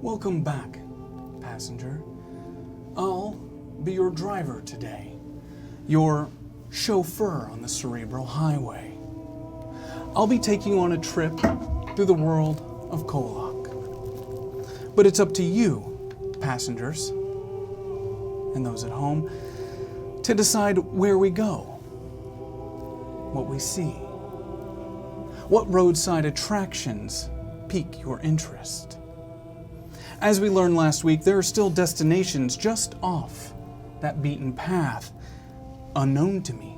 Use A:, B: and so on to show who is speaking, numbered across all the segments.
A: Welcome back, passenger. I'll be your driver today, your chauffeur on the cerebral highway. I'll be taking you on a trip through the world of KOllOK. But it's up to you, passengers, and those at home, to decide where we go, what we see, what roadside attractions pique your interest. As we learned last week, there are still destinations just off that beaten path, unknown to me,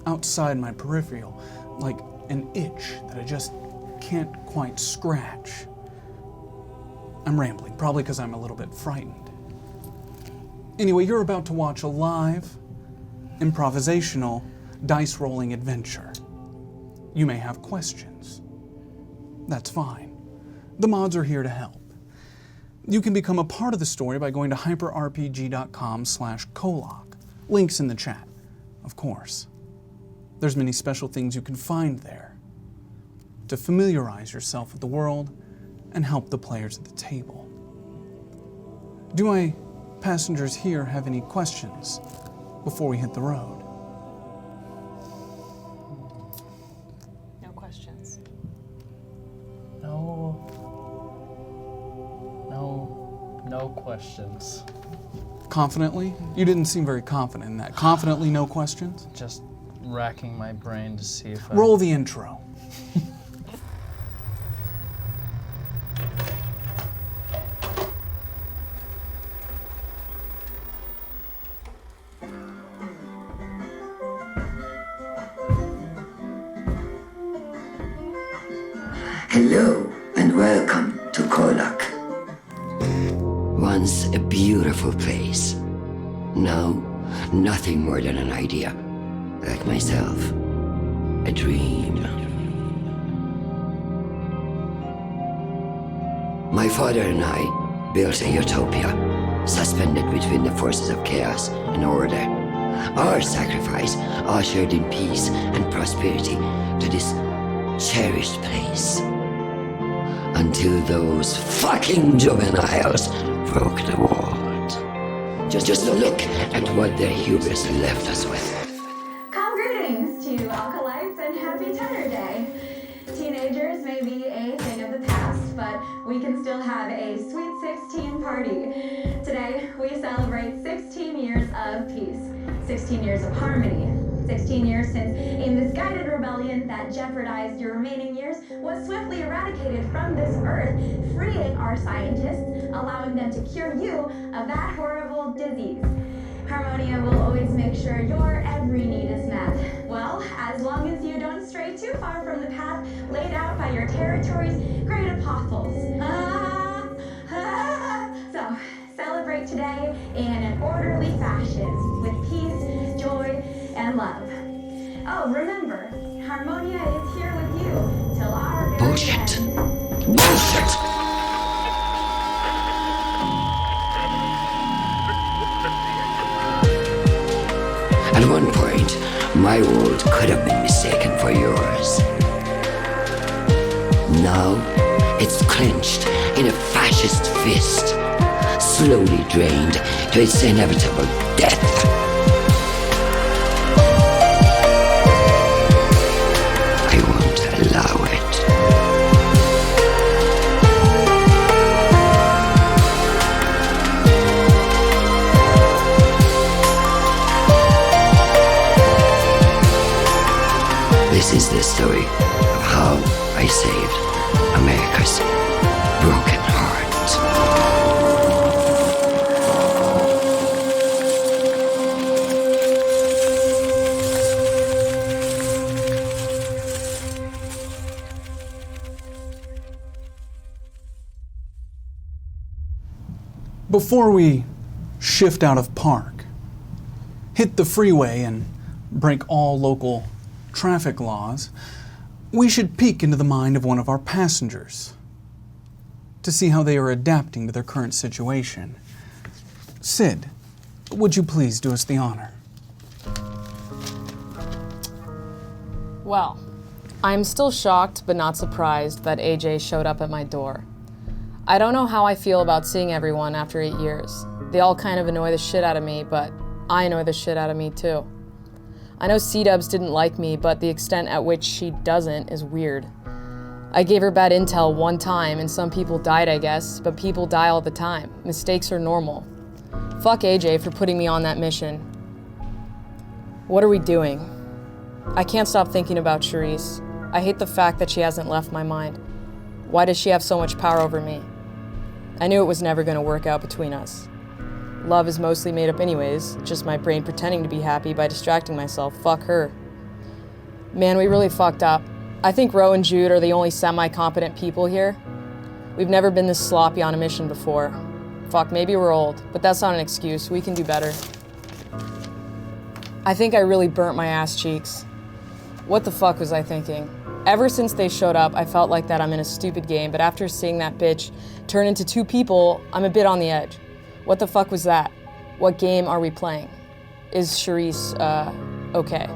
A: outside my peripheral, like an itch that I just can't quite scratch. I'm rambling, probably because I'm a little bit frightened. Anyway, you're about to watch a live, improvisational, dice-rolling adventure. You may have questions. That's fine. The mods are here to help. You can become a part of the story by going to hyperrpg.com/KOllOK. Links in the chat, of course. There's many special things you can find there to familiarize yourself with the world and help the players at the table. Do my passengers here have any questions before we hit the road?
B: No questions.
C: No questions.
A: Confidently? You didn't seem very confident in that. Confidently, no questions?
C: Just racking my brain to see if I...
A: Roll the intro.
D: Hello and welcome to KOllOK. Once a beautiful place. Now, nothing more than an idea. Like myself. A dream. My father and I built a utopia, suspended between the forces of chaos and order. Our sacrifice ushered in peace and prosperity to this cherished place. Until those fucking juveniles broke the world. Just look at what their hubris left us with.
E: Calm greetings to alkalites and happy Tenor Day. Teenagers may be a thing of the past, but we can still have a sweet 16 party. Today, we celebrate 16 years of peace, 16 years of harmony, 16 years since a misguided rebellion that jeopardized your remaining years was swiftly eradicated from this earth, freeing our scientists, allowing them to cure you of that horrible disease. Harmonia will always make sure your every need is met. Well, as long as you don't stray too far from the path laid out by your territory's great apostles. So, celebrate today in an orderly fashion with peace, joy, and love. Oh, remember, Harmonia is here with you till our very
D: Bullshit.
E: end.
D: Bullshit! At one point, my world could have been mistaken for yours. Now, it's clenched in a fascist fist, slowly drained to its inevitable death. I won't allow it. This is the story of how I saved America's broken heart.
A: Before we shift out of park, hit the freeway and break all local traffic laws, we should peek into the mind of one of our passengers to see how they are adapting to their current situation. Sid, would you please do us the honor?
B: Well, I'm still shocked but not surprised that AJ showed up at my door.
F: I don't know how I feel about seeing everyone after 8 years. They all kind of annoy the shit out of me, but I annoy the shit out of me too. I know C-Dubs didn't like me, but the extent at which she doesn't is weird. I gave her bad intel one time and some people died, I guess, but people die all the time. Mistakes are normal. Fuck AJ for putting me on that mission. What are we doing? I can't stop thinking about Charisse. I hate the fact that she hasn't left my mind. Why does she have so much power over me? I knew it was never going to work out between us. Love is mostly made up anyways, just my brain pretending to be happy by distracting myself. Fuck her. Man, we really fucked up. I think Ro and Jude are the only semi-competent people here. We've never been this sloppy on a mission before. Fuck, maybe we're old, but that's not an excuse. We can do better. I think I really burnt my ass cheeks. What the fuck was I thinking? Ever since they showed up, I felt like that I'm in a stupid game, but after seeing that bitch turn into 2 people, I'm a bit on the edge. What the fuck was that? What game are we playing? Is Charisse, okay?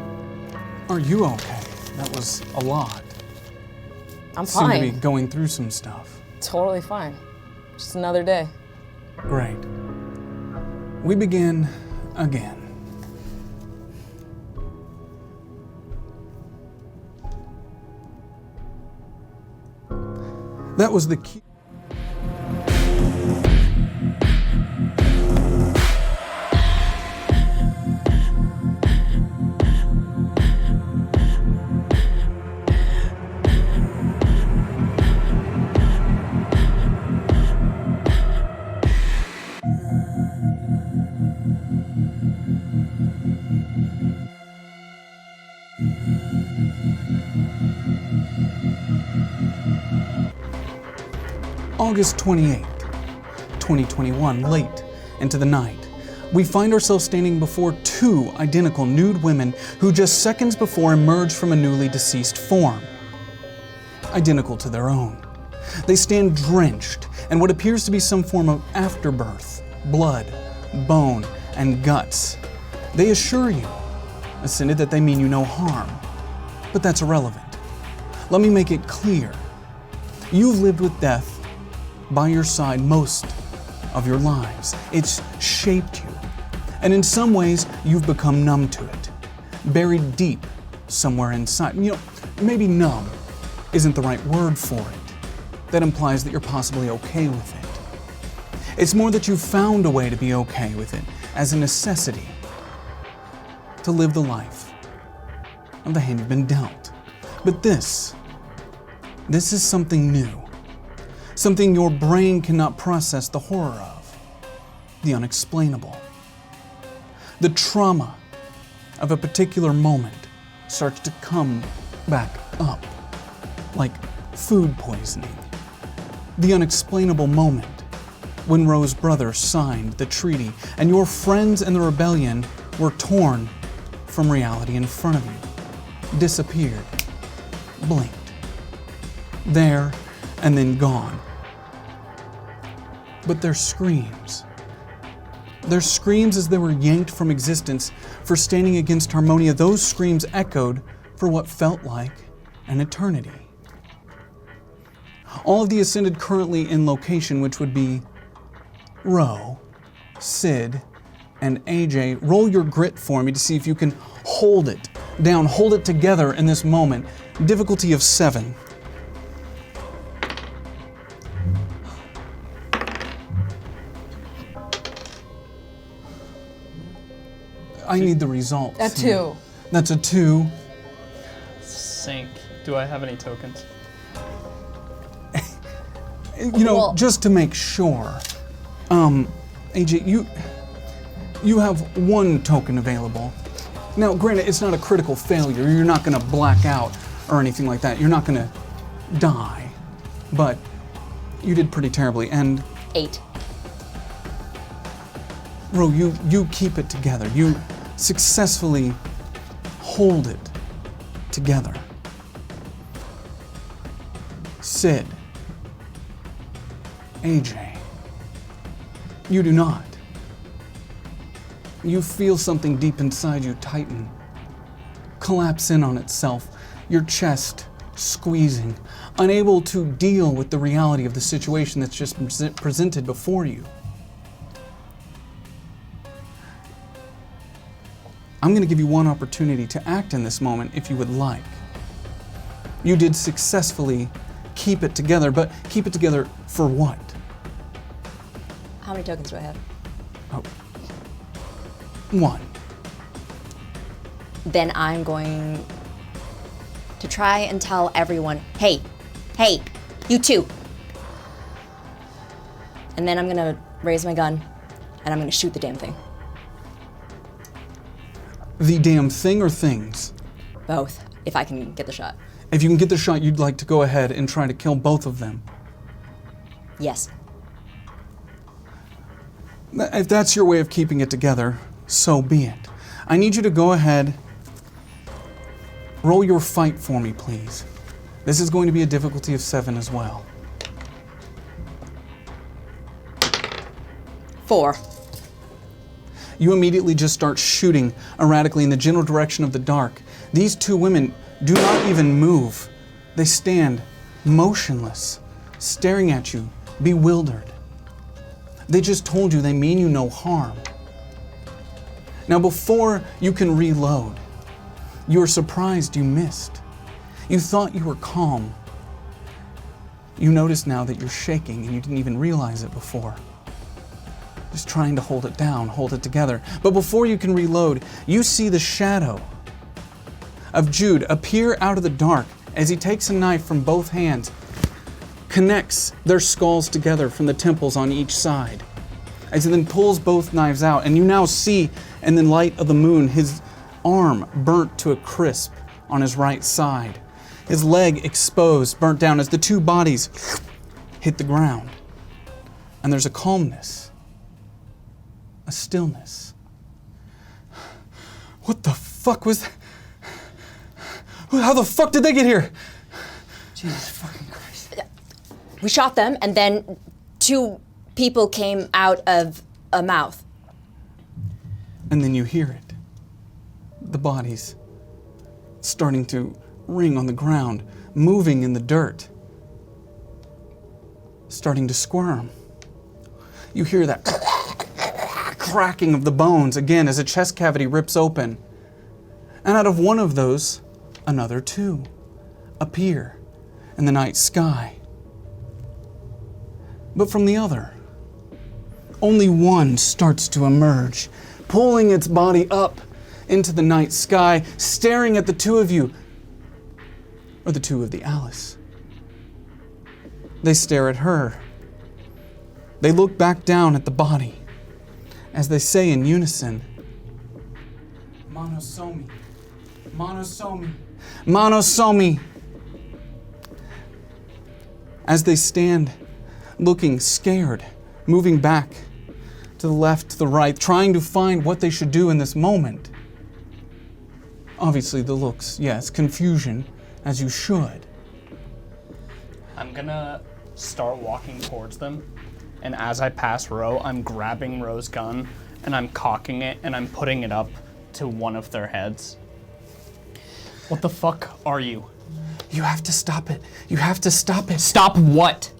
A: Are you okay? That was a lot.
F: I'm
A: Seem to be
F: fine.
A: going through some stuff.
F: Totally fine. Just another day.
A: Great. We begin again. That was the key. August 28th, 2021, late into the night. We find ourselves standing before 2 identical nude women who just seconds before emerged from a newly deceased form, identical to their own. They stand drenched in what appears to be some form of afterbirth, blood, bone, and guts. They assure you, Ascended, that they mean you no harm, but that's irrelevant. Let me make it clear. You've lived with death by your side most of your lives. It's shaped you. And in some ways, you've become numb to it. Buried deep somewhere inside. You know, maybe numb isn't the right word for it. That implies that you're possibly okay with it. It's more that you've found a way to be okay with it as a necessity to live the life of the hand you've been dealt. But this is something new. Something your brain cannot process the horror of, the unexplainable. The trauma of a particular moment starts to come back up, like food poisoning. The unexplainable moment when Ro's brother signed the treaty and your friends in the rebellion were torn from reality in front of you, disappeared, blinked, there and then gone. But their screams as they were yanked from existence for standing against Harmonia, those screams echoed for what felt like an eternity. All of the Ascended currently in location, which would be Ro, Sid, and AJ, roll your grit for me to see if you can hold it down, hold it together in this moment. Difficulty of 7. I need the results.
F: A 2.
A: That's a 2.
C: Sync. Do I have any tokens?
A: You know,
F: Well-
A: just to make sure, AJ, you have 1 token available. Now, granted, it's not a critical failure. You're not going to black out or anything like that. You're not going to die, but you did pretty terribly. And
F: 8.
A: Ro, you keep it together. You successfully hold it together. Sid, AJ, you do not. You feel something deep inside you tighten, collapse in on itself. Your chest squeezing, unable to deal with the reality of the situation that's just presented before you. I'm going to give you one opportunity to act in this moment if you would like. You did successfully keep it together, but keep it together for what?
G: How many tokens do I have?
A: Oh. One.
G: Then I'm going to try and tell everyone, hey, you two. And then I'm gonna raise my gun and I'm gonna shoot the damn thing.
A: The damn thing or things?
G: Both, if I can get the shot.
A: If you can get the shot, you'd like to go ahead and try to kill both of them.
G: Yes.
A: If that's your way of keeping it together, so be it. I need you to go ahead, roll your fight for me, please. This is going to be a difficulty of 7 as well.
G: 4.
A: You immediately just start shooting erratically in the general direction of the dark. These two women do not even move. They stand motionless, staring at you, bewildered. They just told you they mean you no harm. Now, before you can reload, you are surprised you missed. You thought you were calm. You notice now that you're shaking and you didn't even realize it before. Just trying to hold it down, hold it together. But before you can reload, you see the shadow of Jude appear out of the dark as he takes a knife from both hands, connects their skulls together from the temples on each side, as he then pulls both knives out, and you now see, in the light of the moon, his arm burnt to a crisp on his right side, his leg exposed, burnt down as the two bodies hit the ground. And there's a calmness, a stillness. What the fuck was that? How the fuck did they get here? Jesus fucking Christ.
G: We shot them, and then 2 people came out of a mouth.
A: And then you hear it. The bodies starting to ring on the ground, moving in the dirt, starting to squirm. You hear that cracking of the bones again as a chest cavity rips open. And out of one of those, another 2 appear in the night sky. But from the other, only one starts to emerge, pulling its body up into the night sky, staring at the 2 of you, or the 2 of the Alice. They stare at her. They look back down at the body as they say in unison, Monosomi, Monosomi, Monosomi. As they stand, looking scared, moving back to the left, to the right, trying to find what they should do in this moment. Obviously the looks, yes, confusion, as you should.
C: I'm gonna start walking towards them, and as I pass Ro, I'm grabbing Ro's gun, and I'm cocking it, and I'm putting it up to one of their heads. What the fuck are you?
A: You have to stop it. You have to stop it.
C: Stop what?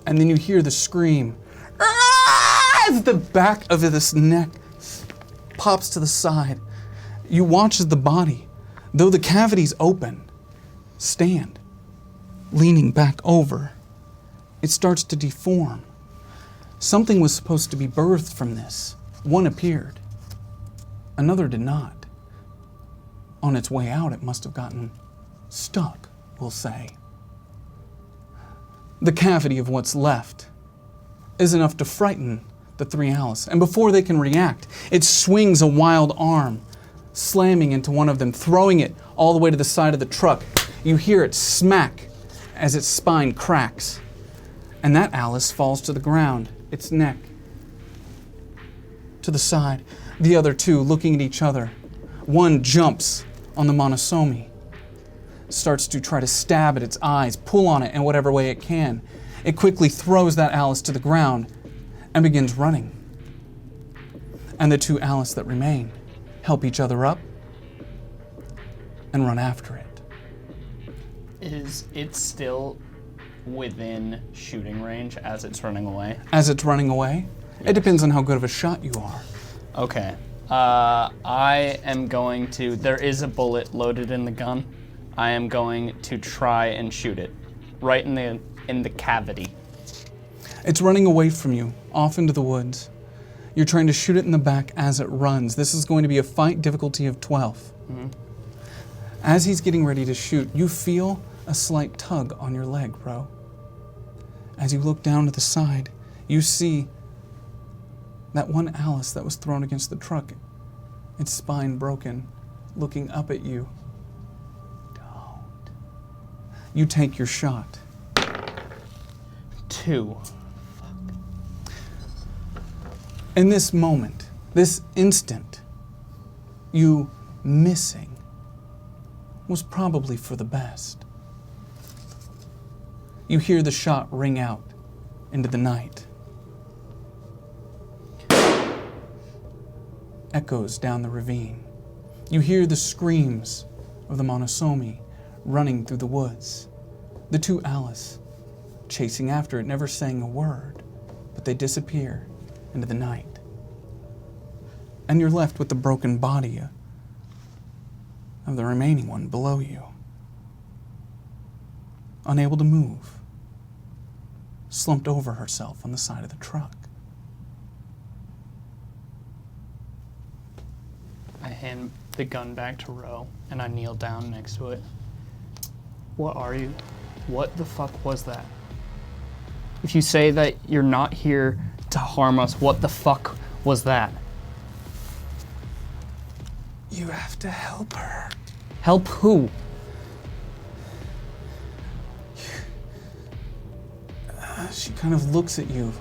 A: And then you hear the scream. As the back of this neck pops to the side. You watch as the body, though the cavity's open, stand, leaning back over. It starts to deform. Something was supposed to be birthed from this. One appeared. Another did not. On its way out, it must have gotten stuck, we'll say. The cavity of what's left is enough to frighten the 3 Alice. And before they can react, it swings a wild arm, slamming into one of them, throwing it all the way to the side of the truck. You hear it smack as its spine cracks. And that Alice falls to the ground, its neck to the side. The other 2 looking at each other. One jumps on the Monosomi, starts to try to stab at its eyes, pull on it in whatever way it can. It quickly throws that Alice to the ground and begins running. And the 2 Alice that remain help each other up and run after it.
C: Is it still within shooting range as it's running away?
A: As it's running away? It depends on how good of a shot you are.
C: Okay. I am going to, there is a bullet loaded in the gun. I am going to try and shoot it right in the cavity.
A: It's running away from you, off into the woods. You're trying to shoot it in the back as it runs. This is going to be a fight difficulty of 12.
C: Mm-hmm.
A: As he's getting ready to shoot, you feel a slight tug on your leg, bro. As you look down to the side, you see that one Alice that was thrown against the truck, its spine broken, looking up at you. Don't. You take your shot.
C: 2.
A: In this moment, this instant, you missing was probably for the best. You hear the shot ring out into the night. Echoes down the ravine. You hear the screams of the Monosomi running through the woods. The two Alice chasing after it, never saying a word, but they disappear into the night. And you're left with the broken body of the remaining one below you. Unable to move, slumped over herself on the side of the truck.
C: I hand the gun back to Ro, and I kneel down next to it. What are you? What the fuck was that? If you say that you're not here to harm us, what the fuck was that?
A: You have to help her.
C: Help who?
A: She kind of looks at you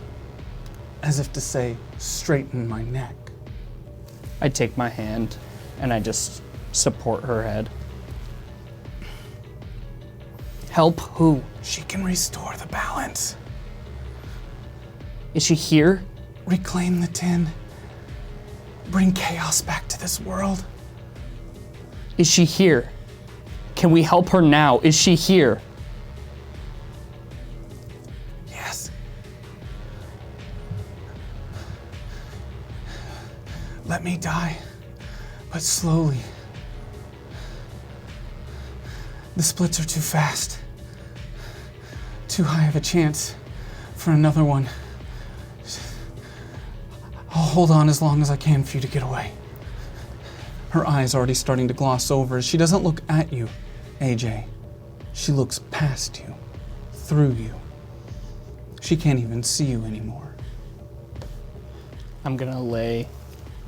A: as if to say, straighten my neck.
C: I take my hand and I just support her head. Help who?
A: She can restore the balance.
C: Is she here?
A: Reclaim the tin. Bring chaos back to this world.
C: Is she here? Can we help her now? Is she here?
A: Yes. Let me die, but slowly. The splits are too fast. Too high of a chance for another one. I'll hold on as long as I can for you to get away. Her eyes already starting to gloss over. She doesn't look at you, AJ. She looks past you, through you. She can't even see you anymore.
C: I'm gonna lay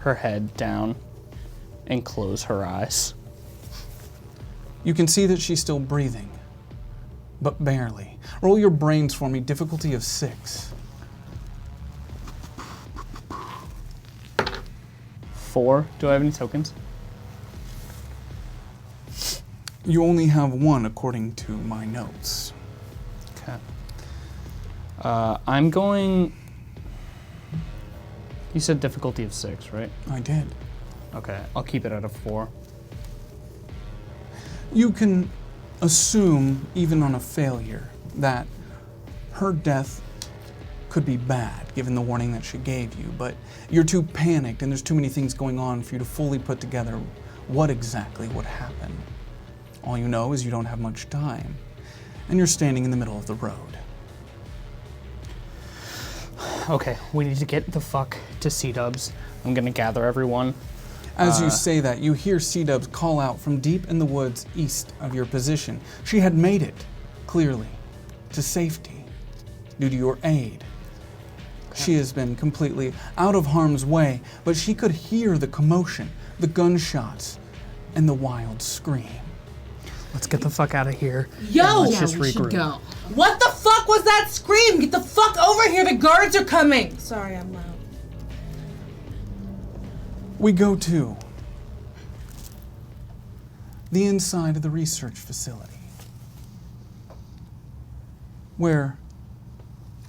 C: her head down and close her eyes.
A: You can see that she's still breathing, but barely. Roll your brains for me, difficulty of 6.
C: 4. Do I have any tokens?
A: You only have 1 according to my notes.
C: Okay. I'm going... You said difficulty of 6, right?
A: I did.
C: Okay, I'll keep it at a 4.
A: You can assume, even on a failure, that her death could be bad, given the warning that she gave you, but you're too panicked and there's too many things going on for you to fully put together what exactly would happen. All you know is you don't have much time, and you're standing in the middle of the road.
C: Okay, we need to get the fuck to C-Dubs. I'm gonna gather everyone.
A: As you say that, you hear C-Dubs call out from deep in the woods east of your position. She had made it, clearly, to safety due to your aid. She has been completely out of harm's way, but she could hear the commotion, the gunshots, and the wild scream.
C: Let's get the fuck out of here.
H: Yo!
C: Let's just regroup.
H: What the fuck was that scream? Get the fuck over here, the guards are coming! Sorry, I'm loud.
A: We go to the inside of the research facility, where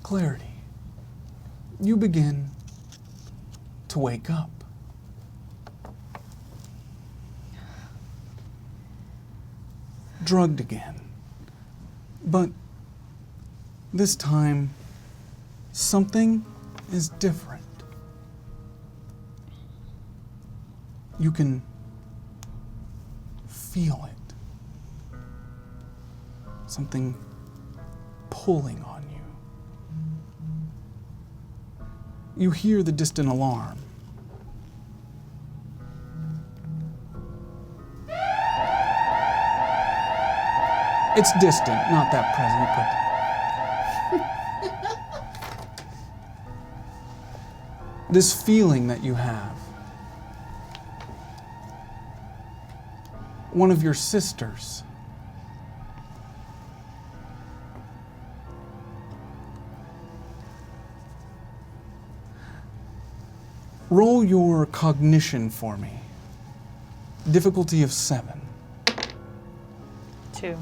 A: clarity, you begin to wake up. Drugged again, But this time, something is different. You can feel it. Something pulling on you. You hear the distant alarm. It's distant, not that present, but this feeling that you have. One of your sisters. Roll your cognition for me. Difficulty of 7.
B: 2.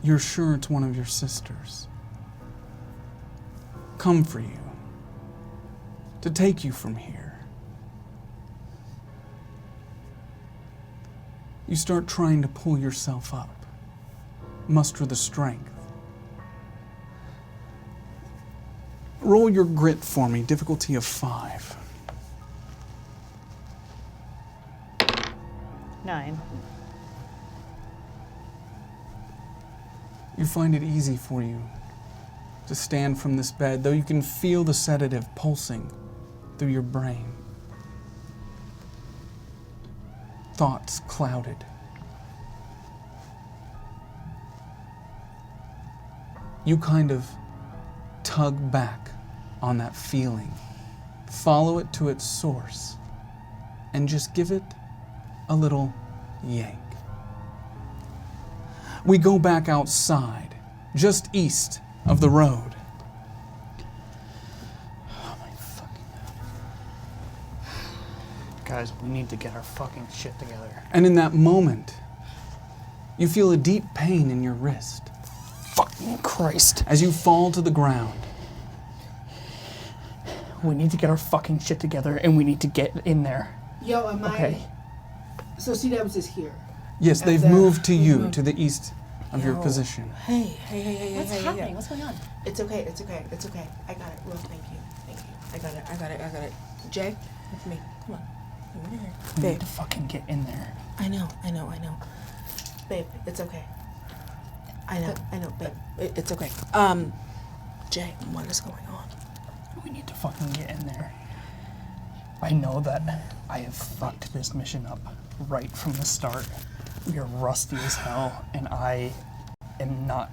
A: You're sure it's one of your sisters. Come for you. To take you from here. You start trying to pull yourself up. Muster the strength. Roll your grit for me. Difficulty of 5.
B: 9.
A: You find it easy for you to stand from this bed, though you can feel the sedative pulsing through your brain. Thoughts clouded. You kind of tug back on that feeling, follow it to its source, and just give it a little yank. We go back outside, just east of the road.
C: Oh my fucking God. Guys, we need to get our fucking shit together.
A: And in that moment, you feel a deep pain in your wrist.
C: Fucking Christ.
A: As you fall to the ground.
C: We need to get our fucking shit together and we need to get in there.
H: Yo, am
C: Okay.
H: So C-Dubs is here.
A: Yes, they've
H: then
A: moved to
H: we
A: you,
H: moved.
A: to the east of your
H: Yo.
A: position.
H: Hey.
G: What's happening? What's going on?
H: It's okay. I got it. Well, thank you. I got it. Jay, with me. Come on. Come here.
C: We
H: Babe.
C: need to fucking get in there.
H: I know. Babe, it's okay. I know, babe. It's okay. Jay, what is going on?
C: We need to fucking get in there. I know that I have fucked this mission up right from the start. We are rusty as hell, and I am not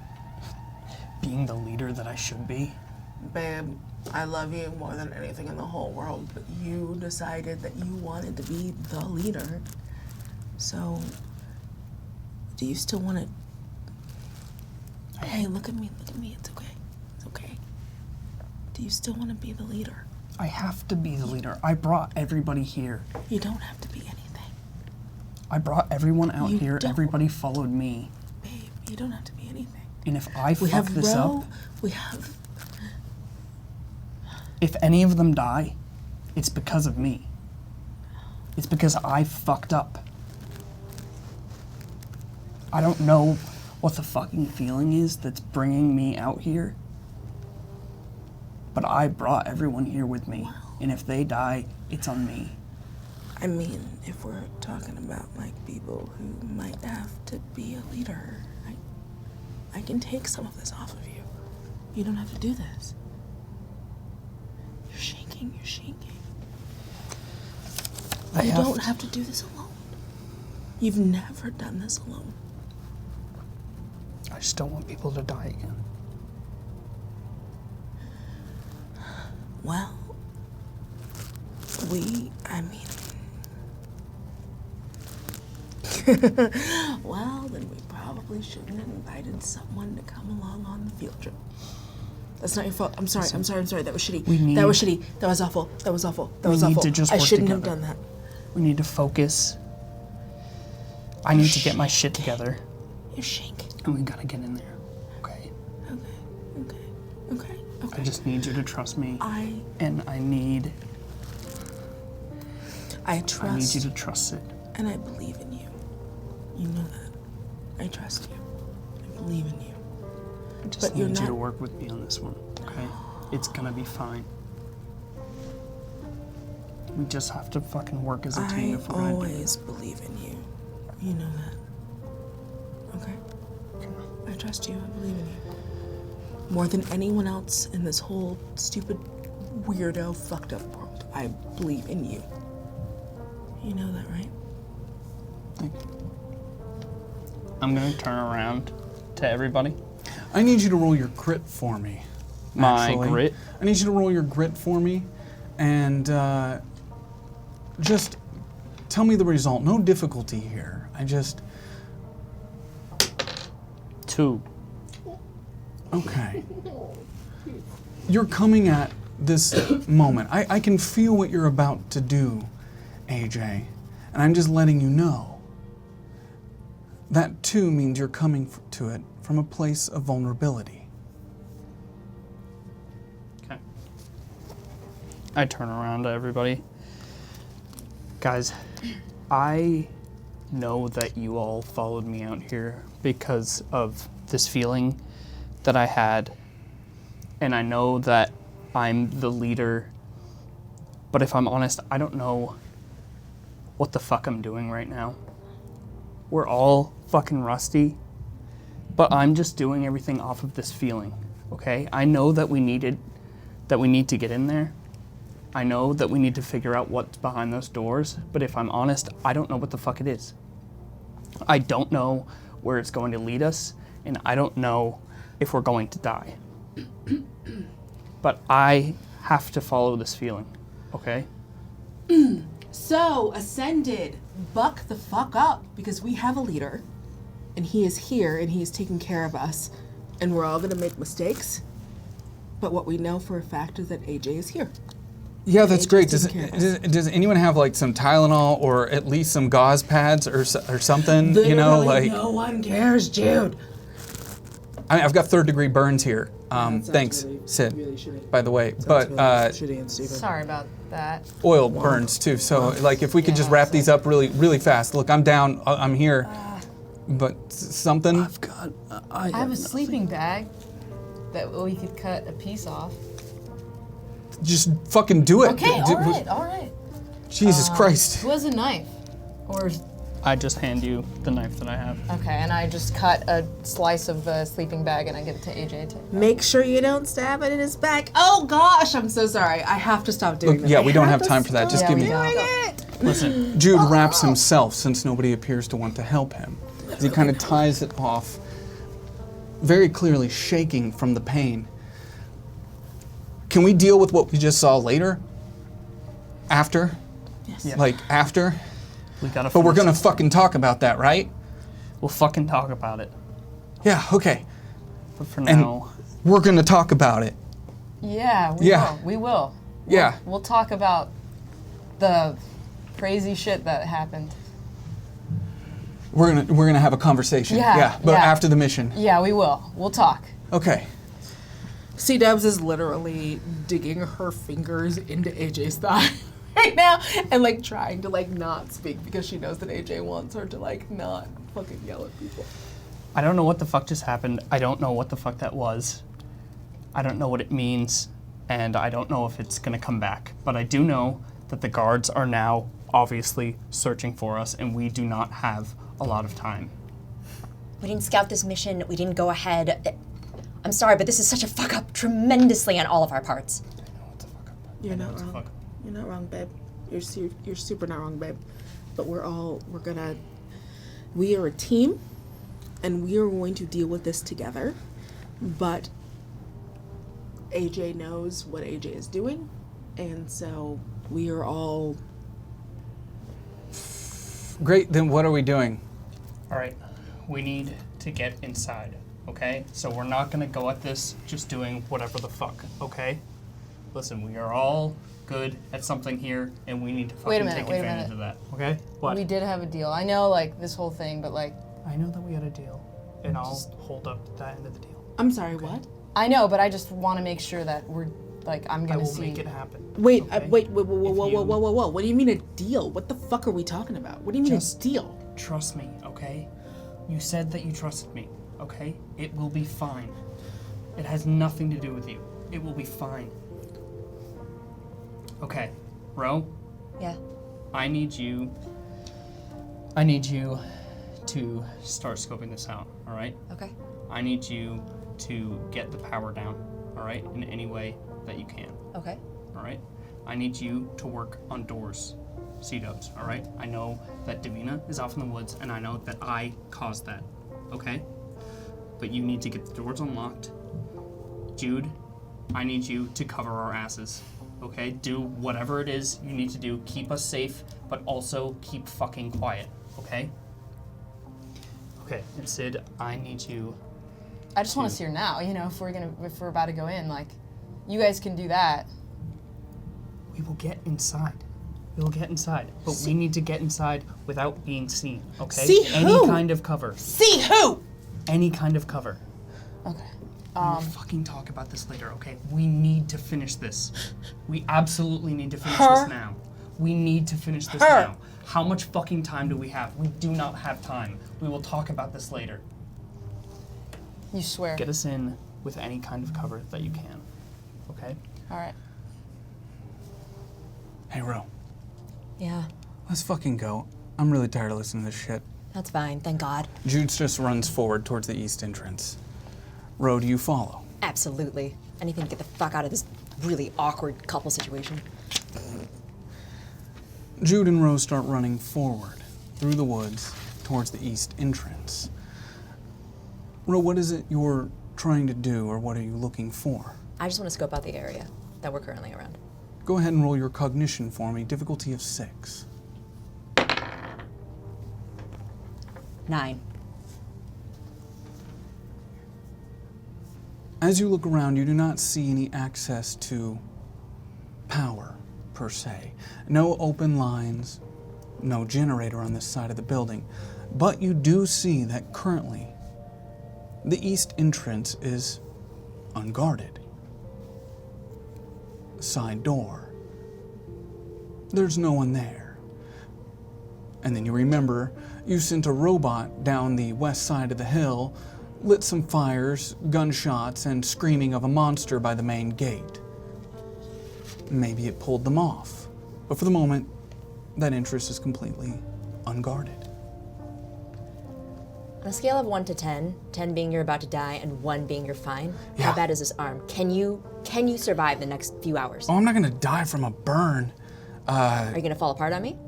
C: being the leader that I should be.
H: Babe, I love you more than anything in the whole world, but you decided that you wanted to be the leader. So, do you still want to... Hey, look at me, it's okay. Do you still want to be the leader?
C: I have to be the leader. I brought everybody here.
H: You don't have to be anything.
C: I brought everyone out
H: You
C: here.
H: don't.
C: Everybody followed me.
H: Babe, you don't have to be anything.
C: And if I
H: We
C: fuck
H: have
C: this up,
H: we have...
C: if any of them die, it's because of me. It's because I fucked up. I don't know what the fucking feeling is that's bringing me out here, but I brought everyone here with me, and if they die, it's on me.
H: I mean, if we're talking about, like, people who might have to be a leader, I can take some of this off of you. You don't have to do this. You're shaking. You don't have to do this alone. You've never done this alone.
C: I just don't want people to die again.
H: Well, well, then we probably shouldn't have invited someone to come along on the field trip. That's not your fault. I'm sorry. That was shitty. That was shitty. That was awful.
C: We need to just
H: I
C: work
H: shouldn't have
C: together.
H: done that.
C: We need to focus. I need to get my shit together,
H: You're shaking.
C: and we gotta get in there. Okay?
H: Okay.
C: I just need you to trust me,
H: I
C: and I need
H: trust
C: you to trust it.
H: and I believe in you. You know that. I trust you. I believe in you.
C: I just
H: But you're
C: need you to
H: not-
C: work with me on this one, okay? It's gonna be fine. We just have to fucking work as a team
H: I
C: if we're gonna do it.
H: always believe in you. You know that. Okay? I trust you. I believe in you. More than anyone else in this whole stupid, weirdo, fucked up world. I believe in you. You know that, right?
C: Thank you. I'm gonna turn around to everybody.
A: I need you to roll your grit for me.
C: My
A: actually.
C: grit?
A: I need you to roll your grit for me, and just tell me the result. No difficulty here. I just
C: 2.
A: okay. You're coming at this moment. I can feel what you're about to do, AJ, and I'm just letting you know. That too means you're coming to it from a place of vulnerability.
C: Okay. I turn around to everybody. Guys, I know that you all followed me out here because of this feeling that I had. And I know that I'm the leader. But if I'm honest, I don't know what the fuck I'm doing right now. We're all fucking rusty. But I'm just doing everything off of this feeling, okay? I know that we need to get in there. I know that we need to figure out what's behind those doors, but if I'm honest, I don't know what the fuck it is. I don't know where it's going to lead us, and I don't know if we're going to die. But I have to follow this feeling, okay?
H: So, Ascended, buck the fuck up, because we have a leader, and he is here, and he is taking care of us, and we're all gonna make mistakes. But what we know for a fact is that AJ is here.
A: Yeah, that's
H: AJ's
A: great.
H: taking care of us.
A: Does anyone have like some Tylenol or at least some gauze pads or something? You know,
H: Literally
A: like
H: no one cares, Jude.
A: I mean, I've got 3rd-degree burns here. Thanks, Sid. By the way, but
F: Sorry about that.
A: oil burns too. So like, if we could just wrap these up really fast. Look, I'm down. I'm here. But something.
F: I have a sleeping bag that we could cut a piece off.
A: Just fucking do it.
F: Okay, all right.
A: Jesus Christ.
F: Who has a knife? Or
C: I just hand you the knife that I have.
F: okay, and I just cut a slice of the sleeping bag and I give it to AJ to.
H: Make sure you don't stab it in his back. Oh gosh, I'm so sorry. I have to stop doing
A: Look,
H: that.
A: yeah, we don't have time for that. Just
F: Yeah,
A: give
F: we
A: me.
F: don't.
C: Listen,
A: Jude wraps himself since nobody appears to want to help him. He kind of ties it off, very clearly shaking from the pain. Can we deal with what we just saw later? After?
H: Yes.
C: Yeah.
A: Like after?
C: we gotta.
A: But we're
C: finish
A: gonna
C: it.
A: fucking talk about that, right?
C: We'll fucking talk about it.
A: Yeah, okay.
C: But for
A: And
C: now,
A: we're gonna talk about it.
F: Yeah,
A: Yeah.
F: we will.
A: Yeah.
F: We'll talk about the crazy shit that happened.
A: We're gonna have a conversation.
F: Yeah,
A: But
F: yeah.
A: after the mission.
F: Yeah, we will. We'll talk.
A: Okay.
H: C-Dubs is literally digging her fingers into AJ's thigh right now and like trying to like not speak because she knows that AJ wants her to like not fucking yell at people.
C: I don't know what the fuck just happened. I don't know what the fuck that was. I don't know what it means, and I don't know if it's gonna come back. But I do know that the guards are now obviously searching for us, and we do not have a lot of time.
G: We didn't scout this mission. We didn't go ahead. I'm sorry, but this is such a fuck up tremendously on all of our parts.
H: You're not wrong. You're not wrong, babe. You're super not wrong, babe. But we are a team, and we are going to deal with this together. But AJ knows what AJ is doing, and so we are all.
A: Great, then what are we doing?
C: All right, we need to get inside, okay? So we're not gonna go at this just doing whatever the fuck, okay? Listen, we are all good at something here, and we need to
F: Wait a
C: fucking
F: minute,
C: take
F: wait a
C: advantage
F: minute.
C: of that, okay? What?
F: We did have a deal. I know, like, this whole thing, but, like,
C: I know that we had a deal, and I'll hold up that end of the deal.
H: I'm sorry, what?
F: I know, but I just want to make sure that we're Like, I'm
C: I
F: gonna
C: will
F: see.
C: make it happen.
H: Wait,
C: okay?
H: wait, whoa,
C: If you-
H: whoa. What do you mean a deal? What the fuck are we talking about? What do you mean
C: Just-
H: a deal?
C: Trust me, okay? You said that you trusted me, okay? It will be fine. It has nothing to do with you. It will be fine. Okay, Ro,
G: Yeah.
C: I need you to start scoping this out, all right?
G: Okay.
C: I need you to get the power down, all right? In any way that you can,
G: Okay.
C: all right? I need you to work on doors, C-dubs, all right? I know that Davina is off in the woods, and I know that I caused that, okay? But you need to get the doors unlocked. Jude, I need you to cover our asses, okay? Do whatever it is you need to do. Keep us safe, but also keep fucking quiet, okay? Okay, and Sid, I need you.
F: I just want to see her now. You know, if we're about to go in, like, you guys can do that.
C: We will get inside. We will get inside, but we need to get inside without being seen, okay?
H: See
C: Any
H: who?
C: kind of cover.
H: See who?
C: Any kind of cover.
F: Okay.
C: We'll fucking talk about this later, okay? We need to finish this. We absolutely need to finish this now. We need to finish this now. How much fucking time do we have? We do not have time. We will talk about this later.
F: You swear.
C: Get us in with any kind of cover that you can, okay?
F: All right.
A: Hey, Ro,
G: Yeah.
A: let's fucking go. I'm really tired of listening to this shit.
G: That's fine. Thank God.
A: Jude just runs forward towards the east entrance. Ro, do you follow?
G: Absolutely. Anything to get the fuck out of this really awkward couple situation.
A: Jude and Ro start running forward through the woods towards the east entrance. Ro, what is it you're trying to do, or what are you looking for?
G: I just want to scope out the area that we're currently around.
A: Go ahead and roll your cognition for me, difficulty of 6.
G: 9.
A: As you look around, you do not see any access to power, per se. No open lines, no generator on this side of the building. But you do see that currently the east entrance is unguarded. Side door. There's no one there. And then you remember you sent a robot down the west side of the hill, lit some fires, gunshots, and screaming of a monster by the main gate. Maybe it pulled them off. But for the moment, that entrance is completely unguarded.
G: On a scale of 1 to 10, 10 being you're about to die and 1 being you're fine,
A: Yeah.
G: how bad is this arm? Can you survive the next few hours?
A: Oh, I'm not gonna die from a burn.
G: Are you gonna fall apart on me?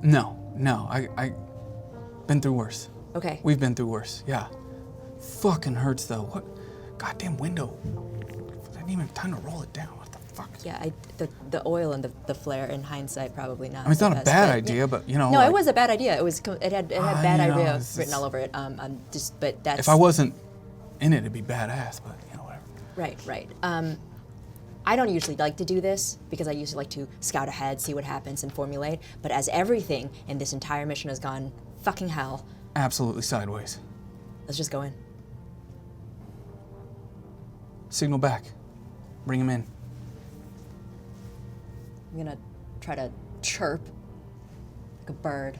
A: No. I been through worse.
G: Okay.
A: We've been through worse, yeah. Fucking hurts though. What? Goddamn window. I didn't even have time to roll it down. What the fuck?
G: Yeah, the oil and the flare in hindsight probably not.
A: I mean, it's
G: the
A: not a
G: best,
A: bad
G: but,
A: idea,
G: yeah.
A: but you know.
G: No,
A: like,
G: it was a bad idea. It had bad
A: you know,
G: idea
A: it's
G: written all over it. But that's
A: If I wasn't in it, it'd be badass. But you know, whatever.
G: right. I don't usually like to do this because I usually like to scout ahead, see what happens, and formulate. But as everything in this entire mission has gone fucking hell,
A: Absolutely sideways.
G: let's just go in.
A: Signal back. Bring him in.
G: I'm gonna try to chirp like a bird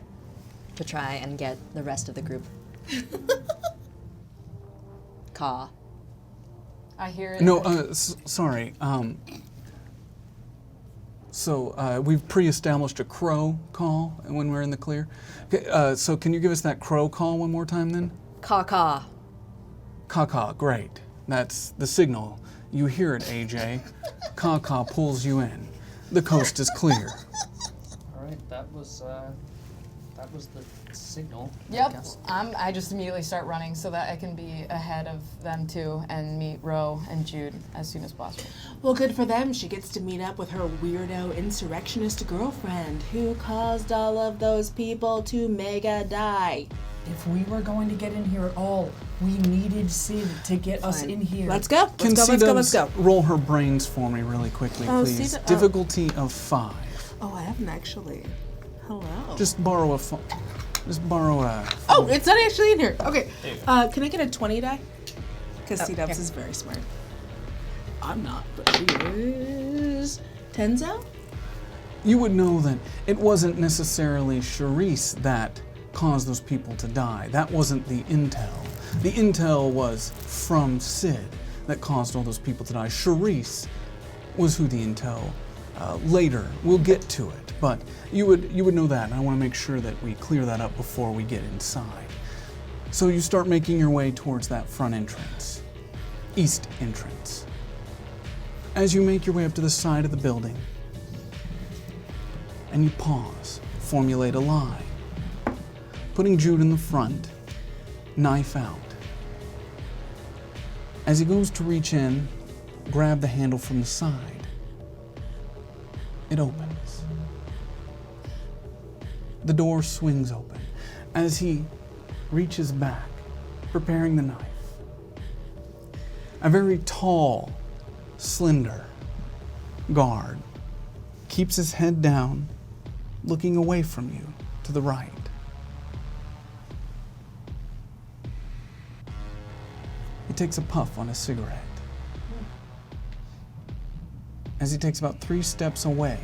G: to try and get the rest of the group. Caw.
F: I hear it.
A: No, sorry. So we've pre-established a crow call when we're in the clear. Okay, so can you give us that crow call one more time then?
G: Caw caw.
A: Caw-caw, great. That's the signal. You hear it, AJ. Caw-caw pulls you in. The coast is clear.
C: All right, that was the signal. I
F: Yep.
C: guess.
F: I just immediately start running so that I can be ahead of them too and meet Ro and Jude as soon as possible.
H: Well, good for them. She gets to meet up with her weirdo insurrectionist girlfriend who caused all of those people to mega die.
C: If we were going to get in here at all, we needed Sid to get us in here.
H: Let's go.
A: Can
H: Let's go.
A: roll her brains for me really quickly,
H: Oh,
A: please?
H: Sita- oh.
A: Difficulty of 5.
H: Oh, I haven't actually. Hello.
A: Just borrow a
H: Oh, it's not actually in here. Okay. Can I get a 20 die? Because C-Dubs is very smart. I'm not, but she is. Tenzo?
A: You would know that it wasn't necessarily Charisse that caused those people to die. That wasn't the intel. The intel was from Sid that caused all those people to die. Charisse was who the intel later. We'll get to it, but you would know that, and I want to make sure that we clear that up before we get inside. So you start making your way towards that front entrance, east entrance. As you make your way up to the side of the building, and you pause, formulate a line, putting Jude in the front, knife out. As he goes to reach in, grab the handle from the side. It opens. The door swings open. As he reaches back, preparing the knife, a very tall, slender guard keeps his head down, looking away from you to the right. He takes a puff on a cigarette. As he takes about 3 steps away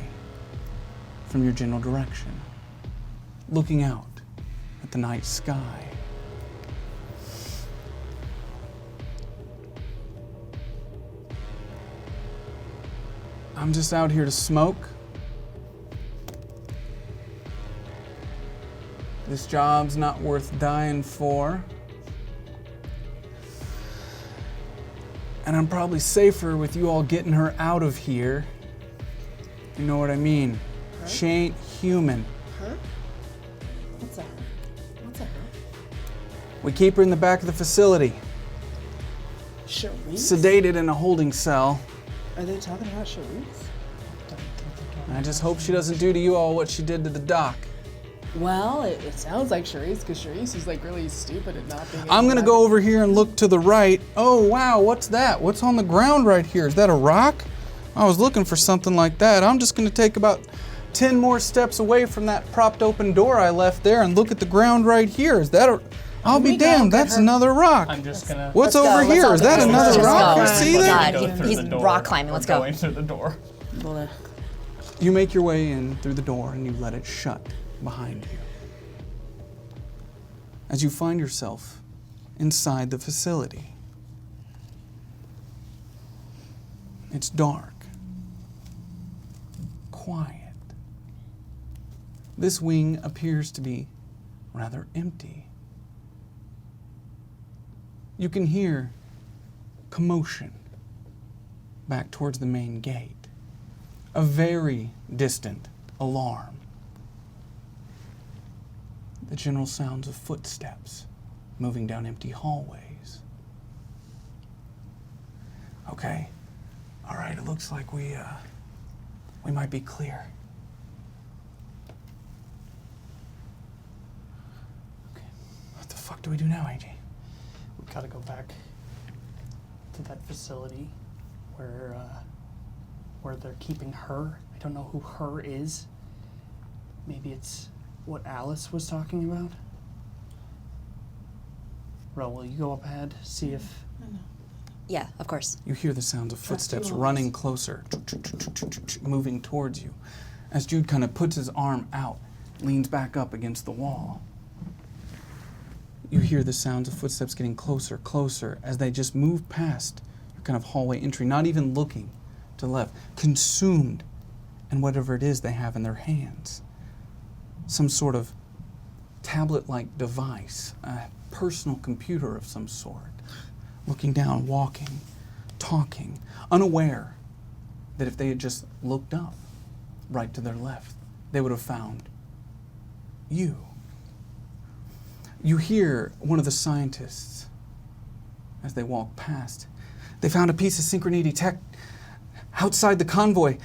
A: from your general direction, looking out at the night sky. I'm just out here to smoke. This job's not worth dying for. And I'm probably safer with you all getting her out of here. You know what I mean?
H: Huh?
A: She ain't human.
H: Huh? What's that? What's that?
A: We keep her in the back of the facility,
H: Charisse?
A: sedated in a holding cell.
H: Are they talking about Charisse?
A: And I just hope she doesn't do to you all what she did to the doc.
H: Well, it sounds like Charisse, because Charisse is like really stupid at not being.
A: I'm gonna go over here and look to the right. Oh wow, what's that? What's on the ground right here? Is that a rock? I was looking for something like that. I'm just gonna take about 10 more steps away from that propped open door I left there and look at the ground right here. Is that a... I'll be damned, that's another rock.
C: I'm just gonna.
A: What's
G: Let's go,
A: over
G: let's
A: here?
G: all
A: Is
G: go.
A: that
G: Let's
A: another
G: just
A: rock?
G: go.
A: You see
G: Oh my
A: that?
G: God,
C: Go through
G: he's
C: the door.
G: rock climbing. Let's go.
C: Going through the door.
A: You make your way in through the door and you let it shut behind you. As you find yourself inside the facility. It's dark, quiet. This wing appears to be rather empty. You can hear commotion back towards the main gate. A very distant alarm. The general sounds of footsteps moving down empty hallways. Okay. All right, it looks like we might be clear. Okay. What the fuck do we do now, AJ?
C: We gotta go back to that facility where they're keeping her. I don't know who her is. Maybe it's what Alice was talking about. Ro, will you go up ahead, see if...
G: Yeah, of course.
A: You hear the sounds of footsteps running closer, moving towards you. As Jude kind of puts his arm out, leans back up against the wall. You hear the sounds of footsteps getting closer as they just move past your kind of hallway entry, not even looking to the left, consumed in whatever it is they have in their hands. Some sort of tablet-like device, a personal computer of some sort. Looking down, walking, talking, unaware that if they had just looked up, right to their left, they would have found you. You hear one of the scientists as they walk past. They found a piece of synchronity tech outside the convoy.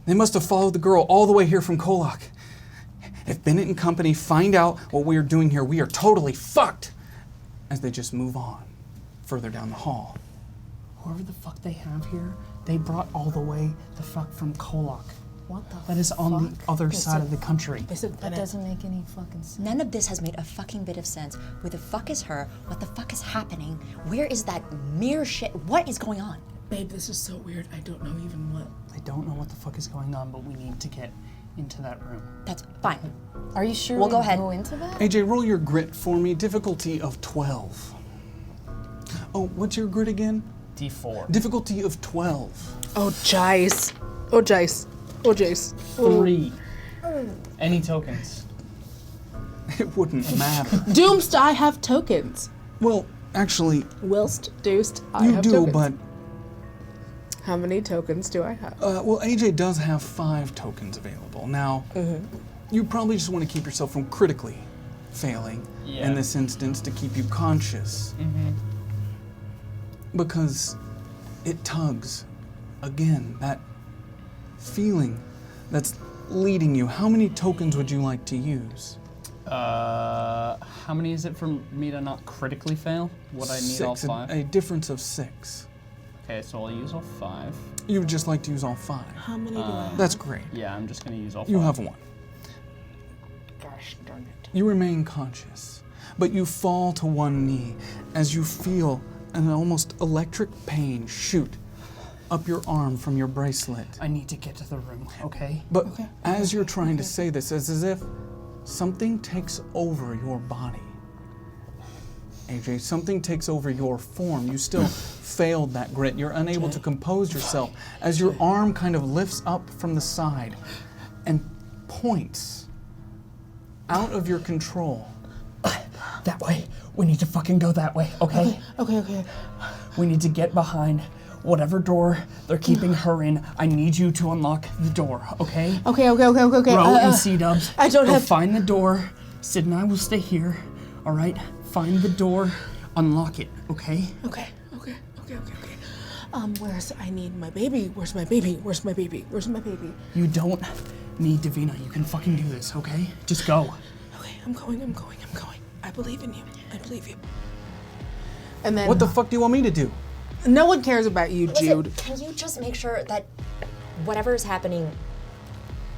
A: They must have followed the girl all the way here from KOllOK. If Bennett and company find out what we are doing here, we are totally fucked. As they just move on, further down the hall.
C: Whoever the fuck they have here, they brought all the way the fuck from KOllOK.
H: What the
C: That is on the other side of the country.
F: That doesn't make any fucking sense.
G: None of this has made a fucking bit of sense. Who the fuck is her? What the fuck is happening? Where is that mere shit? What is going on?
H: Babe, this is so weird. I don't know even what.
C: I don't know what the fuck is going on, but we need to get into that room.
G: That's fine.
F: Are you sure
G: We'll
F: we
G: go ahead.
F: go into that?
A: AJ, roll your grit for me. Difficulty of 12. Oh, what's your grit again?
C: D4.
A: Difficulty of 12.
H: Oh, Jace. Oh, Jace. Oh, Jace. Oh.
C: 3. Any tokens?
A: It wouldn't matter.
H: Doomst, I have tokens.
A: Well, actually,
H: Whilst Deuced, I
A: you
H: have
A: do,
H: tokens.
A: but
H: How many tokens do I have?
A: well, AJ does have 5 tokens available. Now, you probably just want to keep yourself from critically failing
C: Yeah.
A: in this instance to keep you conscious. Because it tugs. Again, that feeling that's leading you. How many tokens would you like to use?
C: How many is it for me to not critically fail? Would I need all
A: 6,
C: 5?
A: a difference of 6.
C: Okay, so I'll use all 5.
A: You would just like to use all 5.
H: How many do I have?
A: That's great.
C: Yeah, I'm just gonna use all 5.
A: You have 1.
H: Gosh darn it.
A: You remain conscious, but you fall to one knee as you feel an almost electric pain shoot up your arm from your bracelet.
C: I need to get to the room, okay?
A: But as you're trying to say this, it's as if something takes over your body. AJ, something takes over your form. You still failed that grit. You're unable to compose yourself as your arm kind of lifts up from the side and points out of your control.
C: That way. We need to fucking go that way, okay?
H: Okay.
C: We need to get behind whatever door they're keeping her in. I need you to unlock the door, okay?
H: Okay.
C: Ro and C-Dubs,
H: I don't
C: go
H: have-
C: find the door. Sid and I will stay here, all right? Find the door, unlock it, okay?
H: Okay. I need my baby. Where's my baby?
C: You don't need Davina. You can fucking do this, okay? Just go.
H: Okay, I'm going. I believe in you. I believe you. And then
A: What the fuck do you want me to do?
H: no one cares about you,
G: Listen,
H: Jude.
G: can you just make sure that whatever is happening,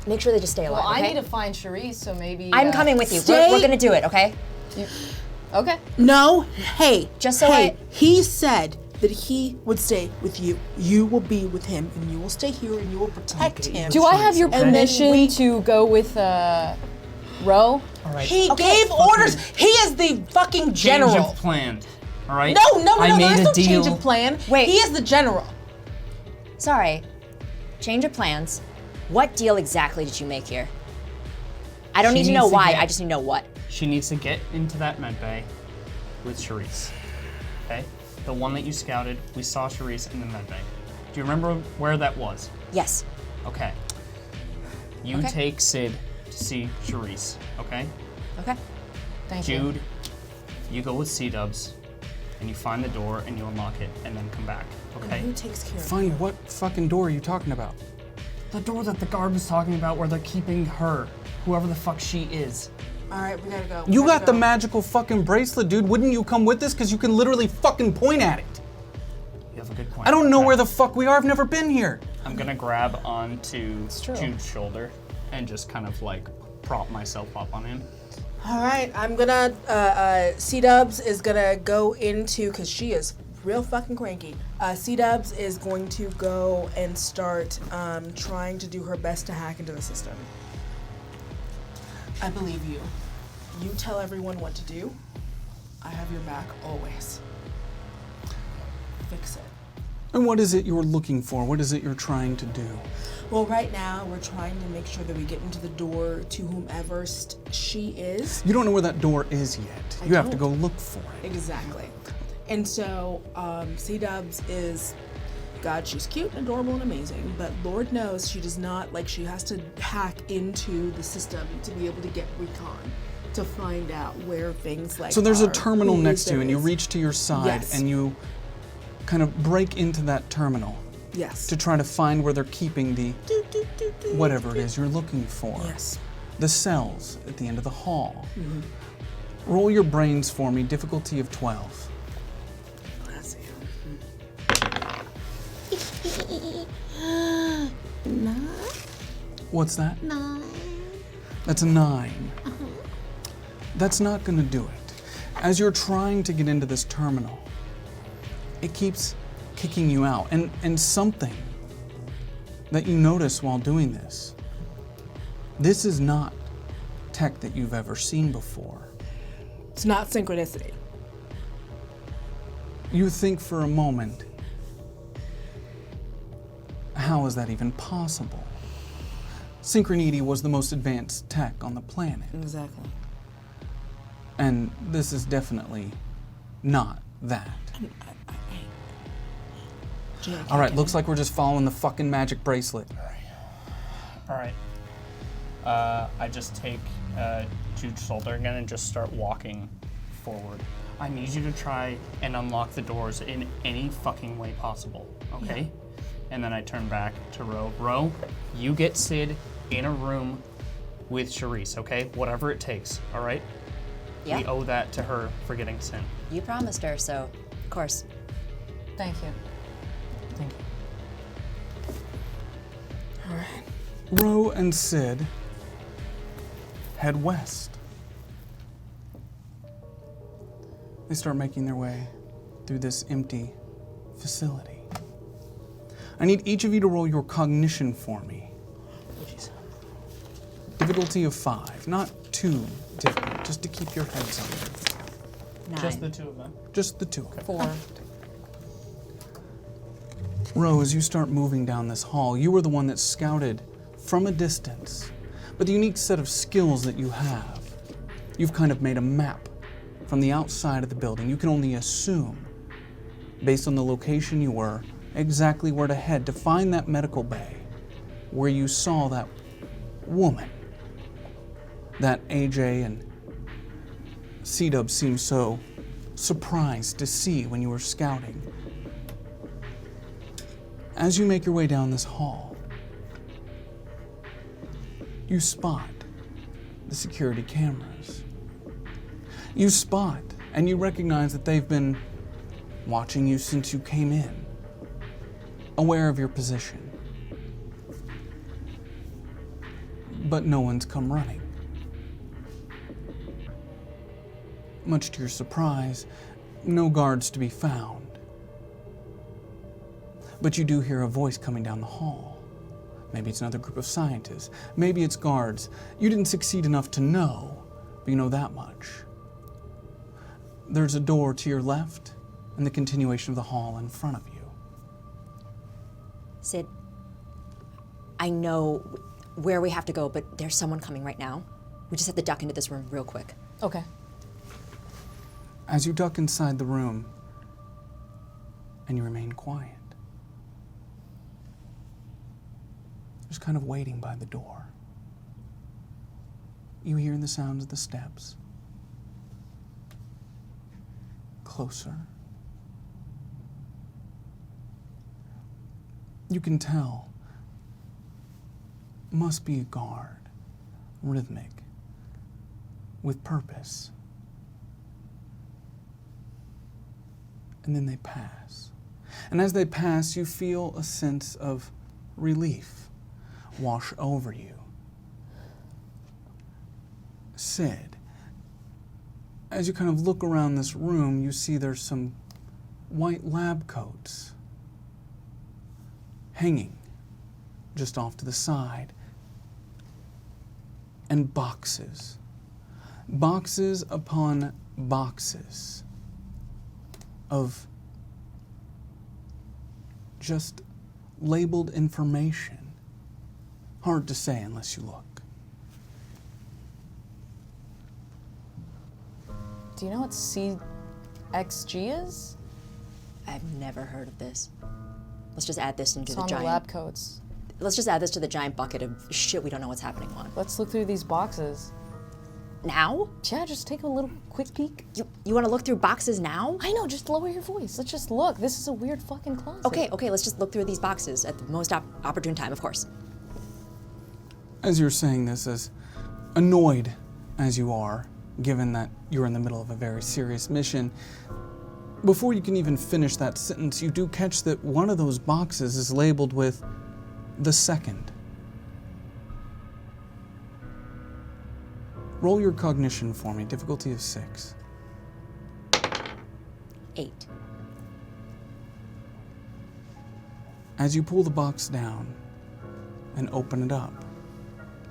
G: make sure they just stay alive,
F: Well, I
G: okay?
F: need to find Charisse, so maybe.
G: I'm coming with you.
H: Stay-
G: We're gonna do it, okay?
F: Okay.
H: No, hey,
G: Just so
H: hey,
G: I-
H: he said that he would stay with you. You will be with him, and you will stay here, and you will protect him.
F: Do I have your
H: And then
F: permission
H: we-
F: to go with Ro?
C: All right.
H: He gave orders. He is the fucking
C: Change
H: general.
C: of plan, all right?
H: No,
C: I made
H: there is
C: a
H: no
C: deal.
H: change of plan.
G: Wait.
H: He is the general.
G: Sorry. Change of plans. What deal exactly did you make here? I don't
C: She
G: need to know
C: needs to
G: why,
C: get-
G: I just need to know what.
C: She needs to get into that med bay with Charisse, okay? The one that you scouted, we saw Charisse in the med bay. Do you remember where that was?
G: Yes.
C: Okay. You
G: Okay.
C: take Sid to see Charisse, okay?
G: Okay.
F: Thank you.
C: Jude, you go with C-Dubs, and you find the door and you unlock it, and then come back, okay?
H: Who takes care of
A: Find what fucking door are you talking about?
C: The door that the guard was talking about where they're keeping her, whoever the fuck she is.
H: All right, we gotta go.
A: You got the magical fucking bracelet, dude. Wouldn't you come with us? Because you can literally fucking point at it.
C: You have a good point.
A: I don't know
C: Okay.
A: where the fuck we are. I've never been here.
C: I'm gonna grab onto
F: true.
C: Jude's shoulder and just kind of like prop myself up on him.
H: All right, I'm gonna. C-Dubs is gonna go into, cause she is real fucking cranky. C-Dubs is going to go and start trying to do her best to hack into the system. I believe you. You tell everyone what to do. I have your back always. Fix it.
A: And what is it you're looking for? What is it you're trying to do?
H: Well, right now we're trying to make sure that we get into the door to whomever she is.
A: You don't know where that door is yet. You have to go
H: don't.
A: look for it.
H: Exactly. And so, C-Dubs is, God, she's cute and adorable and amazing, but Lord knows she does not, like, she has to hack into the system to be able to get recon, to find out where things like
A: So there's a
H: are,
A: terminal
H: who
A: next to you,
H: there
A: and you
H: is.
A: reach to your side,
H: Yes.
A: and you kind of break into that terminal
H: Yes.
A: to try to find where they're keeping the whatever it is you're looking for.
H: Yes.
A: The cells at the end of the hall. Roll your brains for me, difficulty of 12.
H: Let's see.
A: What's that? 9. That's a 9. That's not gonna do it. As you're trying to get into this terminal, it keeps kicking you out. And something that you notice while doing this, this is not tech that you've ever seen before.
H: It's not synchronicity.
A: You think for a moment, how is that even possible? Synchronity was the most advanced tech on the planet.
H: Exactly.
A: And this is definitely not that. All right, looks like we're just following the fucking magic bracelet.
C: All right. I just take Jude's shoulder again and just start walking forward. I need you to try and unlock the doors in any fucking way possible, okay? Yeah. And then I turn back to Ro. Ro, you get Sid in a room with Charisse, okay? Whatever it takes, all right?
G: Yeah.
C: We owe that to her for getting Sin.
G: You promised her, so of course.
F: Thank you.
C: Thank you.
H: All right.
A: Ro and Sid head west. They start making their way through this empty facility. I need each of you to roll your cognition for me.
C: Jeez.
A: Difficulty of 5, not too difficult, just to keep your heads on.
G: 9.
C: Just the two of them.
A: Just the two.
F: 4.
A: Ro, as you start moving down this hall, you were the one that scouted from a distance. But the unique set of skills that you have, you've kind of made a map from the outside of the building. You can only assume, based on the location you were, exactly where to head to find that medical bay where you saw that woman that AJ and C-Dub seemed so surprised to see when you were scouting. As you make your way down this hall, you spot the security cameras. You spot and you recognize that they've been watching you since you came in, aware of your position. But no one's come running. Much to your surprise, no guards to be found. But you do hear a voice coming down the hall. Maybe it's another group of scientists. Maybe it's guards. You didn't succeed enough to know, but you know that much. There's a door to your left and the continuation of the hall in front of you.
G: Sid, I know where we have to go, but there's someone coming right now. We just have to duck into this room real quick.
F: Okay.
A: As you duck inside the room and you remain quiet, just kind of waiting by the door, you hear the sounds of the steps. Closer. You can tell, must be a guard, rhythmic, with purpose. And then they pass. And as they pass, you feel a sense of relief wash over you. Sid, as you kind of look around this room, you see there's some white lab coats hanging just off to the side, and boxes. Boxes upon boxes of just labeled information. Hard to say unless you look.
F: Do you know what CXG is?
G: I've never heard of this. Let's just add this into
F: It's
G: the
F: on
G: giant.
F: the lab coats.
G: Let's just add this to the giant bucket of shit we don't know what's happening on.
F: Let's look through these boxes.
G: Now?
F: Yeah, just take a little quick peek.
G: You want to look through boxes now?
F: I know, just lower your voice. Let's just look. This is a weird fucking closet.
G: Okay, let's just look through these boxes at the most opportune time, of course.
A: As you're saying this, as annoyed as you are, given that you're in the middle of a very serious mission, before you can even finish that sentence, you do catch that one of those boxes is labeled with the second. Roll your cognition for me, difficulty of 6.
G: 8.
A: As you pull the box down and open it up,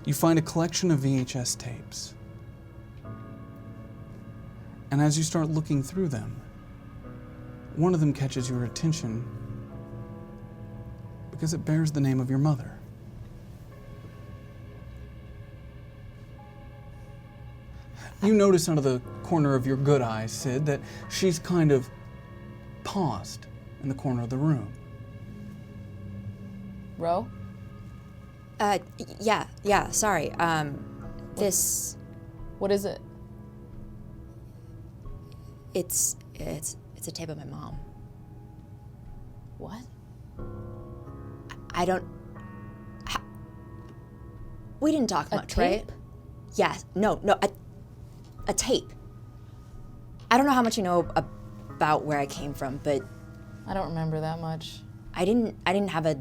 A: you find a collection of VHS tapes. And as you start looking through them, one of them catches your attention because it bears the name of your mother. You notice out of the corner of your good eye, Sid, that she's kind of paused in the corner of the room.
F: Ro?
G: Yeah, sorry. This...
F: What is it?
G: It's a tape of my mom.
F: What?
G: I don't... We didn't talk much,
F: tape?
G: right? Yeah, no, a tape. I don't know how much you know about where I came from, but
F: I don't remember that much.
G: I didn't have a...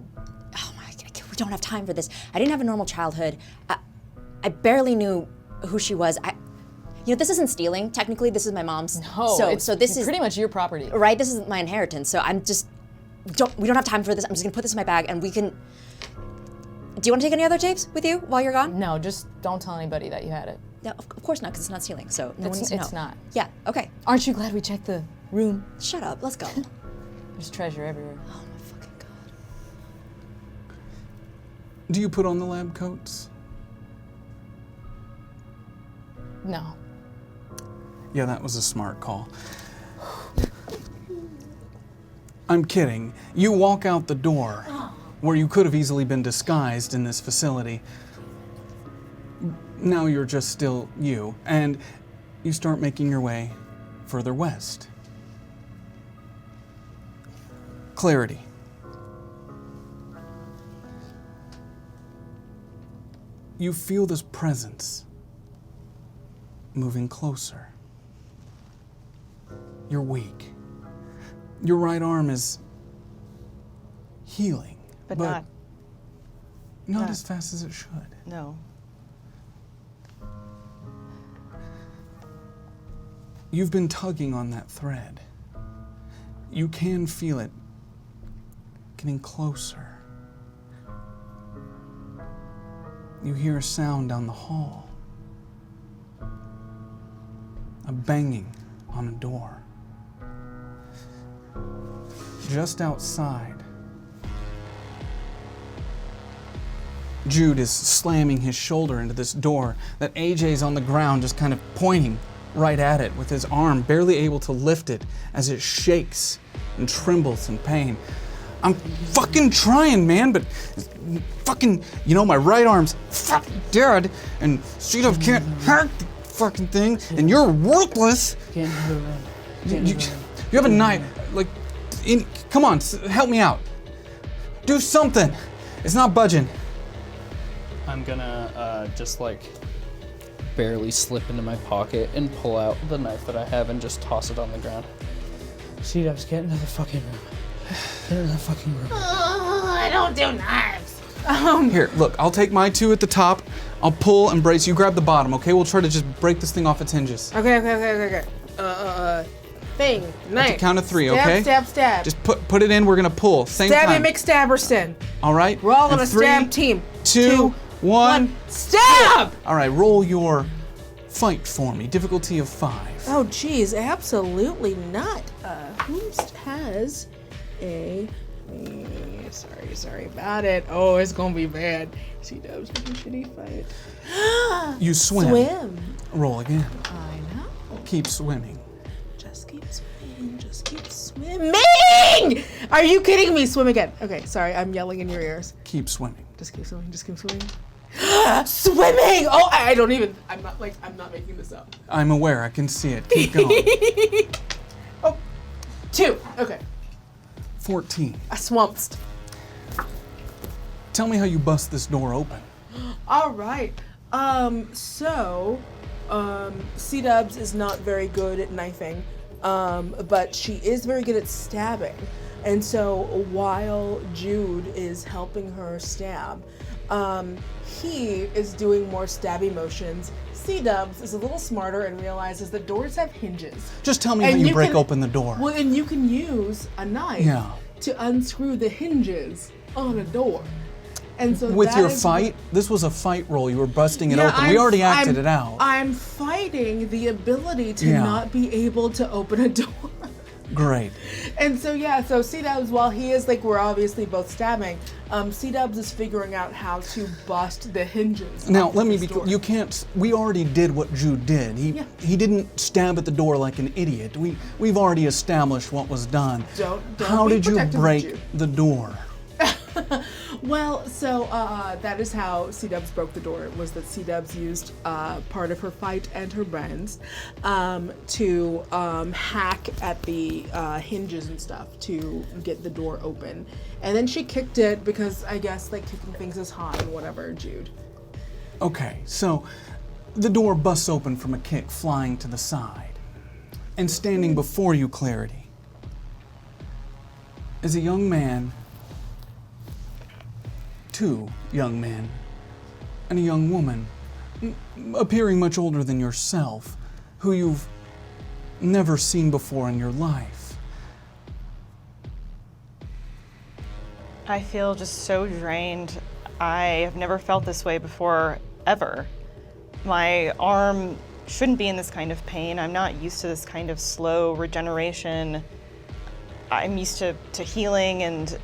G: Oh my God, we don't have time for this. I didn't have a normal childhood. I barely knew who she was. This isn't stealing. Technically, this is my mom's.
F: No,
G: so this is
F: pretty much your property.
G: right. This is my inheritance. So I'm just we don't have time for this. I'm just gonna put this in my bag, and we can. Do you want to take any other tapes with you while you're gone?
F: No, just don't tell anybody that you had it.
G: No, of course not, because it's not stealing. So no one needs to know.
F: It's not.
G: Yeah. Okay.
F: Aren't you glad we checked the room?
G: Shut up. Let's go.
F: There's treasure everywhere.
G: Oh my fucking God.
A: Do you put on the lab coats?
F: No.
A: Yeah, that was a smart call. I'm kidding. You walk out the door, where you could have easily been disguised in this facility. Now you're just still you, and you start making your way further west. Clarity. You feel this presence moving closer. You're weak. Your right arm is healing,
H: But
A: not
H: not-
A: as fast as it should.
H: No.
A: You've been tugging on that thread. You can feel it getting closer. You hear a sound down the hall. A banging on a door. Just outside, Jude is slamming his shoulder into this door that AJ's on the ground just kind of pointing right at it with his arm, barely able to lift it as it shakes and trembles in pain. I'm fucking trying, man, but fucking, my right arm's fucking dead, and C-Dub can't hack the fucking thing, and you're worthless.
C: Can't move around.
A: You have a knife, come on, help me out. Do something. It's not budging.
C: I'm gonna just barely slip into my pocket and pull out the knife that I have and just toss it on the ground. C-Dubs, get into the fucking room. Get into the fucking room.
H: I don't do knives.
A: Here, look, I'll take my two at the top. I'll pull and brace. You grab the bottom, okay? We'll try to just break this thing off its hinges.
H: Okay. Thing, knife.
A: At the count of three,
H: stab,
A: okay?
H: Stab.
A: Just put it in. We're gonna pull. Same
H: Stabby
A: time.
H: McStabberson.
A: All right.
H: We're all on
A: And
H: a stab team.
A: 2, 1.
H: Stab!
A: All right. Roll your fight for me. Difficulty of 5.
H: Oh, geez, absolutely not. Who has a... Sorry about it. Oh, it's gonna be bad. C-Dub's with a shitty fight.
A: You swim.
H: Swim.
A: Roll again.
H: I know.
A: Keep swimming.
H: Just keep swimming. Are you kidding me? Swim again. Okay, sorry, I'm yelling in your ears.
A: Keep swimming.
H: Just keep swimming. Swimming! Oh, I'm not making this up.
A: I'm aware. I can see it. Keep going.
H: 2. Okay.
A: 14.
H: I swamped.
A: Tell me how you bust this door open.
H: All right. C-Dubs is not very good at knifing, but she is very good at stabbing. And so while Jude is helping her stab, he is doing more stabby motions. C-Dubs is a little smarter and realizes that doors have hinges.
A: Just tell me how you break open the door.
H: Well, and you can use a knife
A: Yeah.
H: to unscrew the hinges on a door. And so
A: With
H: that
A: your
H: is
A: fight, this was a fight roll. You were busting it
H: Yeah,
A: open. We already acted it out.
H: I'm fighting the ability to
A: Yeah.
H: not be able to open a door.
A: Great.
H: And so so C-Dubs, while he is like, we're obviously both stabbing, C-Dubs is figuring out how to bust the hinges.
A: Now,
H: off
A: let me
H: this
A: be
H: door.
A: you can't, we already did what Jude did. He didn't stab at the door like an idiot. We've already established what was done.
H: Don't
A: How
H: be
A: did you
H: protective of
A: break
H: Jude.
A: the door?
H: Well, so that is how C-Dubs broke the door. Was that C-Dubs used part of her fight and her brains to hack at the hinges and stuff to get the door open. And then she kicked it because I guess like kicking things is hot and whatever, Jude.
A: Okay, so the door busts open from a kick flying to the side. And standing before you, Clarity, is a young man, two young men, and a young woman, appearing much older than yourself, who you've never seen before in your life.
B: I feel just so drained. I have never felt this way before, ever. My arm shouldn't be in this kind of pain. I'm not used to this kind of slow regeneration. I'm used to healing and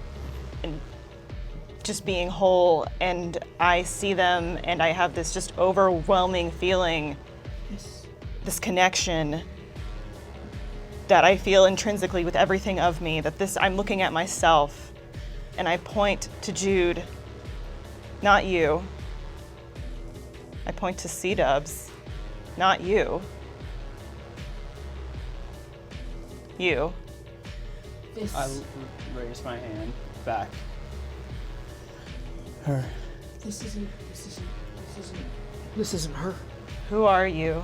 B: just being whole, and I see them and I have this just overwhelming feeling, this connection that I feel intrinsically with everything of me, that I'm looking at myself and I point to Jude, not you. I point to C-Dubs, not you. You.
C: I raise my hand back.
A: Her.
H: This isn't her.
B: Who are you?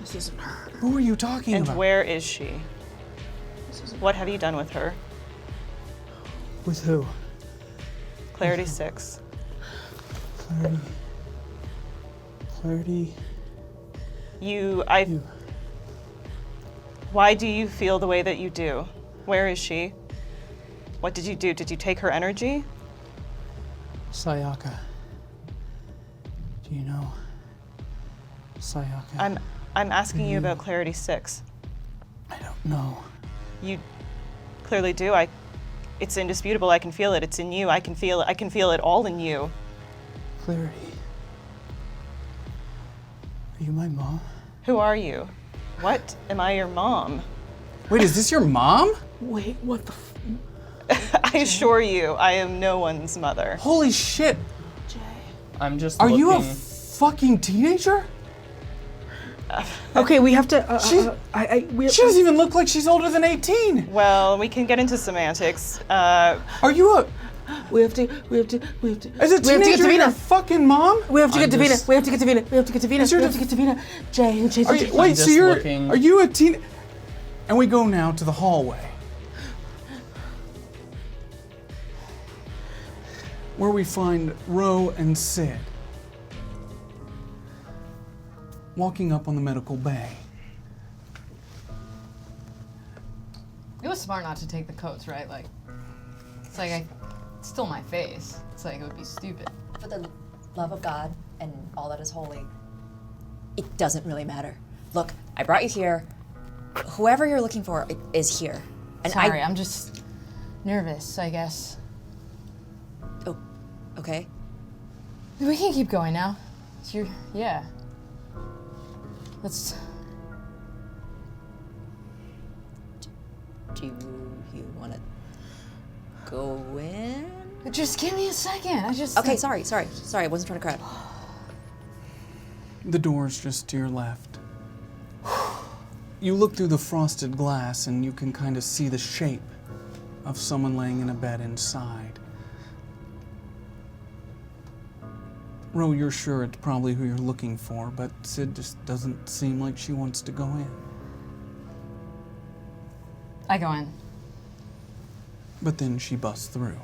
H: This isn't her.
A: Who are you talking
B: And
A: about?
B: where is she? What have you done with her?
A: With who?
B: Clarity 6.
A: Clarity.
B: Why do you feel the way that you do? Where is she? What did you do? Did you take her energy?
A: Sayaka. Do you know Sayaka?
B: I'm asking you about Clarity 6.
A: I don't know.
B: You clearly do. It's indisputable. I can feel it. It's in you. I can feel it all in you.
A: Clarity. Are you my mom?
B: Who are you? What? Am I your mom?
A: Wait, is this your mom?
H: Wait, what the
B: I assure you, I am no one's mother.
A: Holy shit!
C: I'm just
A: Are
C: looking.
A: you a fucking teenager?
H: Okay, we have to.
A: She doesn't even look like she's older than 18.
B: Well, we can get into semantics.
A: Are you a?
H: We have to.
A: Is a teenager your fucking mom?
H: We have to get to
C: I'm
H: Vina.
C: just-
H: We have to get to Vina. We have to get to Vina.
A: Is
H: We
A: your
H: have to get to Vina. Jay.
A: Are you, wait, so
C: just
A: you're?
C: looking-
A: Are you a teen? And we go now to the hallway, where we find Ro and Sid walking up on the medical bay.
F: It was smart not to take the coats, right? Like, it's like it's still my face. It's like it would be stupid.
G: For the love of God and all that is holy, it doesn't really matter. Look, I brought you here. Whoever you're looking for is here. And
F: Sorry, I'm just nervous, I guess.
G: Oh, okay.
F: We can keep going now. Yeah. Let's.
G: Do you want to go in?
F: Just give me a second.
G: Okay, sorry. I wasn't trying to crowd.
A: The door's just to your left. You look through the frosted glass and you can kind of see the shape of someone laying in a bed inside. Ro, you're sure it's probably who you're looking for, but Sid just doesn't seem like she wants to go in.
F: I go in.
A: But then she busts through.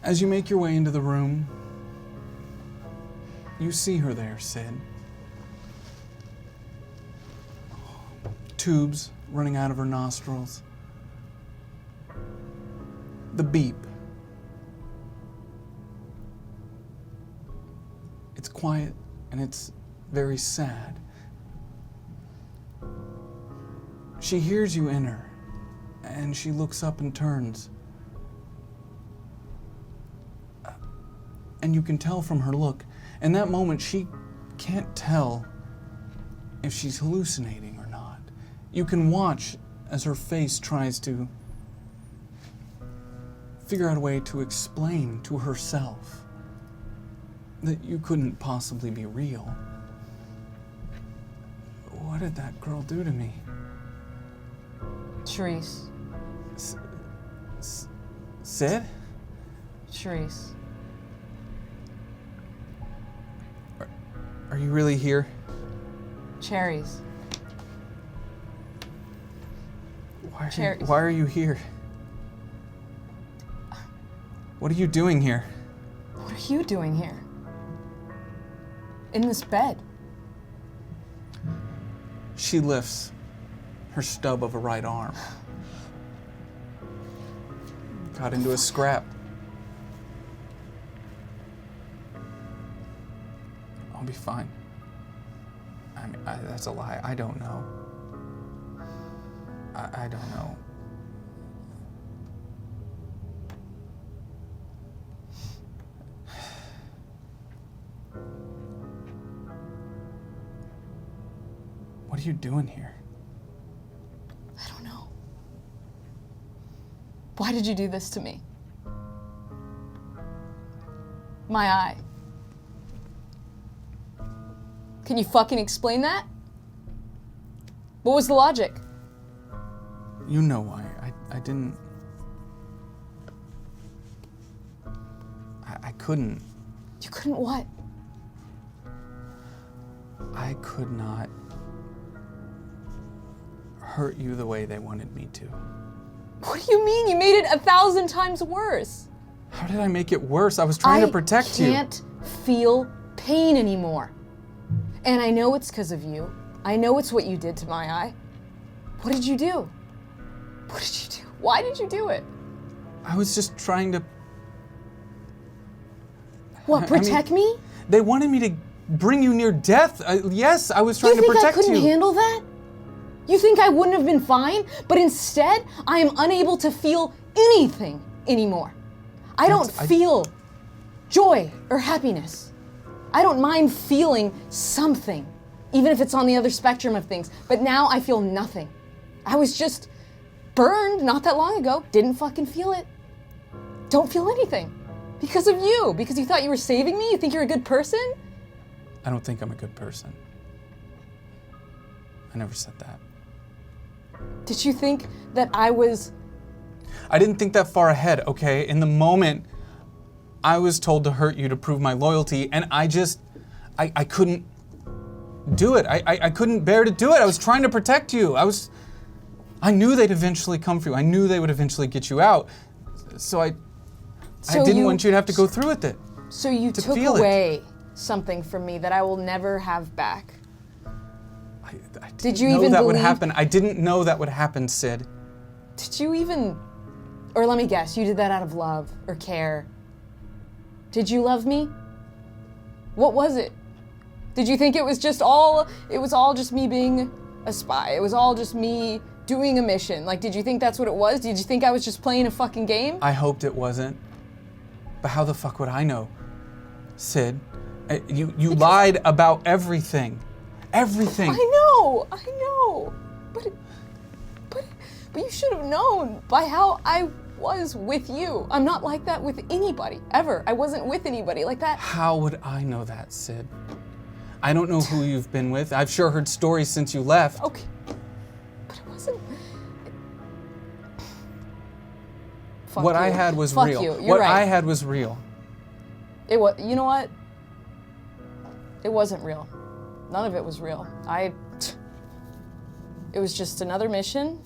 A: As you make your way into the room, you see her there, Sid. Tubes running out of her nostrils. The beep. It's quiet and it's very sad. She hears you enter, and she looks up and turns. And you can tell from her look, in that moment, she can't tell if she's hallucinating or not. You can watch as her face tries to figure out a way to explain to herself that you couldn't possibly be real. What did that girl do to me?
F: Charisse.
A: Sid?
F: Charisse.
A: Are you really here?
F: Cherries.
A: Why are you here? What are you doing here?
F: What are you doing here? In this bed?
A: She lifts her stub of a right arm. Got into a scrap. I'll be fine. I mean, that's a lie. I don't know. I don't know. What are you doing here?
F: I don't know. Why did you do this to me? My eye. Can you fucking explain that? What was the logic?
A: You know why. I didn't... I couldn't.
F: You couldn't what?
A: I could not hurt you the way they wanted me to.
F: What do you mean? You made it 1,000 times worse.
A: How did I make it worse? I was trying to protect you.
F: I can't feel pain anymore. And I know it's because of you. I know it's what you did to my eye. What did you do? What did you do? Why did you do it?
A: I was just trying to...
F: What, protect me?
A: They wanted me to bring you near death. Yes, I was trying to protect you.
F: You think I couldn't handle that? You think I wouldn't have been fine? But instead, I am unable to feel anything anymore. I don't feel joy or happiness. I don't mind feeling something, even if it's on the other spectrum of things. But now I feel nothing. I was just burned not that long ago. Didn't fucking feel it. Don't feel anything. Because of you. Because you thought you were saving me? You think you're a good person?
A: I don't think I'm a good person. I never said that.
F: Did you think that I was...
A: I didn't think that far ahead, okay? In the moment, I was told to hurt you to prove my loyalty, and I couldn't do it. I couldn't bear to do it. I was trying to protect you. I knew they'd eventually come for you. I knew they would eventually get you out. So I didn't want you to have to go through with it.
F: So you took away something from me that I will never have back.
A: I
F: Did you even
A: know that would
F: believe...
A: happen. I didn't know that would happen, Sid.
F: Did you even... Or let me guess, you did that out of love or care. Did you love me? What was it? Did you think it was all just me being a spy? It was all just me doing a mission? Like, did you think that's what it was? Did you think I was just playing a fucking game?
A: I hoped it wasn't. But how the fuck would I know? Sid, you lied about everything. Everything.
F: I know. But you should have known by how I was with you. I'm not like that with anybody, ever. I wasn't with anybody like that.
A: How would I know that, Sid? I don't know who you've been with. I've sure heard stories since you left.
F: Okay, but it wasn't... Fuck
A: what
F: you.
A: I had was
F: Fuck
A: real.
F: You. You're
A: what
F: right.
A: I had was real.
F: It was, you know what? It wasn't real. None of it was real. It was just another mission,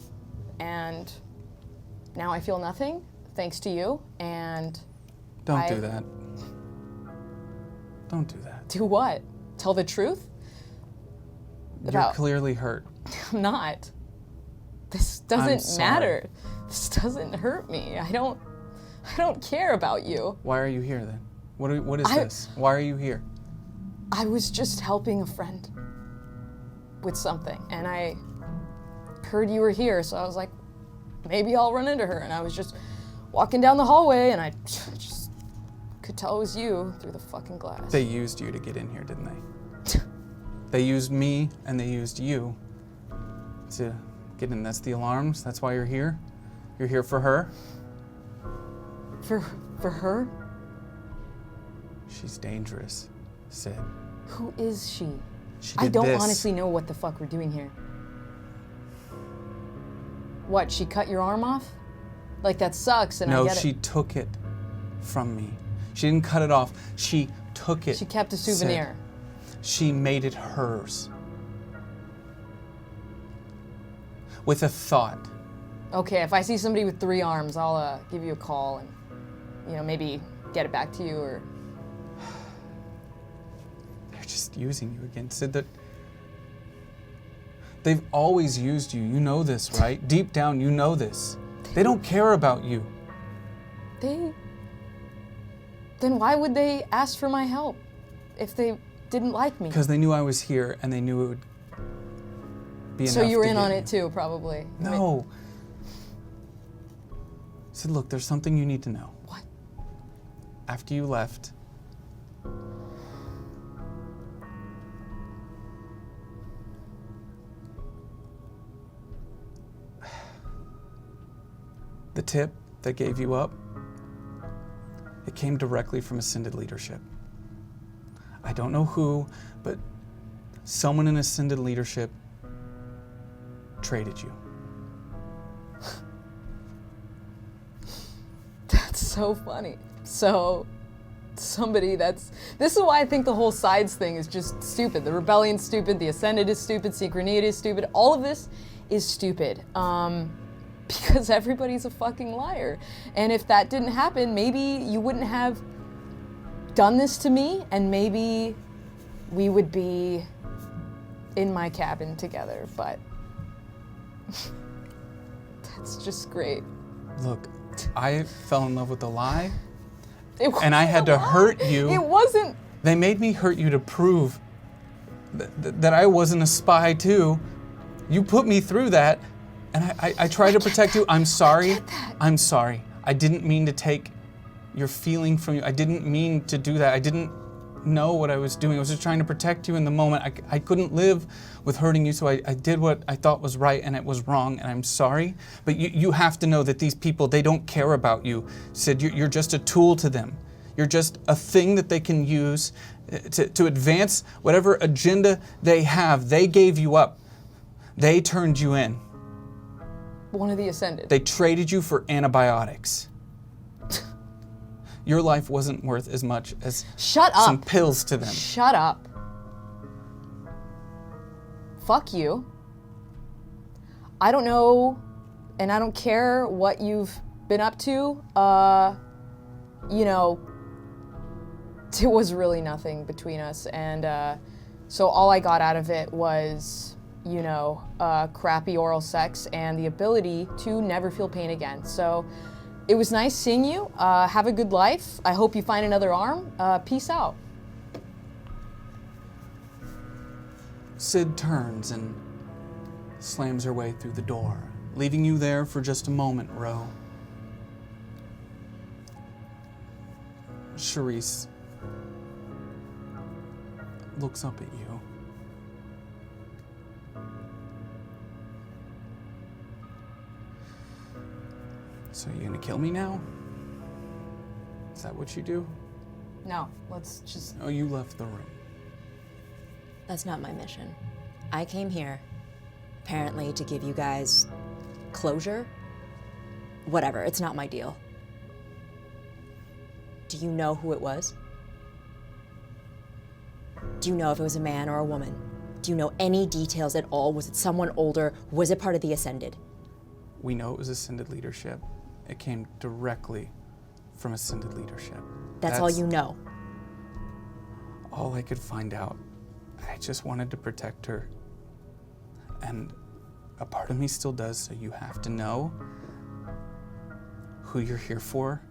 F: and now I feel nothing, thanks to you, and
A: Don't do that. Don't do that.
F: Do what? Tell the truth?
A: You're clearly hurt.
F: I'm not. This doesn't matter. This doesn't hurt me. I don't care about you.
A: Why are you here then? What is this? Why are you here?
F: I was just helping a friend with something, and I heard you were here, so I was like, maybe I'll run into her. And I was just walking down the hallway, and I just could tell it was you through the fucking glass.
A: They used you to get in here, didn't they? They used me, and they used you to get in. That's the alarms? That's why you're here? You're here for her?
F: For her?
A: She's dangerous, Sid.
F: Who is she?
A: She
F: I
A: did
F: don't
A: this.
F: honestly know what the fuck we're doing here. What, she cut your arm off? Like, that sucks, and I
A: No,
F: get
A: she
F: it.
A: took it from me. She didn't cut it off. She took it.
F: She kept a souvenir.
A: Sid. She made it hers. With a thought.
F: Okay, if I see somebody with 3 arms, I'll give you a call and, maybe get it back to you, or...
A: They're just using you again, Sid. That they've always used you. You know this, right? Deep down, you know this. They don't care about you.
F: Then why would they ask for my help if they didn't like me?
A: Because they knew I was here, and they knew it would be enough.
F: So you were
A: to
F: in
A: get
F: on
A: me.
F: it too, probably.
A: No. Sid, look, there's something you need to know.
F: What?
A: After you left, the tip that gave you up, it came directly from Ascended leadership. I don't know who, but someone in Ascended leadership traded you.
F: That's so funny. So, this is why I think the whole sides thing is just stupid. The rebellion's stupid, the Ascended is stupid, Synchronity is stupid, all of this is stupid. Because everybody's a fucking liar. And if that didn't happen, maybe you wouldn't have done this to me, and maybe we would be in my cabin together, but that's just great.
A: Look, I fell in love with a lie,
F: And
A: I had to hurt you.
F: It wasn't.
A: They made me hurt you to prove that I wasn't a spy too. You put me through that, and I tried to protect you. I'm sorry. I'm sorry. I didn't mean to take your feeling from you. I didn't mean to do that. I didn't know what I was doing. I was just trying to protect you in the moment. I couldn't live with hurting you, so I did what I thought was right, and it was wrong, and I'm sorry. But you have to know that these people, they don't care about you. Sid, you're just a tool to them. You're just a thing that they can use to advance whatever agenda they have. They gave you up. They turned you in.
F: One of the Ascended.
A: They traded you for antibiotics. Your life wasn't worth as much as
F: Shut up.
A: some pills to them.
F: Shut up. Fuck you. I don't know, and I don't care what you've been up to. It was really nothing between us, and so all I got out of it was, crappy oral sex and the ability to never feel pain again. So it was nice seeing you. Have a good life. I hope you find another arm. Peace out.
A: Sid turns and slams her way through the door, leaving you there for just a moment, Ro. Charisse looks up at you. So you gonna kill me now? Is that what you do?
F: No, let's just...
A: Oh, you left the room.
G: That's not my mission. I came here, apparently, to give you guys closure. Whatever, it's not my deal. Do you know who it was? Do you know if it was a man or a woman? Do you know any details at all? Was it someone older? Was it part of the Ascended?
A: We know it was Ascended leadership. It came directly from Ascended leadership.
G: That's all you know?
A: All I could find out. I just wanted to protect her. And a part of me still does, so you have to know who you're here for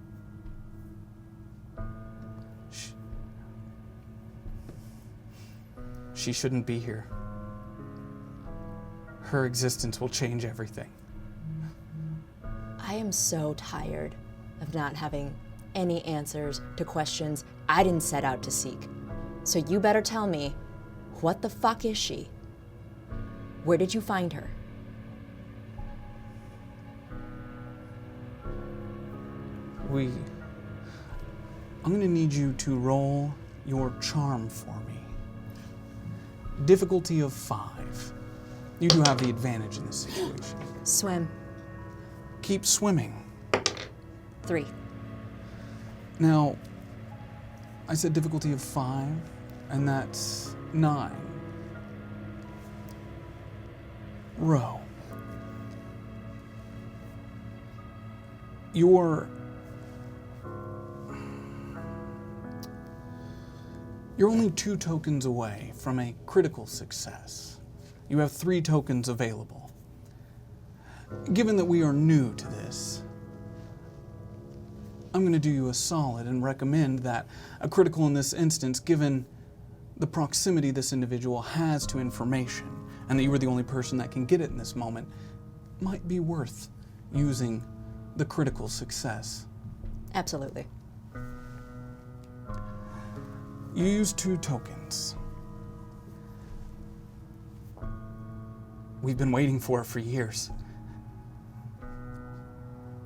A: She shouldn't be here. Her existence will change everything.
G: I am so tired of not having any answers to questions I didn't set out to seek. So you better tell me, what the fuck is she? Where did you find her?
A: I'm gonna need you to roll your charm for me. Difficulty of 5. You do have the advantage in this situation.
G: Swim.
A: Keep swimming.
G: 3.
A: Now, I said difficulty of 5, and that's 9. Row. You're only 2 tokens away from a critical success. You have 3 tokens available. Given that we are new to this, I'm going to do you a solid and recommend that a critical in this instance, given the proximity this individual has to information, and that you were the only person that can get it in this moment, might be worth using the critical success.
G: Absolutely.
A: You use 2 tokens. We've been waiting for it for years.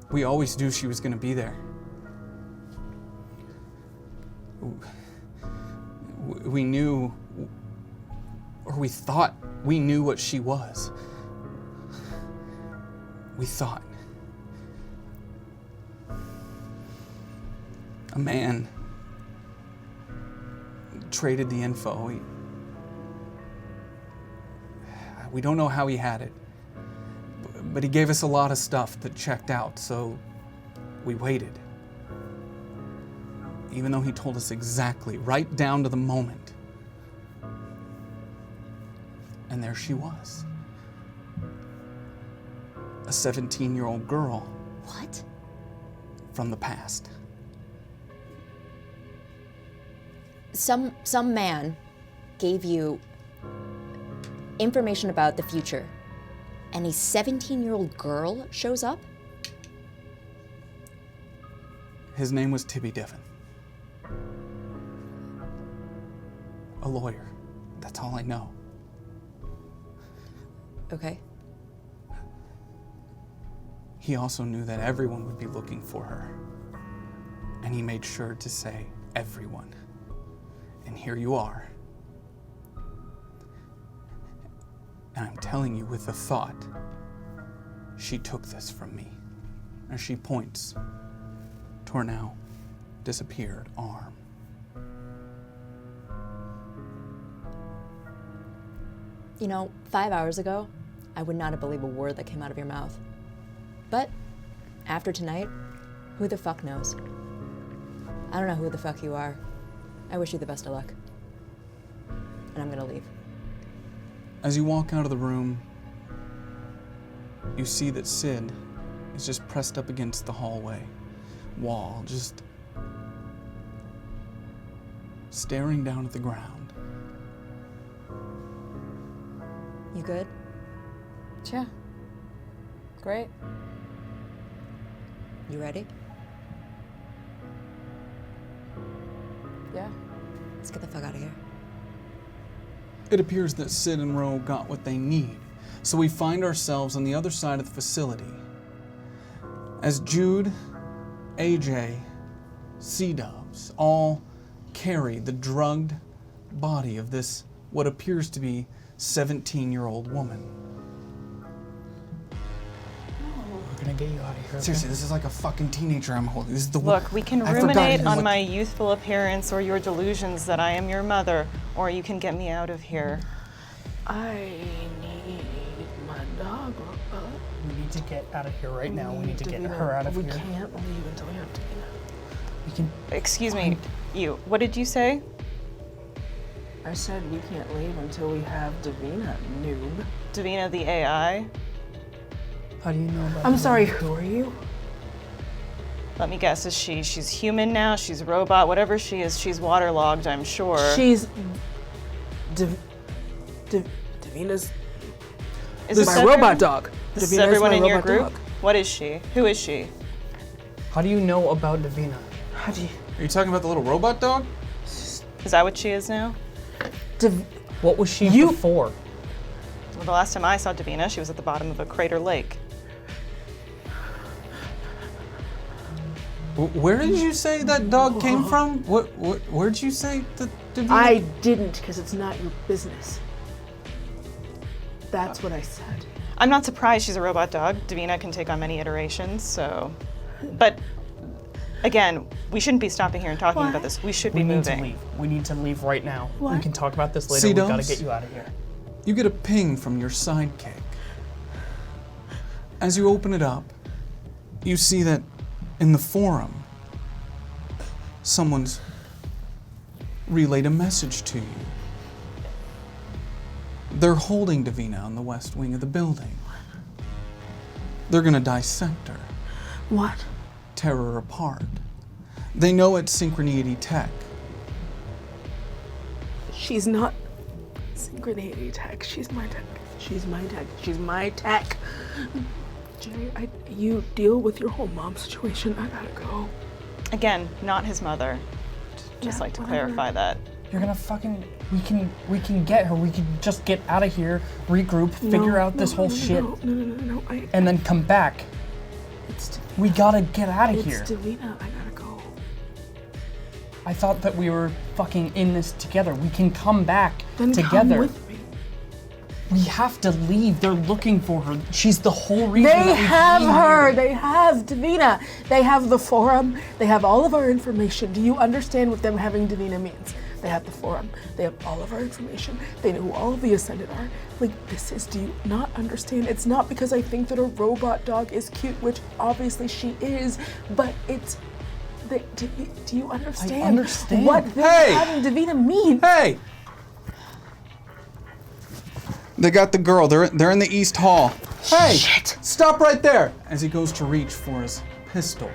A: We always knew she was going to be there. We knew, or we thought we knew what she was. We thought. A man traded the info. We don't know how he had it, but he gave us a lot of stuff that checked out, so we waited. Even though he told us exactly, right down to the moment. And there she was. A 17-year-old girl.
G: What?
A: From the past.
G: Some man gave you information about the future, and a 17-year-old girl shows up?
A: His name was Tibby Devon. A lawyer. That's all I know.
G: Okay.
A: He also knew that everyone would be looking for her. And he made sure to say everyone. And here you are. And I'm telling you with the thought, she took this from me. As she points to her now disappeared arm.
G: You know, 5 hours ago, I would not have believed a word that came out of your mouth. But after tonight, who the fuck knows? I don't know who the fuck you are. I wish you the best of luck. And I'm gonna leave.
A: As you walk out of the room, you see that Sid is just pressed up against the hallway wall, just staring down at the ground.
G: You good?
F: Yeah. Great.
G: You ready?
F: Yeah.
G: Let's get the fuck out of here.
A: It appears that Sid and Ro got what they need, so we find ourselves on the other side of the facility. As Jude, AJ, C-Dubs all carry the drugged body of this, what appears to be 17-year-old woman.
C: We're gonna get you out of here.
A: Seriously, this is like a fucking teenager I'm holding. This is the
B: Look, we can
A: I forgot
B: ruminate
A: even
B: on
A: what-
B: my youthful appearance or your delusions that I am your mother, or you can get me out of here.
H: I need my dog.
C: We need to get out of here right now. We need to get her out of
H: we
C: here.
H: We can't leave until we have Davina.
C: We can.
B: Excuse me, you. What did you say?
H: I said we can't leave until we have Davina, noob.
B: Davina the AI?
C: How do you know about
H: I'm
C: that?
H: sorry, who are you?
B: Let me guess, is she's human now? She's a robot? Whatever she is, she's waterlogged, I'm sure.
H: She's Davina's
B: Is this
H: my robot dog.
B: This is
H: Davina
B: everyone
H: my
B: in your
H: robot
B: group?
H: dog.
B: What is she? Who is she?
C: How do you know about Davina?
H: How do you...
A: Are you talking about the little robot dog?
B: Is that what she is now?
C: What was she before?
B: Well, the last time I saw Davina, she was at the bottom of a crater lake.
A: Where did you say that dog came from? Where'd you say that?
H: I didn't, because it's not your business. That's what I said.
B: I'm not surprised she's a robot dog. Davina can take on many iterations, so... But, again, we shouldn't be stopping here and talking about this. We should be moving.
C: We need to leave. We need to leave right now.
H: What?
C: We can talk about this later. We gotta get you out of here.
A: You get a ping from your sidekick. As you open it up, you see that in the forum, someone's relayed a message to you. They're holding Davina on the west wing of the building. They're gonna dissect her.
H: What?
A: Tear her apart. They know it's Synchronity Tech.
H: She's not Synchronity Tech. She's my tech. She's my tech. She's my tech. Jerry, you deal with your whole mom situation. I gotta go.
B: Again, not his mother. Just like to clarify that.
C: You're gonna fucking. We can get her. We can just get out of here, regroup, figure out this whole shit,
H: No.
C: and then come back. We gotta get out of here.
H: It's Davina. I gotta go.
C: I thought that we were fucking in this together. We can come back
H: Then
C: together.
H: come with me.
C: We have to leave. They're looking for her. She's the whole reason.
H: They
C: that we
H: have
C: came
H: her.
C: here.
H: They have Davina. They have the forum. They have all of our information. Do you understand what them having Davina means? They have the forum. They have all of our information. They know who all of the Ascended are. Like, do you not understand? It's not because I think that a robot dog is cute, which obviously she is, but it's, do you understand?
C: I understand.
H: What them having Davina means?
A: Hey! They got the girl. They're in the East Hall. Hey!
H: Shit.
A: Stop right there! As he goes to reach for his pistol.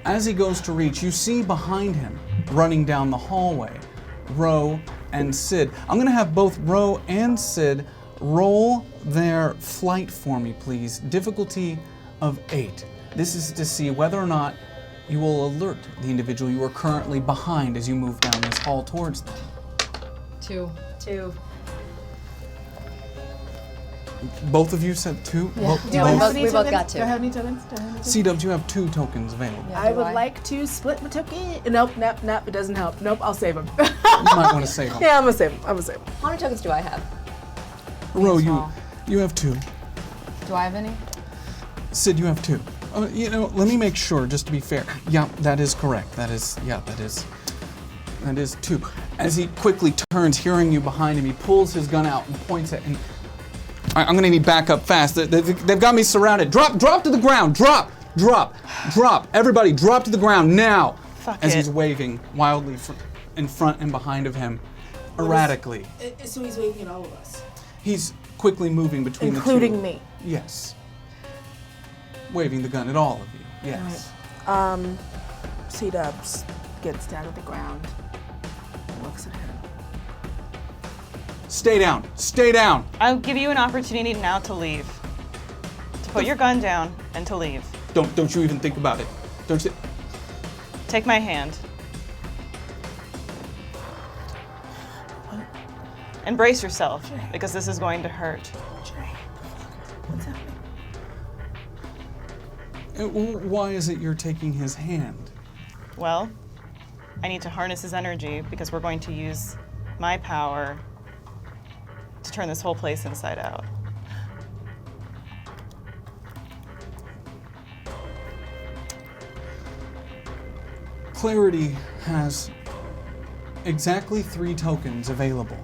A: As he goes to reach, you see behind him, running down the hallway, Ro and Sid. I'm gonna have both Ro and Sid roll their flight for me, please. Difficulty of 8. This is to see whether or not you will alert the individual you are currently behind as you move down this hall towards them.
F: 2.
A: Both of you said 2?
F: Yeah. We both got 2.
H: Do I have any tokens?
A: C-Dubs, you have 2 tokens available.
F: Yeah,
H: I
F: do
H: would like to split my token. Nope, it doesn't help. Nope, I'll save them.
A: You might want to save them.
H: Yeah, I'm gonna save them.
G: How many tokens do I have?
A: Ro,
F: small.
A: you have 2.
F: Do I have any?
A: Sid, you have 2. Let me make sure, just to be fair. Yeah, that is correct. That is 2. As he quickly turns, hearing you behind him, he pulls his gun out and points it. And I'm gonna need backup fast. They've got me surrounded. Drop to the ground. Drop. Everybody, drop to the ground now.
B: Fuck
A: as
B: it.
A: he's waving wildly in front and behind of him, erratically.
H: So he's waving at all of us.
A: He's quickly moving between
H: Including
A: the 2.
H: me.
A: Yes. Waving the gun at all of you. Yes.
H: C-Dubs gets down to the ground, looks at him.
A: Stay down.
B: I'll give you an opportunity now to leave. To put your gun down and to leave.
A: Don't you even think about it. Don't you?
B: Take my hand. And brace yourself, because this is going to hurt.
H: Jay, what's happening?
A: Why is it you're taking his hand?
B: Well, I need to harness his energy because we're going to use my power to turn this whole place inside out.
A: Clarity has exactly 3 tokens available.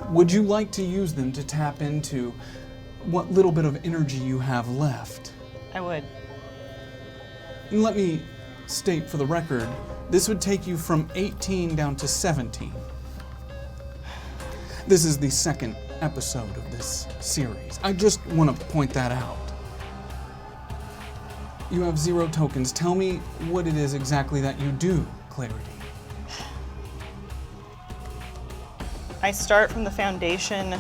A: Would you like to use them to tap into what little bit of energy you have left?
B: I would.
A: And let me state for the record, this would take you from 18 down to 17. This is the 2nd episode of this series. I just want to point that out. You have 0 tokens. Tell me what it is exactly that you do, Clarity.
B: I start from the foundation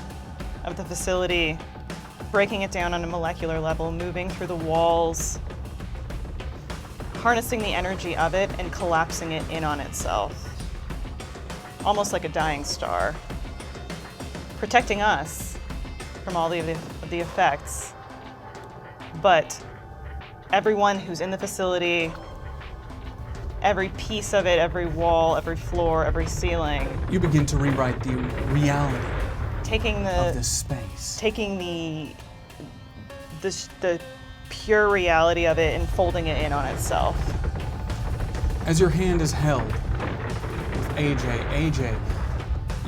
B: of the facility, breaking it down on a molecular level, moving through the walls, harnessing the energy of it and collapsing it in on itself. Almost like a dying star. Protecting us from all the effects. But everyone who's in the facility, every piece of it, every wall, every floor, every ceiling.
A: You begin to rewrite the reality
B: Taking
A: of this space.
B: taking the pure reality of it and folding it in on itself.
A: As your hand is held with AJ,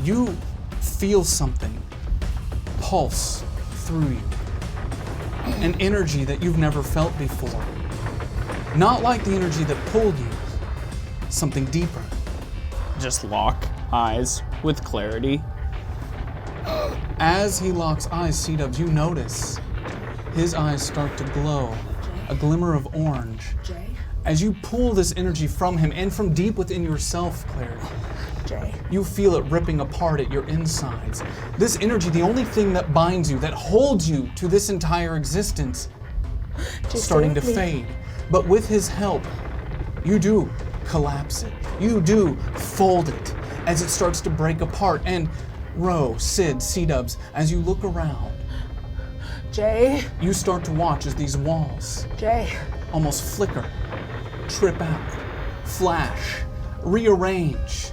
A: you feel something pulse through you. An energy that you've never felt before. Not like the energy that pulled you, something deeper.
C: Just lock eyes with clarity.
A: As he locks eyes, C-Dubs, you notice his eyes start to glow, a glimmer of orange.
H: Jay?
A: As you pull this energy from him and from deep within yourself, Clarity,
H: Jay?
A: you feel it ripping apart at your insides. This energy, the only thing that binds you, that holds you to this entire existence, starting to fade. But with his help, you do collapse it. You do fold it as it starts to break apart. And Ro, Sid, C-Dubs, as you look around,
H: Jay?
A: you start to watch as these walls
H: Jay?
A: almost flicker, trip out, flash, rearrange,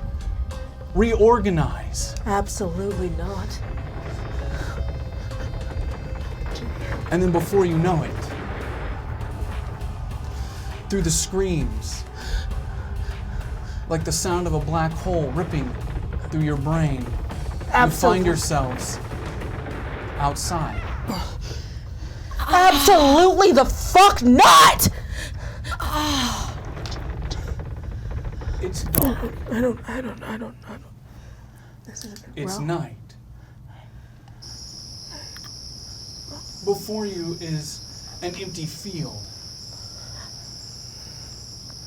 A: reorganize.
H: Absolutely not.
A: And then before you know it, through the screams, like the sound of a black hole ripping through your brain, you find yourselves outside.
H: Absolutely the fuck not!
A: It's dark.
H: I don't. This is
A: It's night. Before you is an empty field.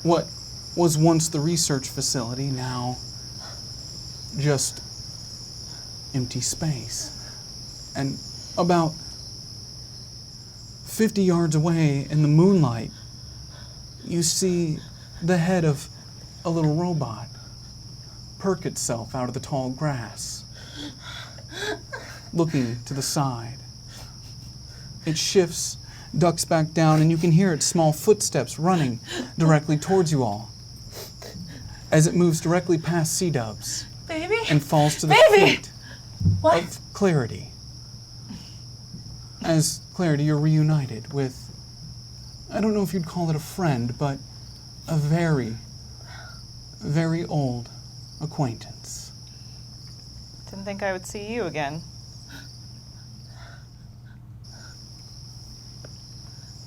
A: What was once the research facility, now just empty space. And about 50 yards away in the moonlight, you see the head of a little robot perk itself out of the tall grass, looking to the side. It shifts, ducks back down, and you can hear its small footsteps running directly towards you all as it moves directly past C-Dubs
H: Baby?
A: and falls to the feet of Clarity. As Clarity, you're reunited with, I don't know if you'd call it a friend, but a very, very old acquaintance.
B: Didn't think I would see you again.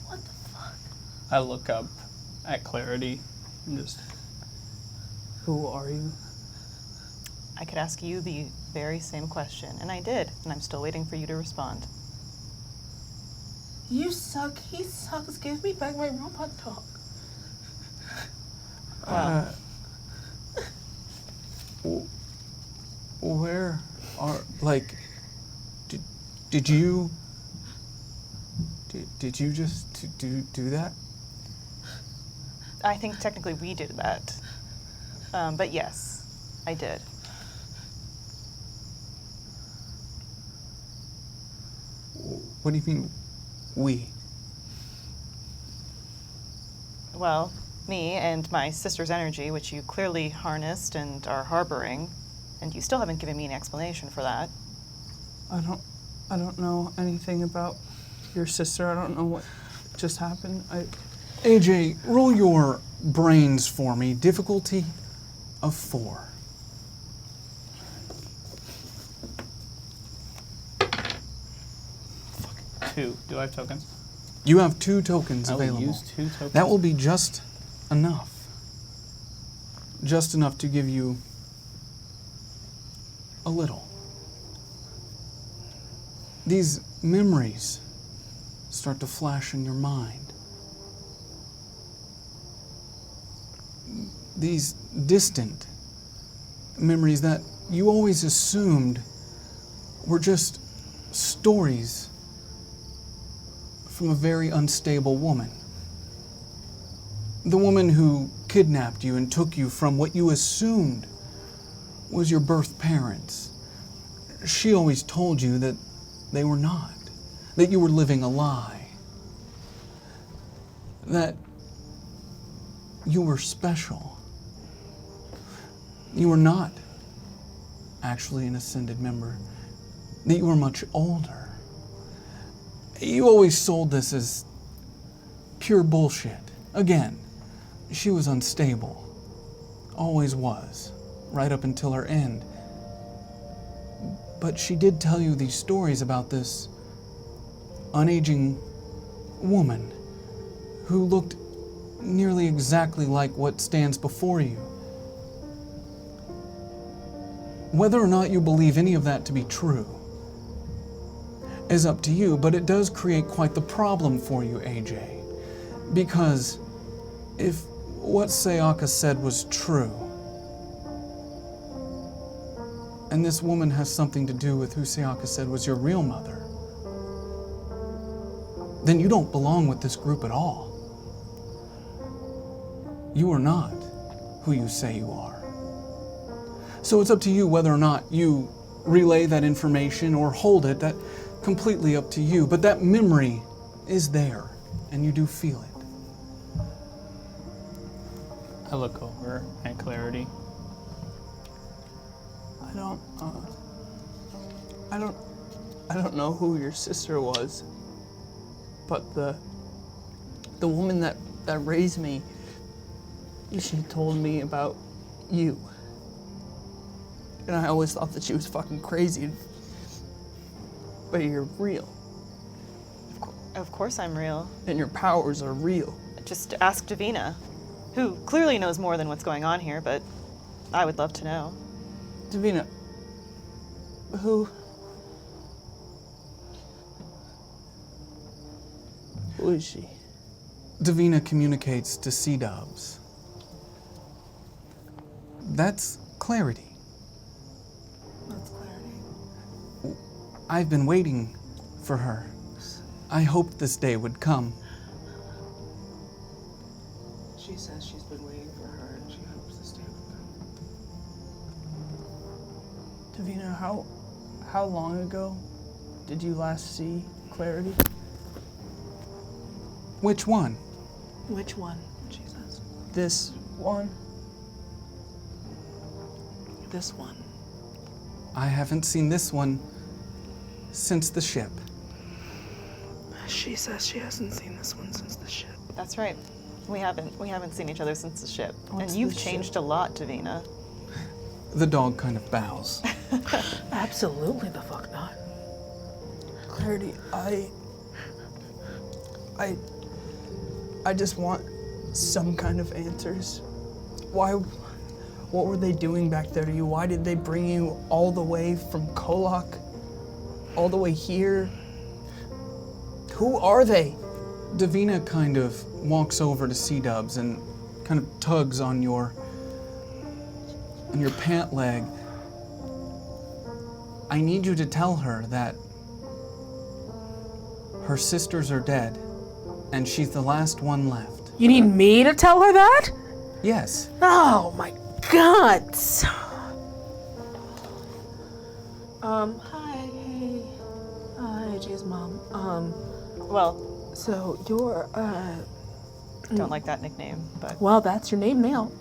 H: What the fuck?
C: I look up at Clarity and just, who are you?
B: I could ask you the very same question, and I did, and I'm still waiting for you to respond.
H: You suck. He sucks. Give me back my robot dog.
A: Where are, like, did you just do that?
B: I think technically we did that. But yes, I did.
A: What do you mean, we?
B: Well, me and my sister's energy, which you clearly harnessed and are harboring, and you still haven't given me an explanation for that.
C: I don't know anything about your sister. I don't know what just happened.
A: AJ, roll your brains for me. Difficulty of 4.
C: Two. Do I have tokens?
A: You have 2 tokens
C: I will
A: available.
C: use 2 tokens.
A: That will be just enough. Just enough to give you a little. These memories start to flash in your mind. These distant memories that you always assumed were just stories from a very unstable woman. The woman who kidnapped you and took you from what you assumed was your birth parents. She always told you that they were not, that you were living a lie, that you were special. You were not actually an ascended member, that you were much older. You always sold this as pure bullshit. Again, she was unstable. Always was, right up until her end. But she did tell you these stories about this unaging woman who looked nearly exactly like what stands before you. Whether or not you believe any of that to be true is up to you, but it does create quite the problem for you, AJ. Because if what Sayaka said was true, and this woman has something to do with who Sayaka said was your real mother, then you don't belong with this group at all. You are not who you say you are. So it's up to you whether or not you relay that information or hold it. That's completely up to you. But that memory is there, and you do feel it.
C: I look over at Clarity. I don't know who your sister was, but the woman that raised me, she told me about you. And I always thought that she was fucking crazy, but you're real.
B: Of course I'm real.
C: And your powers are real.
B: Just ask Davina, who clearly knows more than what's going on here, but I would love to know.
C: Davina, who is she?
A: Davina communicates to C-Dubs. That's Clarity.
H: That's Clarity.
A: I've been waiting for her. I hoped this day would come.
H: She says she's been waiting for her and she hopes this day will come.
C: Davina, how long ago did you last see Clarity?
A: Which one?
H: Which one? She says.
C: This one?
H: This one.
A: I haven't seen this one since the ship.
H: She says she hasn't seen this one since the ship.
B: That's right. We haven't seen each other since the ship.
H: What's
B: and you've
H: the
B: changed
H: ship?
B: a lot, Davina.
A: The dog kind of bows.
H: Absolutely the fuck not.
C: Clarity, I just want some kind of answers. What were they doing back there to you? Why did they bring you all the way from KOllOK? All the way here? Who are they?
A: Davina kind of walks over to C-Dubs and kind of tugs on your pant leg. I need you to tell her that her sisters are dead, and she's the last one left.
H: You need me to tell her that?
A: Yes.
H: Oh my god. Hi, hey. Hi, Jay's mom.
B: Well,
H: So you're,
B: don't like that nickname, but
H: well, that's your name now.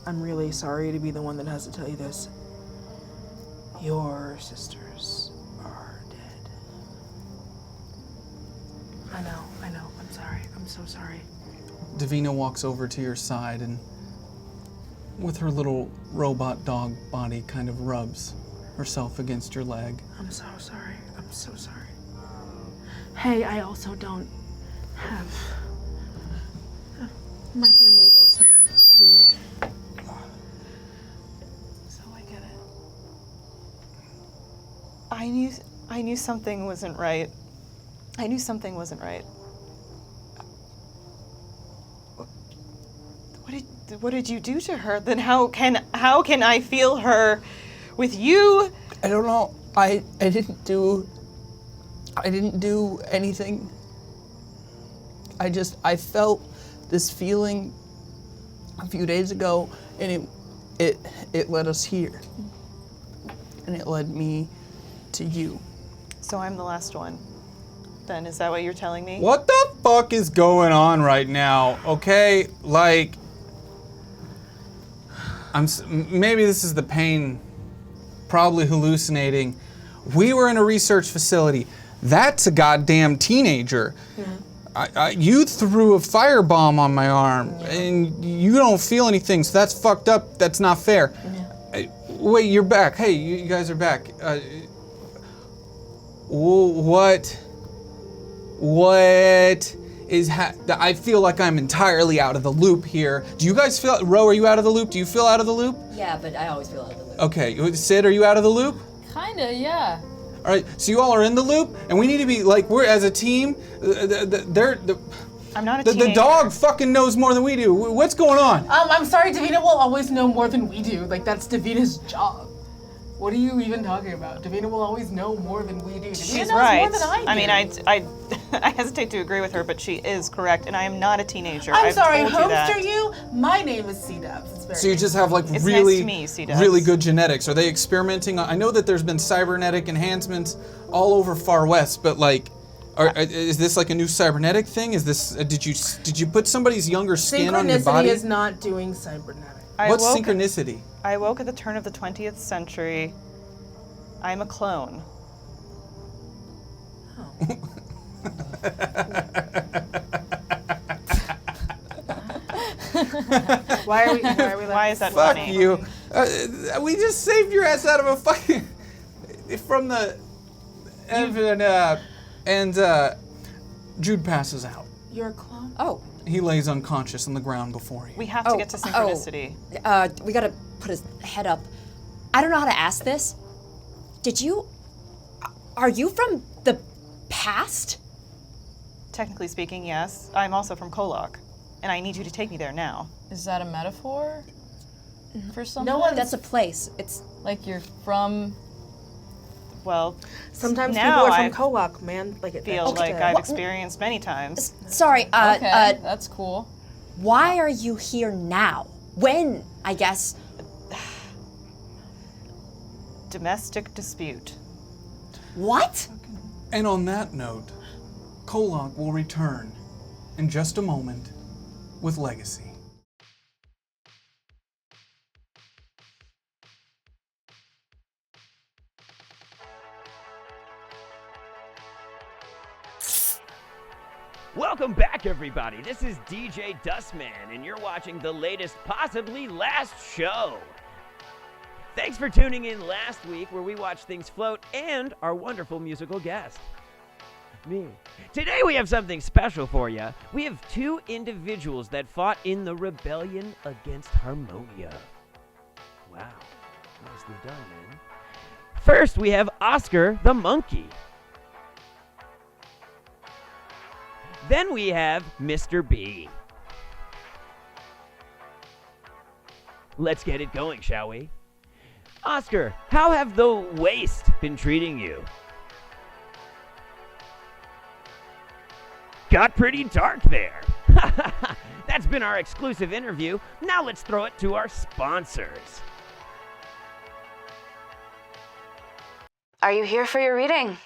H: I'm really sorry to be the one that has to tell you this. Your sisters are dead. I know, I'm sorry. I'm so sorry.
A: Davina walks over to your side and, with her little robot dog body, kind of rubs herself against your leg.
H: I'm so sorry. I'm so sorry. Hey, I also don't have... My family's also weird. So I get it.
B: I knew something wasn't right. I knew something wasn't right. what did you do to her? Then how can I feel her with you?
C: I don't know. I didn't do anything. I felt this feeling a few days ago, and it led us here. And it led me to you.
B: So I'm the last one. Then is that what you're telling me?
A: What the fuck is going on right now? Okay, like, maybe this is the pain, probably hallucinating. We were in a research facility. That's a goddamn teenager. You threw a firebomb on my arm, and you don't feel anything, so that's fucked up. That's not fair. Wait, you're back. Hey, you guys are back. What is I feel like I'm entirely out of the loop here. Do you guys feel, Ro, are you out of the loop? Do you feel out of the loop?
G: Yeah, but I always feel out of the loop.
A: Okay, Sid, are you out of the loop?
F: Kinda, yeah.
A: All right, so you all are in the loop, and we need to be, like, we're, as a team,
B: I'm not a
A: the
B: teenager.
A: dog fucking knows more than we do. What's going on?
H: I'm sorry, Davina will always know more than we do. Like, that's Davina's job. What are you even talking about? Davina will always know more than we do. Davina
B: She's
H: knows
B: right.
H: more than I do.
B: I mean, I hesitate to agree with her, but she is correct, and I am not a teenager.
H: I'm
B: I've
H: sorry,
B: told you
H: host
B: that.
H: are you? My name is C-Dubs. It's very
A: So you just have, like,
B: It's
A: really,
B: nice to meet you, C-Dubs.
A: really good genetics. Are they experimenting on, I know that there's been cybernetic enhancements all over Far West, but, like, is this like a new cybernetic thing? Is this, did you put somebody's younger skin on your
H: Synchronicity
A: body?
H: is not doing cybernetic.
A: What's synchronicity?
B: I woke at the turn of the 20th century. I'm a clone. Why is that
A: Fuck
B: funny?
A: you. We just saved your ass out of a fucking, from the, and Jude passes out.
H: You're a clone?
G: Oh.
A: He lays unconscious on the ground before you.
B: We have to get to synchronicity.
G: We gotta put his head up. I don't know how to ask this. Are you from the past?
B: Technically speaking, yes. I'm also from KOllOK, and I need you to take me there now.
F: Is that a metaphor for something?
H: No one.
G: That's a place. It's
F: Like you're from...
B: Well,
H: Sometimes
B: now
H: people are
B: I
H: from KOllOK, man. Like it
B: feel
H: that's
B: like
H: it.
B: I've experienced many times.
G: sorry.
F: Okay, that's cool.
G: Why are you here now? When? I guess.
B: Domestic dispute.
G: What?
A: And on that note, KOllOK will return in just a moment with Legacy.
I: Welcome back, everybody. This is DJ Dustman, and you're watching the latest, possibly last show. Thanks for tuning in last week, where we watched Things Float and our wonderful musical guest, me. Today we have something special for you. We have two individuals that fought in the rebellion against Harmonia. Wow, nicely done, man. First, we have Oscar the Monkey. Then we have Mr. B. Let's get it going, shall we? Oscar, how have the waste been treating you? Got pretty dark there. That's been our exclusive interview. Now let's throw it to our sponsors.
J: Are you here for your reading?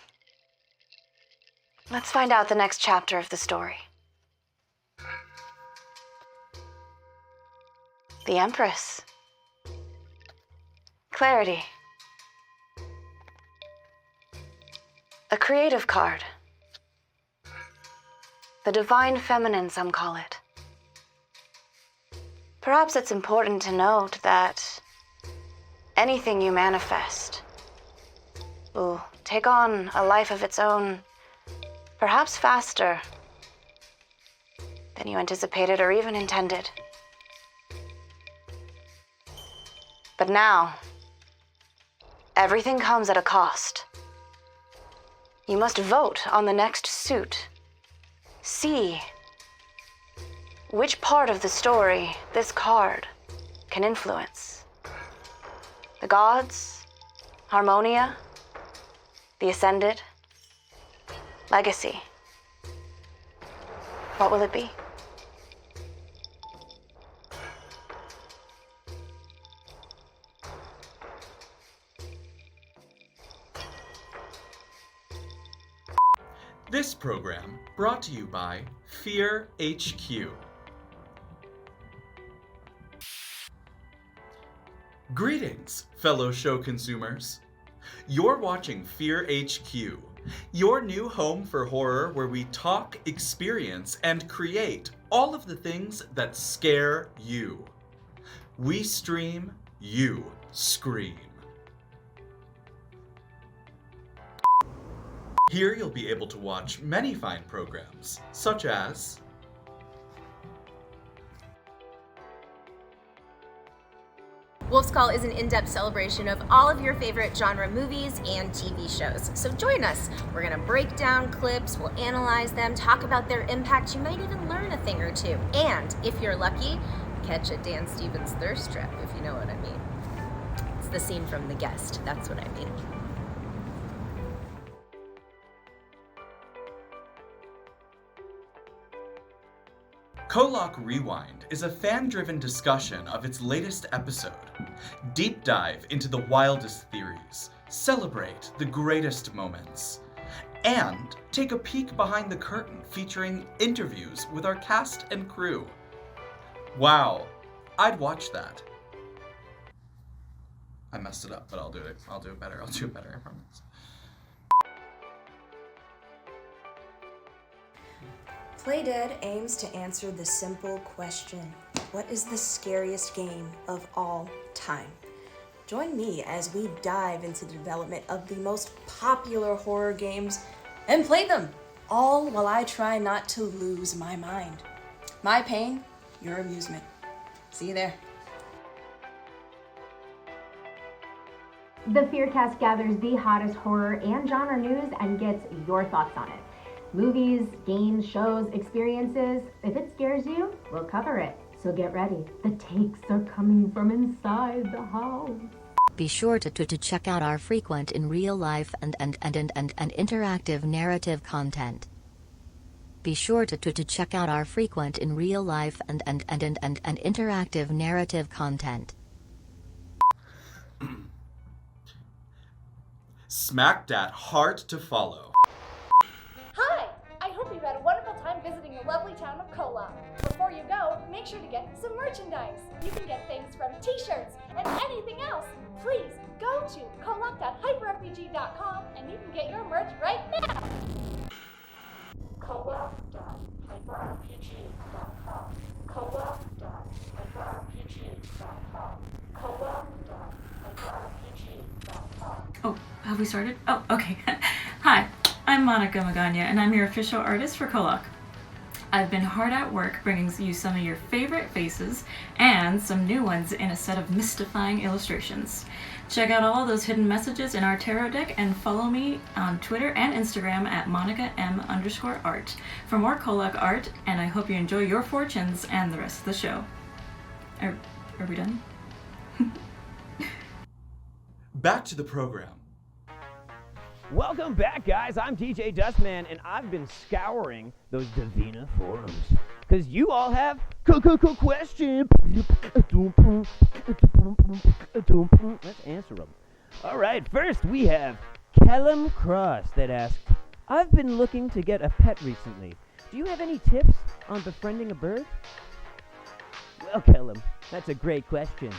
J: Let's find out the next chapter of the story. The Empress. Clarity. A creative card. The Divine Feminine, some call it. Perhaps it's important to note that anything you manifest will take on a life of its own, perhaps faster than you anticipated or even intended. But now, everything comes at a cost. You must vote on the next suit. See which part of the story this card can influence. The gods, Harmonia, the Ascended, Legacy. What will it be?
K: This program brought to you by Fear HQ. Greetings, fellow show consumers. You're watching Fear HQ, your new home for horror where we talk, experience, and create all of the things that scare you. We stream, you scream. Here you'll be able to watch many fine programs, such as
L: Wolf's Call is an in-depth celebration of all of your favorite genre movies and TV shows. So join us. We're gonna break down clips, we'll analyze them, talk about their impact. You might even learn a thing or two. And if you're lucky, catch a Dan Stevens thirst trap, if you know what I mean. It's the scene from The Guest, that's what I mean.
K: KOllOK Rewind is a fan-driven discussion of its latest episode. Deep dive into the wildest theories, celebrate the greatest moments, and take a peek behind the curtain featuring interviews with our cast and crew. Wow, I'd watch that. I messed it up, but I'll do it better, I promise.
M: Playdead aims to answer the simple question, what is the scariest game of all time? Join me as we dive into the development of the most popular horror games and play them, all while I try not to lose my mind. My pain, your amusement. See you there.
N: The Fearcast gathers the hottest horror and genre news and gets your thoughts on it. Movies, games, shows, experiences. If it scares you, we'll cover it. So get ready. The takes are coming from inside the house.
O: Be sure to check out our frequent in real life and interactive narrative content. Be sure to check out our frequent in real life and interactive narrative content.
K: Smack that heart to follow.
P: Hi! I hope you had a wonderful time visiting the lovely town of KOllOK. Before you go, make sure to get some merchandise. You can get things from t-shirts and anything else. Please go to KOllOK.hyperrpg.com and you can get your merch right now. KOllOK.hyperrpg.com. KOllOK.hyperrpg.com. KOllOK.hyperrpg.com.
Q: Oh, have we started? Oh, okay. Hi, I'm Monica Magana, and I'm your official artist for KOllOK. I've been hard at work bringing you some of your favorite faces and some new ones in a set of mystifying illustrations. Check out all those hidden messages in our tarot deck and follow me on Twitter and Instagram at MonicaM_art for more KOllOK art, and I hope you enjoy your fortunes and the rest of the show. Are we done?
K: Back to the program.
I: Welcome back, guys. I'm DJ Dustman, and I've been scouring those Davina forums because you all have questions. Let's answer them. All right, first we have Kellum Cross that asked, I've been looking to get a pet recently. Do you have any tips on befriending a bird? Well, Kellum, that's a great question.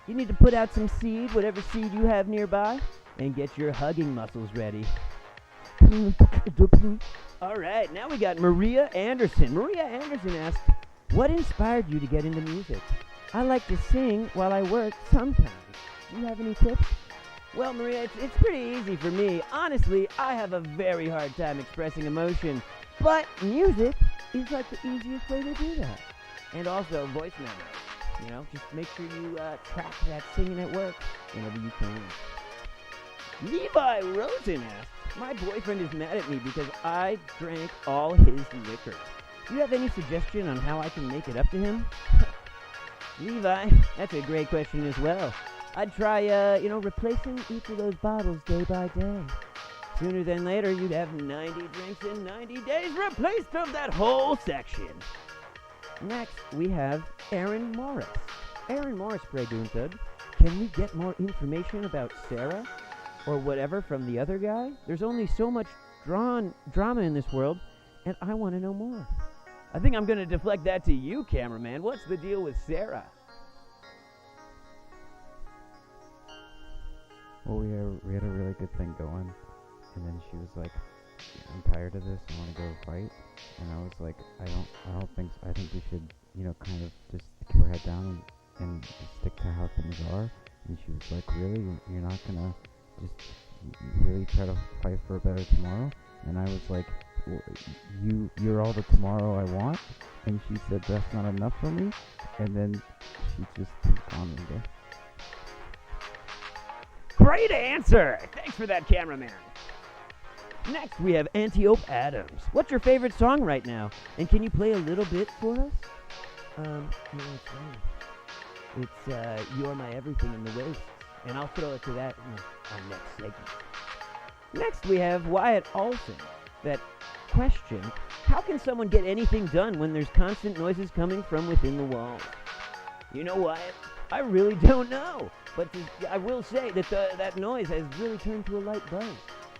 I: You need to put out some seed, whatever seed you have nearby, and get your hugging muscles ready. All right, now we got Maria Anderson. Maria Anderson asked, what inspired you to get into music? I like to sing while I work sometimes. Do you have any tips? Well, Maria, it's pretty easy for me. Honestly, I have a very hard time expressing emotion, but music is like the easiest way to do that. And also voice memos. You know, just make sure you track that singing at work whenever you can. Levi Rosen asked, my boyfriend is mad at me because I drank all his liquor. Do you have any suggestion on how I can make it up to him? Levi, that's a great question as well. I'd try, replacing each of those bottles day by day. Sooner than later, you'd have 90 drinks in 90 days replaced of that whole section. Next, we have Aaron Morris. Aaron Morris, Pregunted, can we get more information about Sarah? Or whatever from the other guy? There's only so much drama in this world, and I want to know more. I think I'm going to deflect that to you, cameraman. What's the deal with Sarah?
R: Well, we had a really good thing going, and then she was like, I'm tired of this, I want to go fight. And I was like, I don't think so. I think we should, kind of just keep our head down and stick to how things are. And she was like, really? You're not gonna just really try to fight for a better tomorrow? And I was like, well, you're all the tomorrow I want. And she said, that's not enough for me. And then she just gone again.
I: Great answer! Thanks for that, cameraman. Next, we have Antiope Adams. What's your favorite song right now? And can you play a little bit for us? It's You're My Everything in the Waste. And I'll throw it to that in our next segment. Next, we have Wyatt Olson. That question, how can someone get anything done when there's constant noises coming from within the walls? You know, Wyatt, I really don't know. But I will say that that noise has really turned to a light buzz.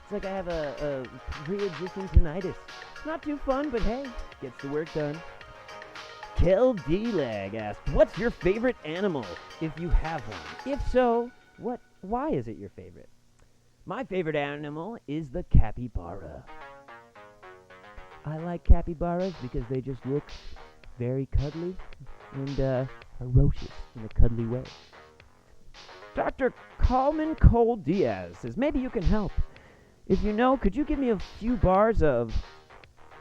I: It's like I have a pre-existing tinnitus. Not too fun, but hey, gets the work done. Kel D-Lag asked, what's your favorite animal, if you have one? If so, why is it your favorite? My favorite animal is the capybara. I like capybaras because they just look very cuddly and ferocious in a cuddly way. Dr. Coleman Cole Diaz says, maybe you can help. If you know, could you give me a few bars of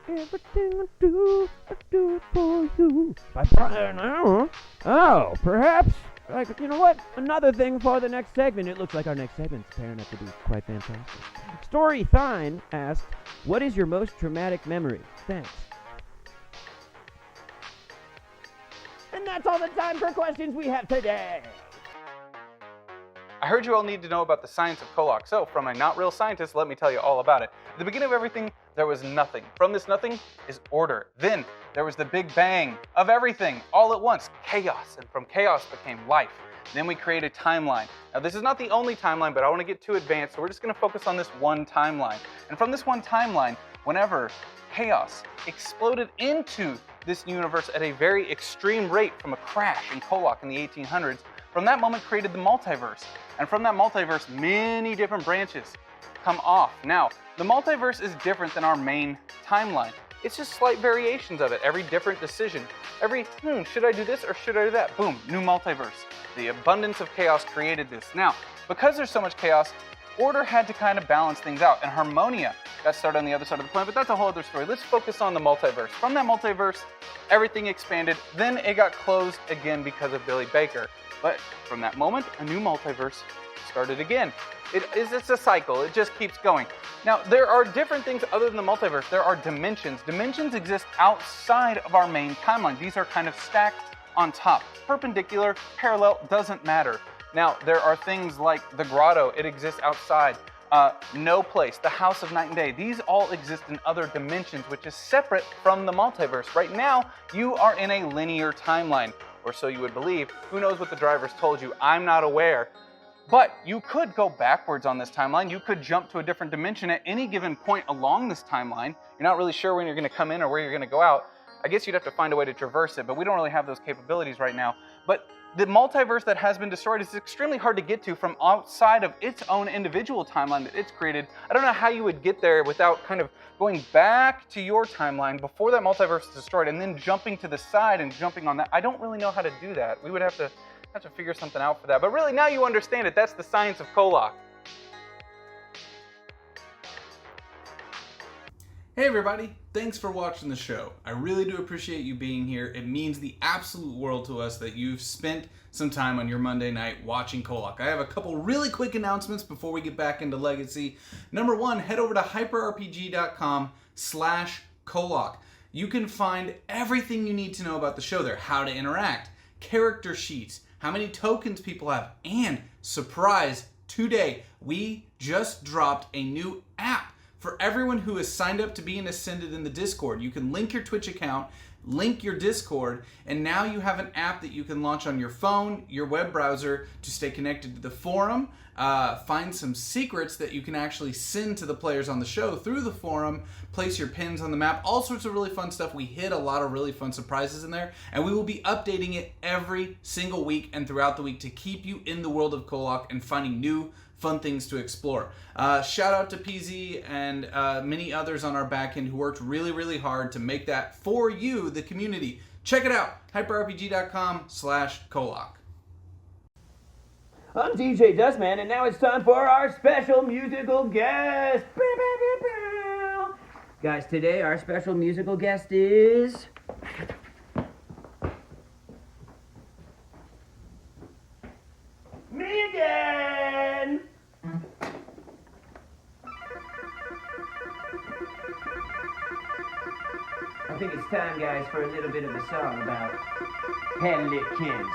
I: Everything I do it for you by Brian Arrow? Oh, perhaps. Like, you know what? Another thing for the next segment. It looks like our next segment's pairing up to be quite fantastic. Story Thine asked, what is your most traumatic memory? Thanks. And that's all the time for questions we have today.
K: I heard you all need to know about the science of KOllOK, so from a not real scientist, let me tell you all about it. At the beginning of everything, there was nothing. From this nothing is order. Then there was the big bang of everything all at once, chaos, and from chaos became life. Then we created a timeline. Now this is not the only timeline, but I want to get too advanced, so we're just going to focus on this one timeline. And from this one timeline, whenever chaos exploded into this universe at a very extreme rate from a crash in KOllOK in the 1800s, from that moment created the multiverse. And from that multiverse, many different branches come off. Now, the multiverse is different than our main timeline. It's just slight variations of it. Every different decision. Every, should I do this or should I do that? Boom, new multiverse. The abundance of chaos created this. Now, because there's so much chaos, order had to kind of balance things out. And Harmonia got started on the other side of the planet, but that's a whole other story. Let's focus on the multiverse. From that multiverse, everything expanded. Then it got closed again because of Billy Baker. But from that moment, a new multiverse started again. It's a cycle. It just keeps going. Now, there are different things other than the multiverse. There are dimensions. Dimensions exist outside of our main timeline. These are kind of stacked on top. Perpendicular, parallel, doesn't matter. Now, there are things like the grotto. It exists outside. No Place, the House of Night and Day. These all exist in other dimensions, which is separate from the multiverse. Right now, you are in a linear timeline, or so you would believe. Who knows what the drivers told you? I'm not aware. But you could go backwards on this timeline. You could jump to a different dimension at any given point along this timeline. You're not really sure when you're going to come in or where you're going to go out. I guess you'd have to find a way to traverse it, but we don't really have those capabilities right now. But the multiverse that has been destroyed is extremely hard to get to from outside of its own individual timeline that it's created. I don't know how you would get there without kind of going back to your timeline before that multiverse is destroyed and then jumping to the side and jumping on that. I don't really know how to do that. We would have to figure something out for that. But really, now you understand it. That's the science of KOllOK.
A: Hey everybody, thanks for watching the show. I really do appreciate you being here. It means the absolute world to us that you've spent some time on your Monday night watching KOllOK. I have a couple really quick announcements before we get back into Legacy. Number one, head over to hyperrpg.com/KOllOK. You can find everything you need to know about the show there. How to interact, character sheets, how many tokens people have, and surprise, today we just dropped a new app for everyone who has signed up to be an Ascended in the Discord. You can link your Twitch account, link your Discord, and now you have an app that you can launch on your phone, your web browser, to stay connected to the forum, find some secrets that you can actually send to the players on the show through the forum, place your pins on the map, all sorts of really fun stuff. We hit a lot of really fun surprises in there, and we will be updating it every single week and throughout the week to keep you in the world of KOllOK and finding new fun things to explore. Shout out to PZ and many others on our back end who worked really, really hard to make that for you, the community. Check it out, hyperrpg.com/KOllOK.
I: I'm DJ Dustman, and now it's time for our special musical guest. Guys, today our special musical guest is... me again! I think it's time, guys, for a little bit of a song about pelicans.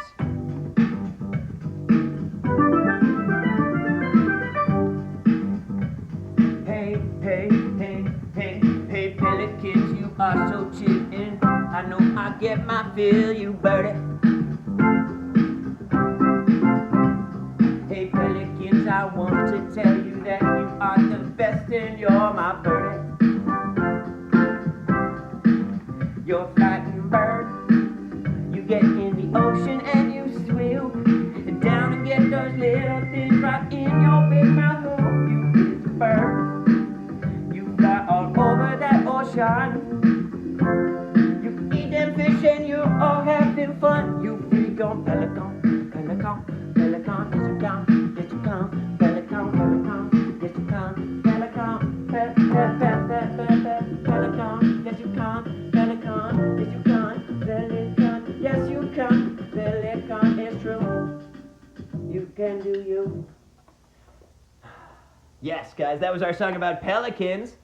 I: Hey, pelicans, you are so chicken. I know I get my fill, you birdie. Hey, pelicans, I want to tell you that you are the best and you're my birdie. You're a flying bird. You get in the ocean and you swim down and get those little things right in your big mouth. Oh, you is a bird. All over that ocean, you eat them fish and you're all having fun. You freak on pelican, pelican, pelican, yes you come, yes you come, pelican, pelican, yes you come, pelican, pelican, yes you come, pelican, yes you come, pelican, yes you come, pelican is true. You can do you. Yes, guys, that was our song about pelicans.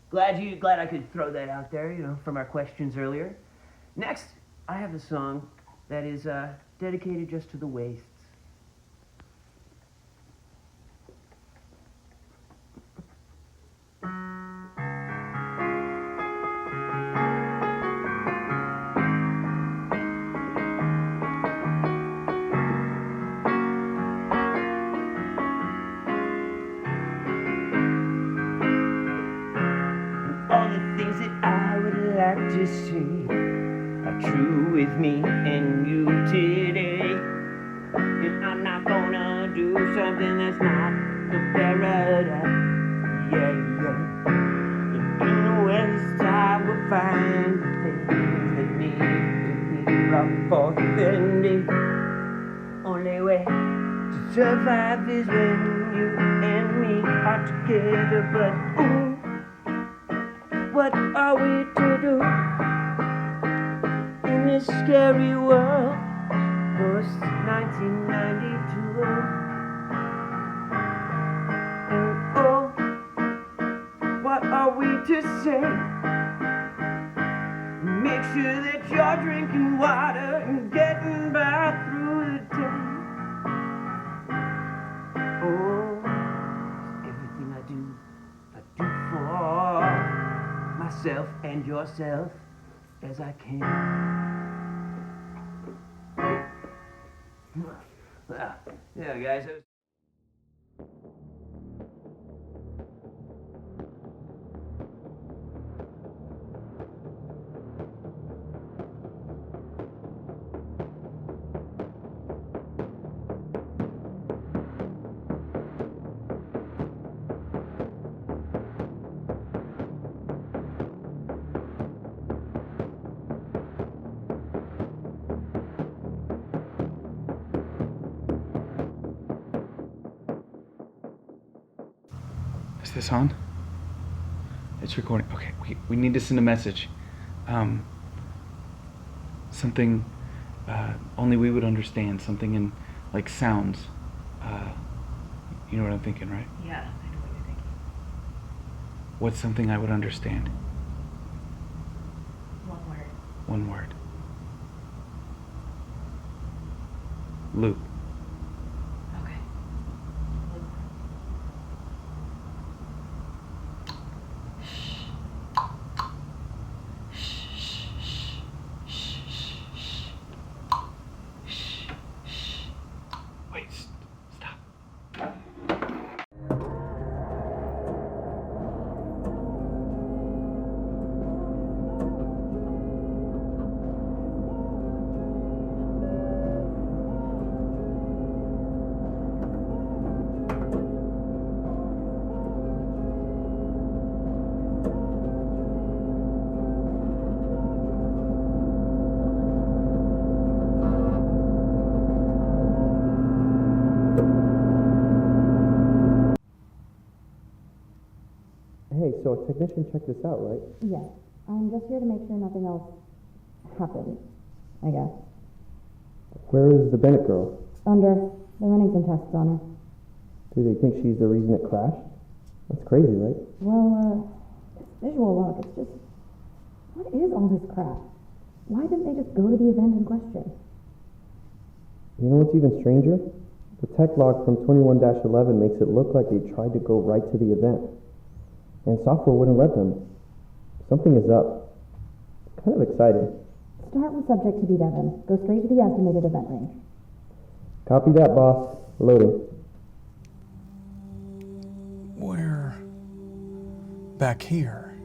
I: Glad I could throw that out there, from our questions earlier. Next, I have a song that is dedicated just to the wastes. To see are true with me and you today, and I'm not gonna do something that's not the paradise. Yeah. In the West I will find the things that need to be brought forth in the only way to survive is when you and me are together. But ooh, what are we to do in this scary world post 1992? And oh, what are we to say? Make sure that you're drinking water and getting by through the day. Oh, everything I do for myself and yourself as I can. Yeah, guys.
A: Is this on? It's recording. Okay, we need to send a message. Something only we would understand. Something in like sounds. You know what I'm thinking, right?
Q: Yeah, I know what you're thinking.
A: What's something I would understand?
Q: Well,
S: One word. Luke.
G: Okay.
S: Wait, stop.
T: Hey, so a technician checked this out, right?
N: Yes, I'm just here to make sure nothing else happened, I guess.
T: Where is the Bennett girl?
N: They're running some tests on her.
T: Do they think she's the reason it crashed? That's crazy, right?
N: Well, visual look, it's just, what is all this crap? Why didn't they just go to the event in question?
T: You know what's even stranger? The tech log from 21-11 makes it look like they tried to go right to the event. And software wouldn't let them. Something is up. Kind of exciting.
N: Start with subject to be Devon. Go straight to the estimated event range.
T: Copy that, boss. Loading.
A: We're back here.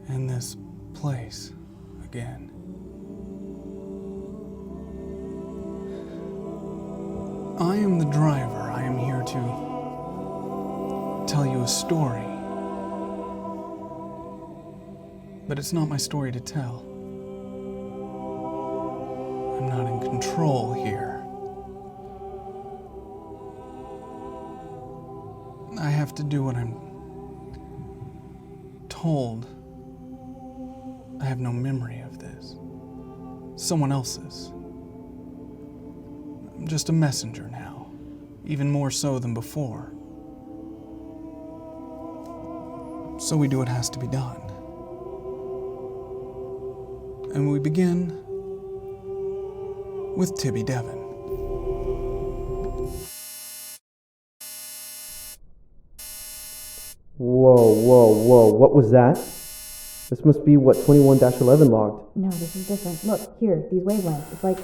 A: In this place again. I am the driver. I am here to tell you a story. But it's not my story to tell. I'm not in control here. I have to do what I'm told. I have no memory of this. Someone else's. I'm just a messenger now, even more so than before. So we do what has to be done. And we begin with Tibby Devon.
T: Whoa. What was that? This must be what 21-11 logged.
N: No, this is different. Look, here, these wavelengths. It's like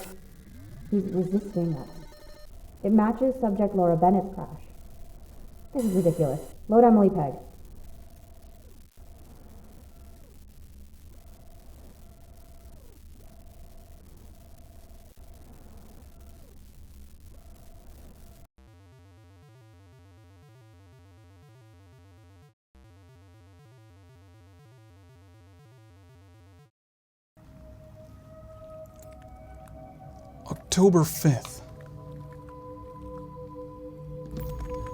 N: he's resisting us. It matches subject Laura Bennett's crash. This is ridiculous. Load Emily Pegg.
A: October 5th,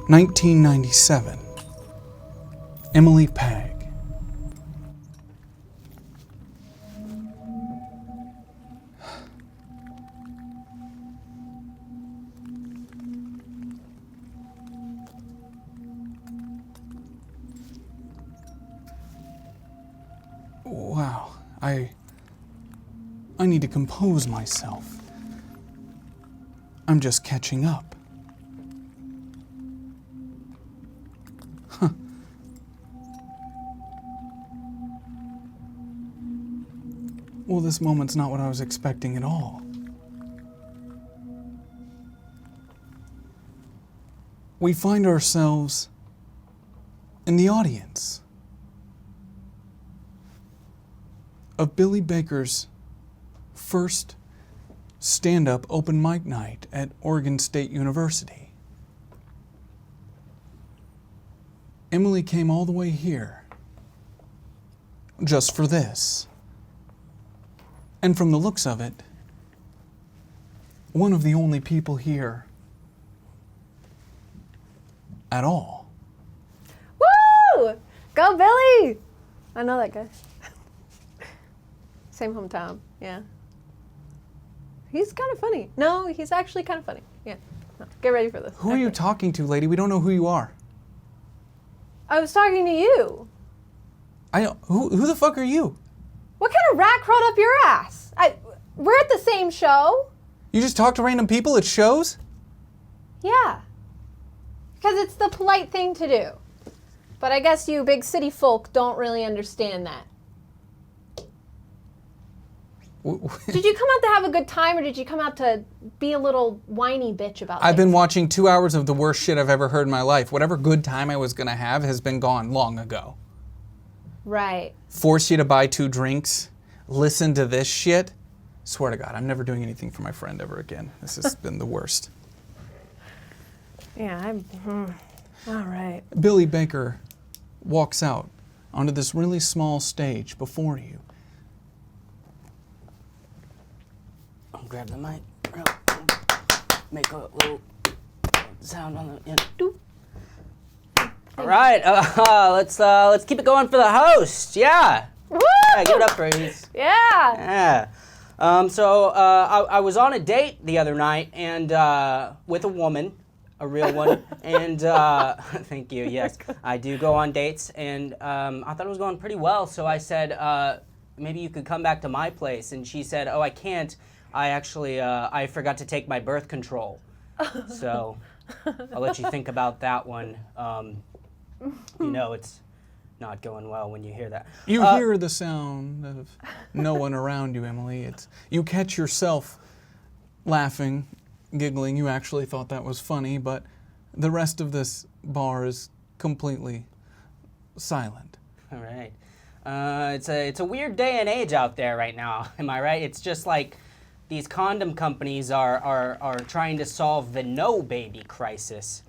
A: 1997. Emily Pegg. Wow, I need to compose myself. I'm just catching up. Huh. Well, this moment's not what I was expecting at all. We find ourselves in the audience of Billy Baker's first stand-up open mic night at Oregon State University. Emily came all the way here just for this. And from the looks of it, one of the only people here at all.
U: Woo! Go Billy! I know that guy. Same hometown, yeah. He's kind of funny. No, he's actually kind of funny. Yeah. No, get ready for this.
A: Who are you talking to, lady? We don't know who you are.
U: I was talking to you.
A: Who the fuck are you?
U: What kind of rat crawled up your ass? We're at the same show.
A: You just talk to random people at shows?
U: Yeah. Because it's the polite thing to do. But I guess you big city folk don't really understand that. Did you come out to have a good time, or did you come out to be a little whiny bitch about
A: I've
U: things?
A: been watching 2 hours of the worst shit I've ever heard in my life. Whatever good time I was going to have has been gone long ago.
U: Right.
A: Force you to buy 2 drinks, listen to this shit. Swear to God, I'm never doing anything for my friend ever again. This has been the worst.
U: Yeah, all right.
A: Billy Baker walks out onto this really small stage before you.
E: I'll grab the mic, make a little sound on the end. All right, let's keep it going for the host. Yeah.
U: Woo!
E: Yeah, give it up for Reese.
U: Yeah.
E: Yeah. So I was on a date the other night and with a woman, a real one, and thank you. Yes, I do go on dates, and I thought it was going pretty well. So I said, maybe you could come back to my place, and she said, oh, I can't. I actually I forgot to take my birth control. So I'll let you think about that one. You know, it's not going well when you hear that.
A: You hear the sound of no one around you, Emily. You catch yourself laughing, giggling. You actually thought that was funny, but the rest of this bar is completely silent.
E: All right. It's a weird day and age out there right now. Am I right? It's just like these condom companies are trying to solve the no baby crisis.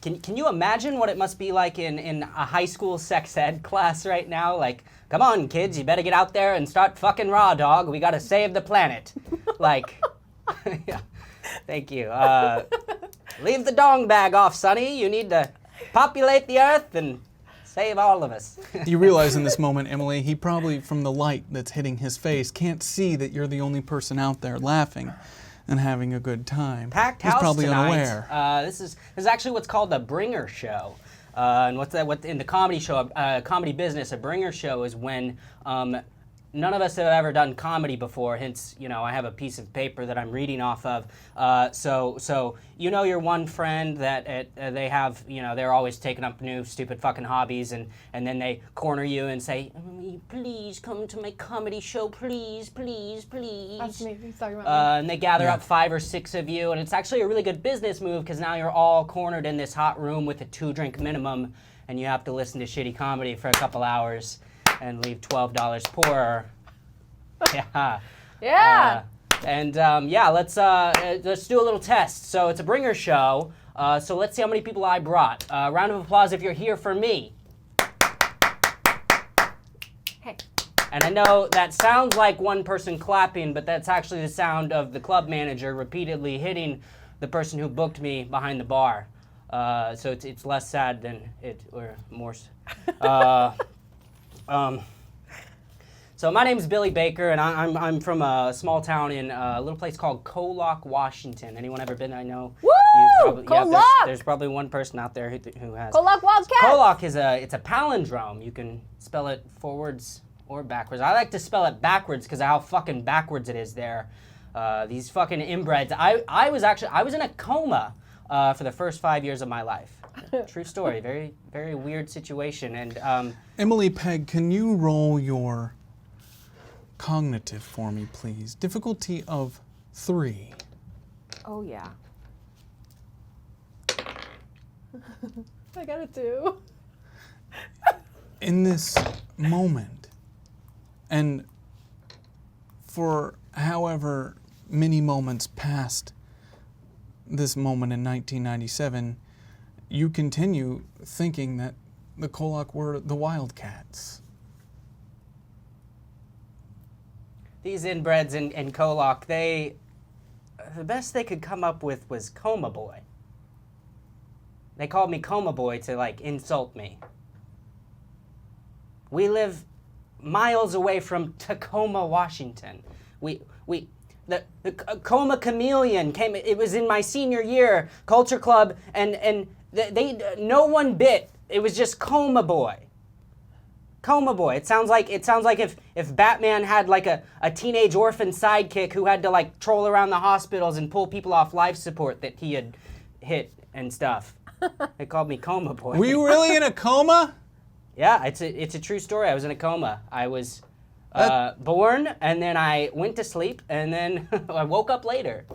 E: Can you imagine what it must be like in a high school sex ed class right now? Like, come on, kids, you better get out there and start fucking raw dog. We gotta save the planet. Like, yeah, thank you. Leave the dong bag off, Sonny. You need to populate the earth and save all of us.
A: You realize in this moment, Emily, he probably, from the light that's hitting his face, can't see that you're the only person out there laughing and having a good time.
E: Packed
A: He's
E: house
A: probably
E: tonight.
A: unaware.
E: This is actually what's called a bringer show. And what in the comedy show, comedy business, a bringer show is when none of us have ever done comedy before. Hence, you know, I have a piece of paper that I'm reading off of. So you know your one friend that they have, you know, they're always taking up new stupid fucking hobbies, and then they corner you and say, please come to my comedy show, please, please, please.
U: That's me. He's talking about me.
E: And they gather up 5 or 6 of you, and it's actually a really good business move because now you're all cornered in this hot room with a 2-drink minimum, and you have to listen to shitty comedy for a couple hours and leave $12 poorer. Yeah.
U: Yeah.
E: Yeah, let's do a little test. So it's a bringer show. So let's see how many people I brought. Round of applause if you're here for me.
U: Hey.
E: And I know that sounds like one person clapping, but that's actually the sound of the club manager repeatedly hitting the person who booked me behind the bar. So it's less sad than or more. So my name is Billy Baker, and I'm from a small town in a little place called KOllOK, Washington. Anyone ever been? I know.
U: Woo! KOllOK!
E: Yeah, there's probably one person out there who has.
U: KOllOK Wildcats!
E: KOllOK is it's a palindrome. You can spell it forwards or backwards. I like to spell it backwards because of how fucking backwards it is there. These fucking inbreds. I was in a coma for the first 5 years of my life. True story. Very, very weird situation. And
A: Emily Pegg, can you roll your cognitive for me, please? Difficulty of 3.
U: Oh, yeah. I got a 2.
A: In this moment, and for however many moments past this moment in 1997, you continue thinking that the KOllOK were the Wildcats.
E: these inbreds in KOllOK, the best they could come up with was Coma Boy. They called me Coma Boy to, like, insult me. We live miles away from Tacoma, Washington. The Coma Chameleon came, it was in my senior year, Culture Club, and they no one bit. It was just Coma Boy. Coma Boy. It sounds like if Batman had like a teenage orphan sidekick who had to like troll around the hospitals and pull people off life support that he had hit and stuff. They called me Coma Boy.
A: Were you really in a coma?
E: Yeah, it's a true story. I was in a coma. I was born, and then I went to sleep, and then I woke up later.